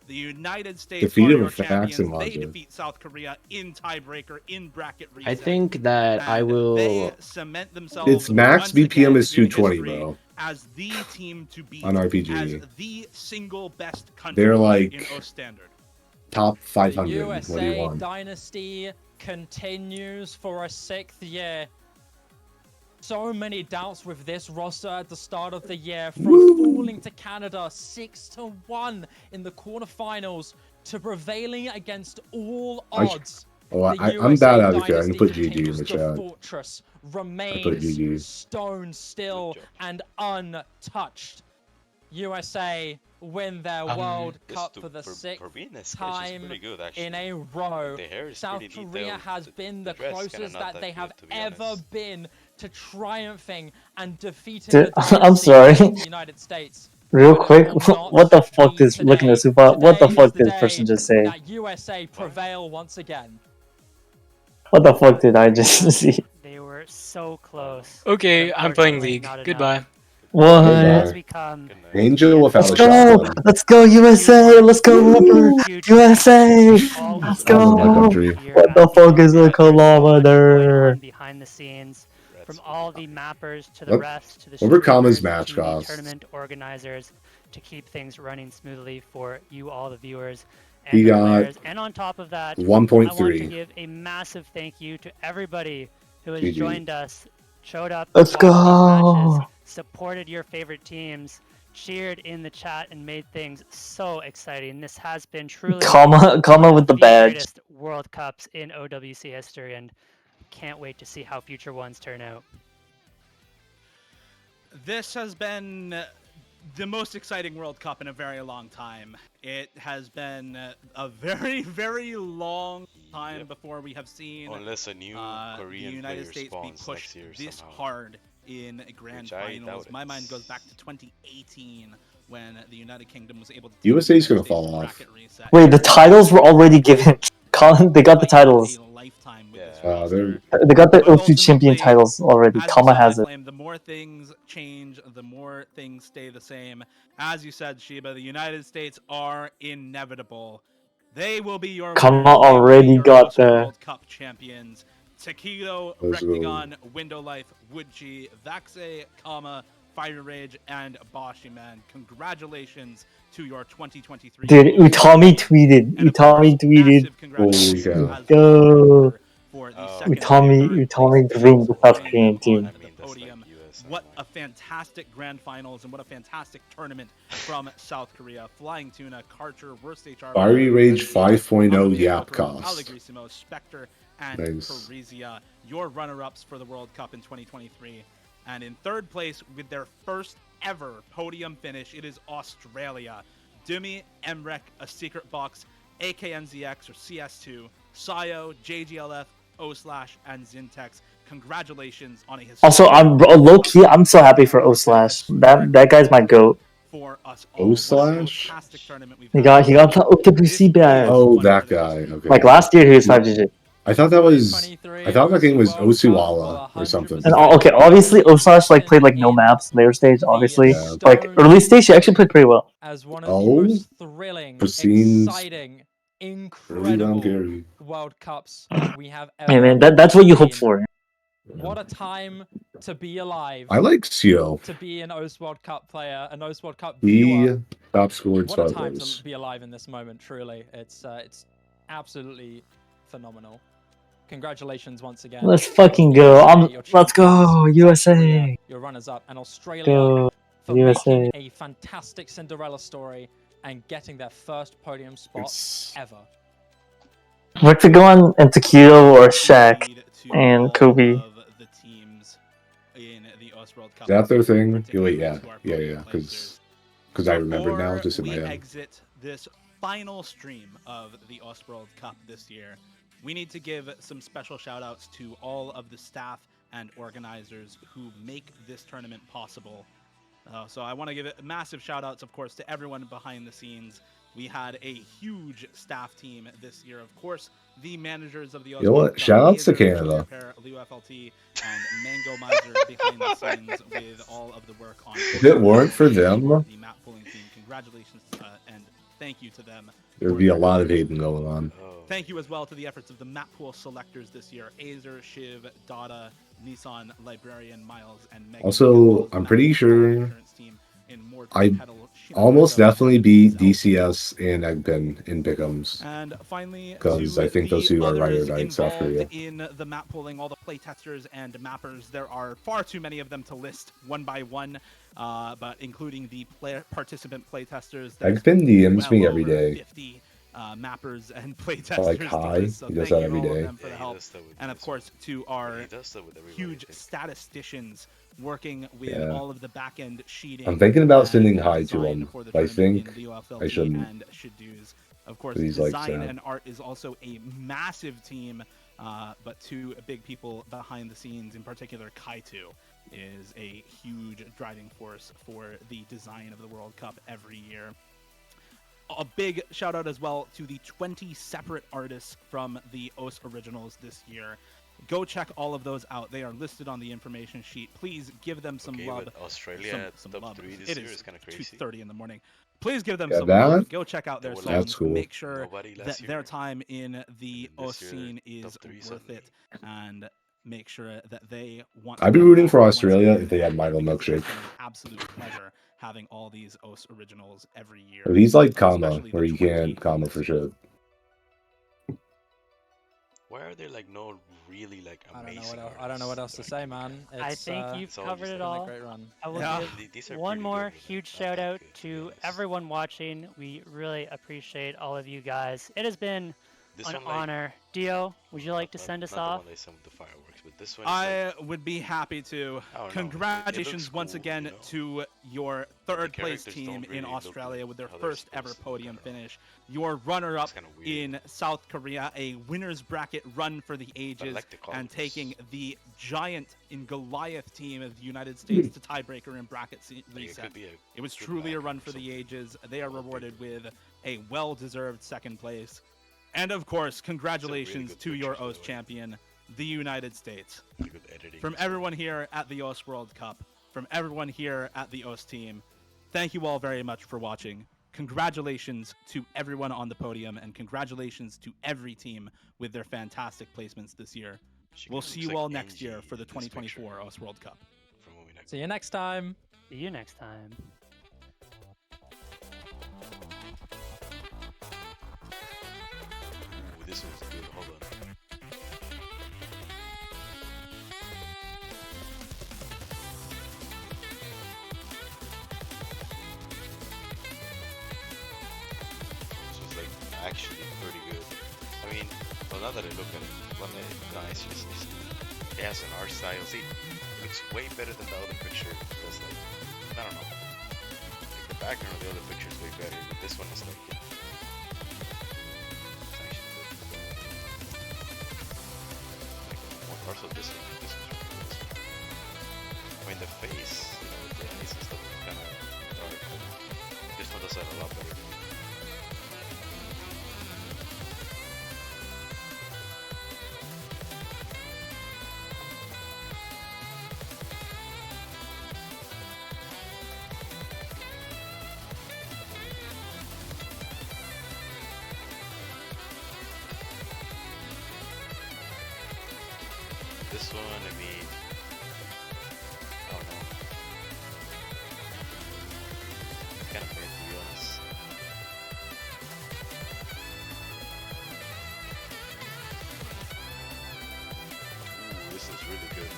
The United States defeated a faction logic. Defeat South Korea in tiebreaker in bracket reset. I think that I will. Its max BPM is 220, bro. as the team to beat on RPG. as the single best country They're like in OS standard. Top 500. The USA what do you want? dynasty continues for a 6th year. So many doubts with this roster at the start of the year, from falling to Canada 6-1 in the quarterfinals to prevailing against all odds. I'm bad at it. I can put GG in the chat. Fortress remains stone still and untouched. USA win their World Cup for the 6th time in a row. South Korea has been the closest that they have ever been to triumphing and defeating the United States. Real quick, what the fuck is looking at Super? What the fuck did this person just say? That USA prevail once again. What the fuck did I just see? They were so close. Okay, I'm playing League. Goodbye. What? Angel without Let's go! Let's go USA! Let's go Ripper! USA! Let's go! What the fuck is a kilometer? Behind the scenes, from all the mappers to the rest, to the match cost. Tournament organizers, to keep things running smoothly for you, all the viewers. He got and on top of that, 1.3. I want to give a massive thank you to everybody who has joined us, showed up, let's go, matches, supported your favorite teams, cheered in the chat, and made things so exciting. This has been truly comma with the badge. Greatest World Cups in OWC history, and can't wait to see how future ones turn out. This has been the most exciting World Cup in a very long time. It has been a very, very long time before we have seen unless a new Korean the United player States be pushed this somehow. hard in grand finals. My mind goes back to 2018 when the United Kingdom was able to USA's gonna fall off. Wait, the titles were already given. They got the titles. They got the O2 champion titles already. Kama has it. The more things change, the more things stay the same. As you said, Shiba, the United States are inevitable. They will be your Kama already got the World Cup champions. Takedo, Rectagon, Window Life, Woodchi, Vaxe, Kama, Fire Rage, and Boshiman. Congratulations to your 2023. Dude, Utami tweeted. Go. Utami dream the South Korean team. What a fantastic grand finals and what a fantastic tournament from South Korea. Flying Tuna, Karcher, Worst HR, Fiery Rage 5.0 Yap cost. Allegrissimo, Spectre, and Parisia, your runner-ups for the World Cup in 2023. And in third place with their first ever podium finish, it is Australia. Dumi, Emrek, A Secret Box, AKNZX or CS2, Sayo, JGLF, O/, and Zintex. Congratulations on a also, I'm low key. I'm so happy for O/. That guy's my goat. For us O/? He got the OWC badge. Oh, that guy. Okay. Like last year, he was 5GG. I thought that game was Osuwala or something. And okay, obviously O/ like played like no maps later stage. Obviously, like early stage, she actually played pretty well. As one of the most thrilling, exciting, incredible World Cups we have ever. Hey man, that's what you hope for. What a time to be alive. I like Sio. To be an OS World Cup player, an OS World Cup viewer. Top scored. What a time to be alive in this moment. Truly, it's absolutely phenomenal. Congratulations once again. Let's fucking go. Let's go, USA. Your runners-up, and Australia for making a fantastic Cinderella story and getting their first podium spot ever. Rectagon and Takedo or Shaq and Kobe. Is that their thing? Yeah. Because I remember now, just in my head. Exit this final stream of the OS World Cup this year. We need to give some special shout outs to all of the staff and organizers who make this tournament possible. So I want to give massive shout outs, of course, to everyone behind the scenes. We had a huge staff team this year, of course. The managers of the OS World Cup. Shout outs to Canada. FLT, and Mango Miser behind the scenes with all of the work on. If it weren't for them, the map pooling team. Congratulations and thank you to them. There would be a lot of hating going on. Thank you as well to the efforts of the map pool selectors this year. Azer, Shiv, Dada, Nissan Librarian Miles and Megan. Also, I'm pretty sure I almost definitely beat DCS and Eggpin in Pick'ems. And finally, because I think those two are ride or die in South Korea. In the map pooling, all the playtesters and mappers, there are far too many of them to list one by one, but including the participant playtesters. Eggpin DMs me every day. 50 mappers and playtesters. Like, hi, so he does that every day. For the help. And of course, to our huge statisticians working with all of the back-end sheeting. I'm thinking about sending hi to him, but I think I shouldn't. And should do's. Of course, design and art is also a massive team, but two big people behind the scenes, in particular Kaitu, is a huge driving force for the design of the World Cup every year. A big shout out as well to the 20 separate artists from the OS Originals this year. Go check all of those out. They are listed on the information sheet. Please give them some love. Australia some top love. 3 this year is kind of crazy. 2:30 in the morning. Please give them some love. Go check out their songs. Cool. Make sure that their time in the OS scene is worth it, and make sure that they want. I'd be rooting for Australia if they had Michael Milkshake. Absolute pleasure having all these OS Originals every year. But he's like Kama, where you can't Kama for shit. Why are there like no really like amazing? I don't know what else to say, man. I think you've covered it all. Great run. I will give one more huge shout out to everyone watching. We really appreciate all of you guys. It has been an honor. Dio, would you like to send us off? I would be happy to. Congratulations once again to your third place team in Australia with their first ever podium finish. Your runner-up in South Korea, a winner's bracket run for the ages, and taking the giant in Goliath team of the United States to tiebreaker in bracket reset. It was truly a run for the ages. They are rewarded with a well-deserved second place. And of course, congratulations to your OS champion, the United States. From everyone here at the OS World Cup, from everyone here at the OS team, thank you all very much for watching. Congratulations to everyone on the podium, and congratulations to every team with their fantastic placements this year. We'll see you all next year for the 2024 OS World Cup. See you next time. See you next time. This one's good. Hold on. This was like actually pretty good. I mean, well, now that I look at it, one nice. It has an art style. See, it looks way better than the other picture. Because like, I don't know. Like the background of the other picture is way better, but this one is like. Also, this one. I mean, the face, you know, with the eyes and stuff, kind of dark. This one does that a lot better. This one, I mean, I don't know. It's kind of weird, to be honest. Ooh, this is really good.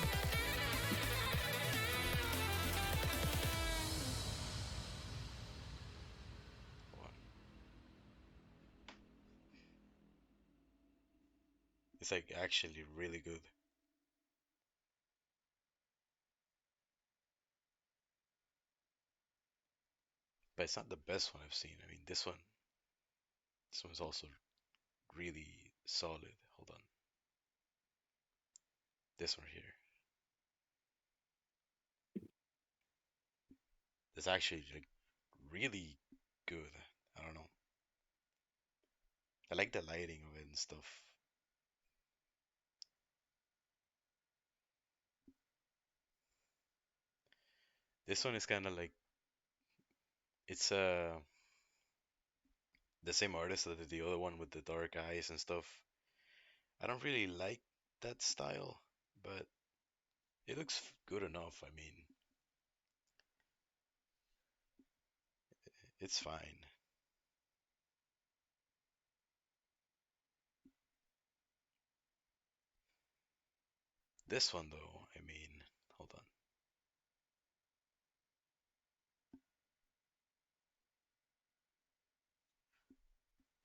It's like actually really good. But it's not the best one I've seen. I mean, this one's also really solid. Hold on. This one here. It's actually like really good. I don't know. I like the lighting of it and stuff. This one is kind of like it's the same artist that did the other one with the dark eyes and stuff. I don't really like that style, but It looks good enough. I mean, it's fine. This one though, I mean, hold on.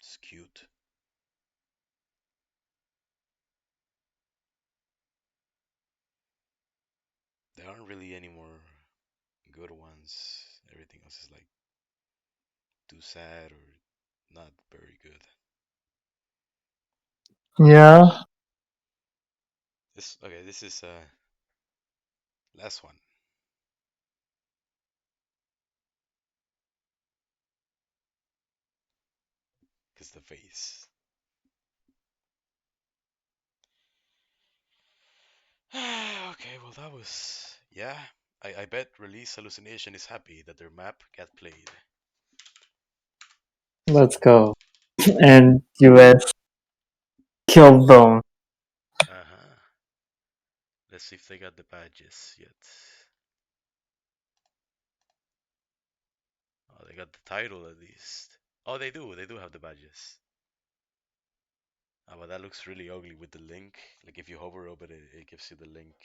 It's cute. There aren't really any more good ones. Everything else is like too sad or not very good. Yeah. This is last one. Cause the face. Okay, well that was yeah. I bet Release Hallucination is happy that their map got played. Let's go. And US killed them. Let's see if they got the badges yet. Oh, they got the title at least. Oh, they do. They do have the badges. Oh, but that looks really ugly with the link. Like if you hover over it, it gives you the link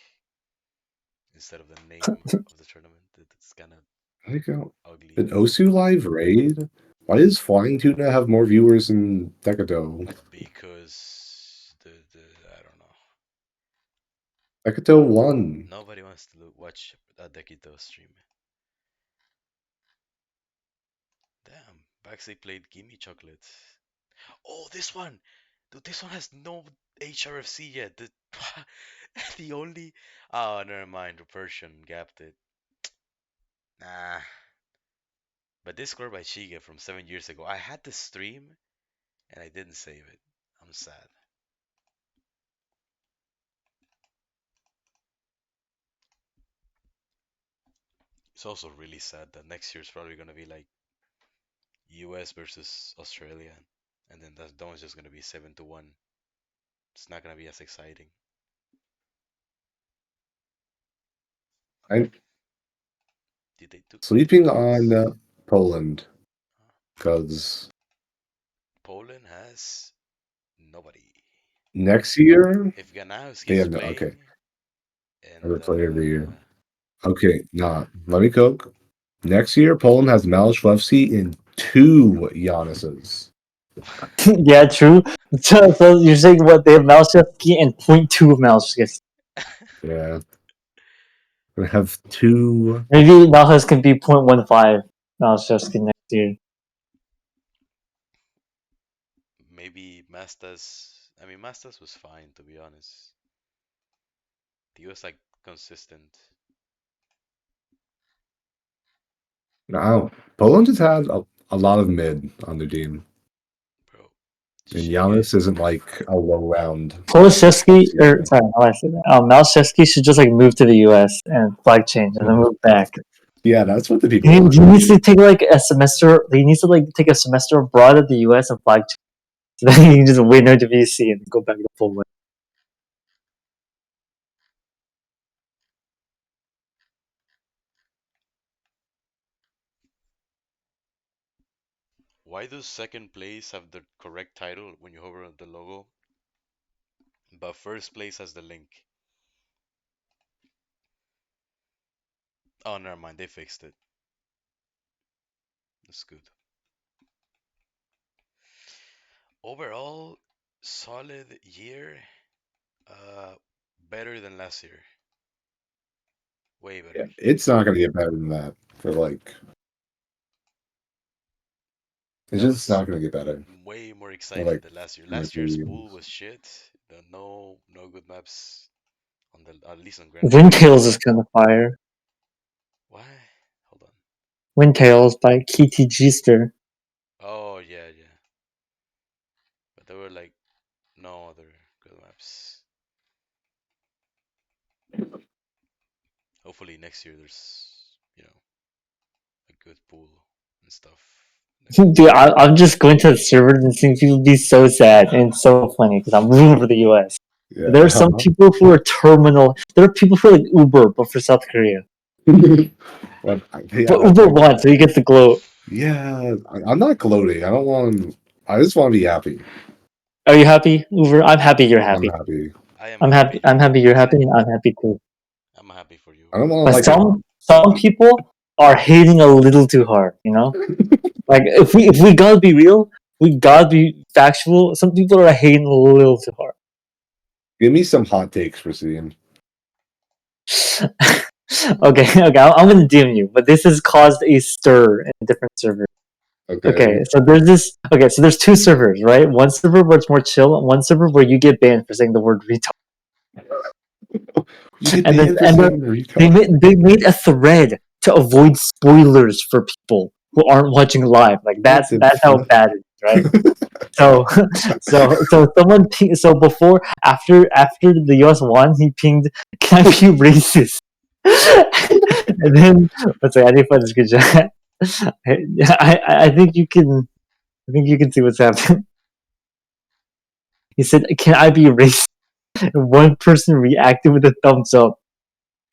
instead of the name of the tournament. It's kind of ugly. An Osu Live raid? Why does Flying Tuna have more viewers than Decato? Because I don't know. Decato won. Nobody wants to watch a Decato stream. Damn, Baxley played Gimme Chocolate. Oh, this one! Dude, this one has no HRFC yet. The only... Oh, never mind. Persian gapped it. Nah. But this score by Shiga from 7 years ago. I had the stream, and I didn't save it. I'm sad. It's also really sad that next year is probably going to be like US versus Australia. And then that one's just going to be 7-1. It's not going to be as exciting. I'm sleeping on Poland because Poland has nobody. Next year, if Ganaus they have playing, okay. Never play every year. Okay, nah. Let me cook. Next year, Poland has Malishevsky in 2 Giannis's. Yeah, true. So you're saying what they have Malishevsky and 0.2 of Malishevsky. Yeah. We have 2. Maybe Malishevsky can be 0.15 Malishevsky next year. Maybe Mastas. I mean, Mastas was fine, to be honest. He was like consistent. No, Poland has had a lot of mid on their team. Bro, and Giannis isn't like a low round. Malishevsky should just like move to the US and flag change and then move back. Yeah, that's what the people. He needs to take like a semester. He needs to like take a semester abroad at the US and flag change. So then he can just win WC and go back to Poland. Why does second place have the correct title when you hover on the logo, but first place has the link? Oh, never mind. They fixed it. That's good. Overall, solid year. Better than last year. Way better. Yeah, it's not going to get better than that for like. It's just not going to get better. Way more exciting than last year. Last year's pool was shit. No good maps on the at least on Grand. Windtails is kind of fire. What? Hold on. Windtails by Kitty Gister. Oh yeah. But there were like no other good maps. Hopefully next year there's a good pool and stuff. Dude, I'm just going to the server and seeing people be so sad and it's so funny because I'm rooting for the US. Yeah. There are some people who are terminal. There are people who are like Uber, but for South Korea. But Uber won, so you get the gloat. Yeah, I'm not gloating. I don't want. I just want to be happy. Are you happy, Uber? I'm happy you're happy. I'm happy. I'm happy. I'm happy you're happy, and I'm happy too. I'm happy for you. I don't want But like some people are hating a little too hard. You know, like if we gotta be real, we gotta be factual. Some people are hating a little too hard. Give me some hot takes, Racine. Okay, I'm gonna DM you, but this has caused a stir in different servers. Okay, so there's this. Okay, so there's two servers, right? One server where it's more chill, and one server where you get banned for saying the word retard. They made a thread to avoid spoilers for people who aren't watching live. Like that's how bad it is, right? so someone so before after the US won, he pinged, "Can I be racist?" And then let's say I didn't find this good chat. I think you can see what's happening. He said, "Can I be racist?" And one person reacted with a thumbs up.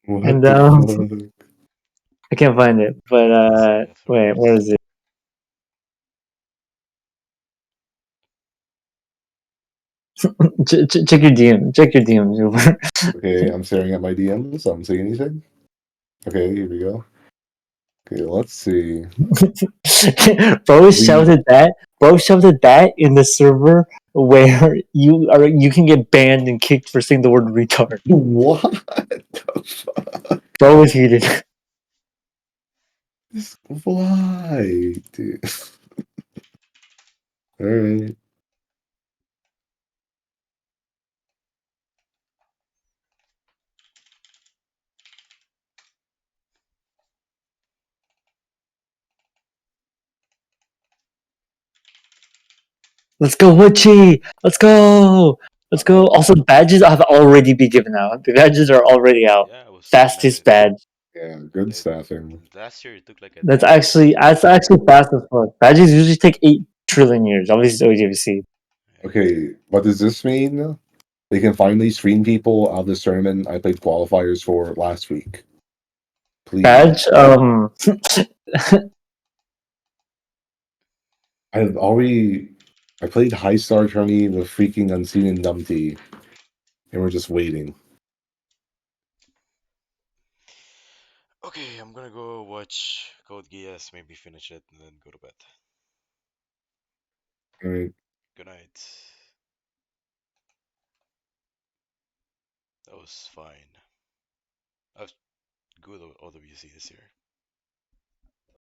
And I can't find it, but wait, where is it? Check your DM. Check your DMs. Okay, I'm staring at my DMs. So I'm saying anything. Okay, here we go. Okay, let's see. Bro shouted that in the server where you can get banned and kicked for saying the word retard. What the fuck? Bro was heated. Why, dude? All right. Let's go, Witchy! Let's go! Let's go! Also, badges have already been given out. The badges are already out. Yeah, it was Fastest badge. Yeah, good staffing. Last year it took like That's actually fast as fuck. Badges usually take 8 trillion years. Obviously, OGBC. Okay, what does this mean? They can finally screen people out of this tournament I played qualifiers for last week. Please. Badge, I played High Star Tourney with freaking Unseen and Dumpty, and we're just waiting. Okay, I'm gonna go watch Code Geass, maybe finish it, and then go to bed. Alright. Good night. That was fine. I was good OWC this year.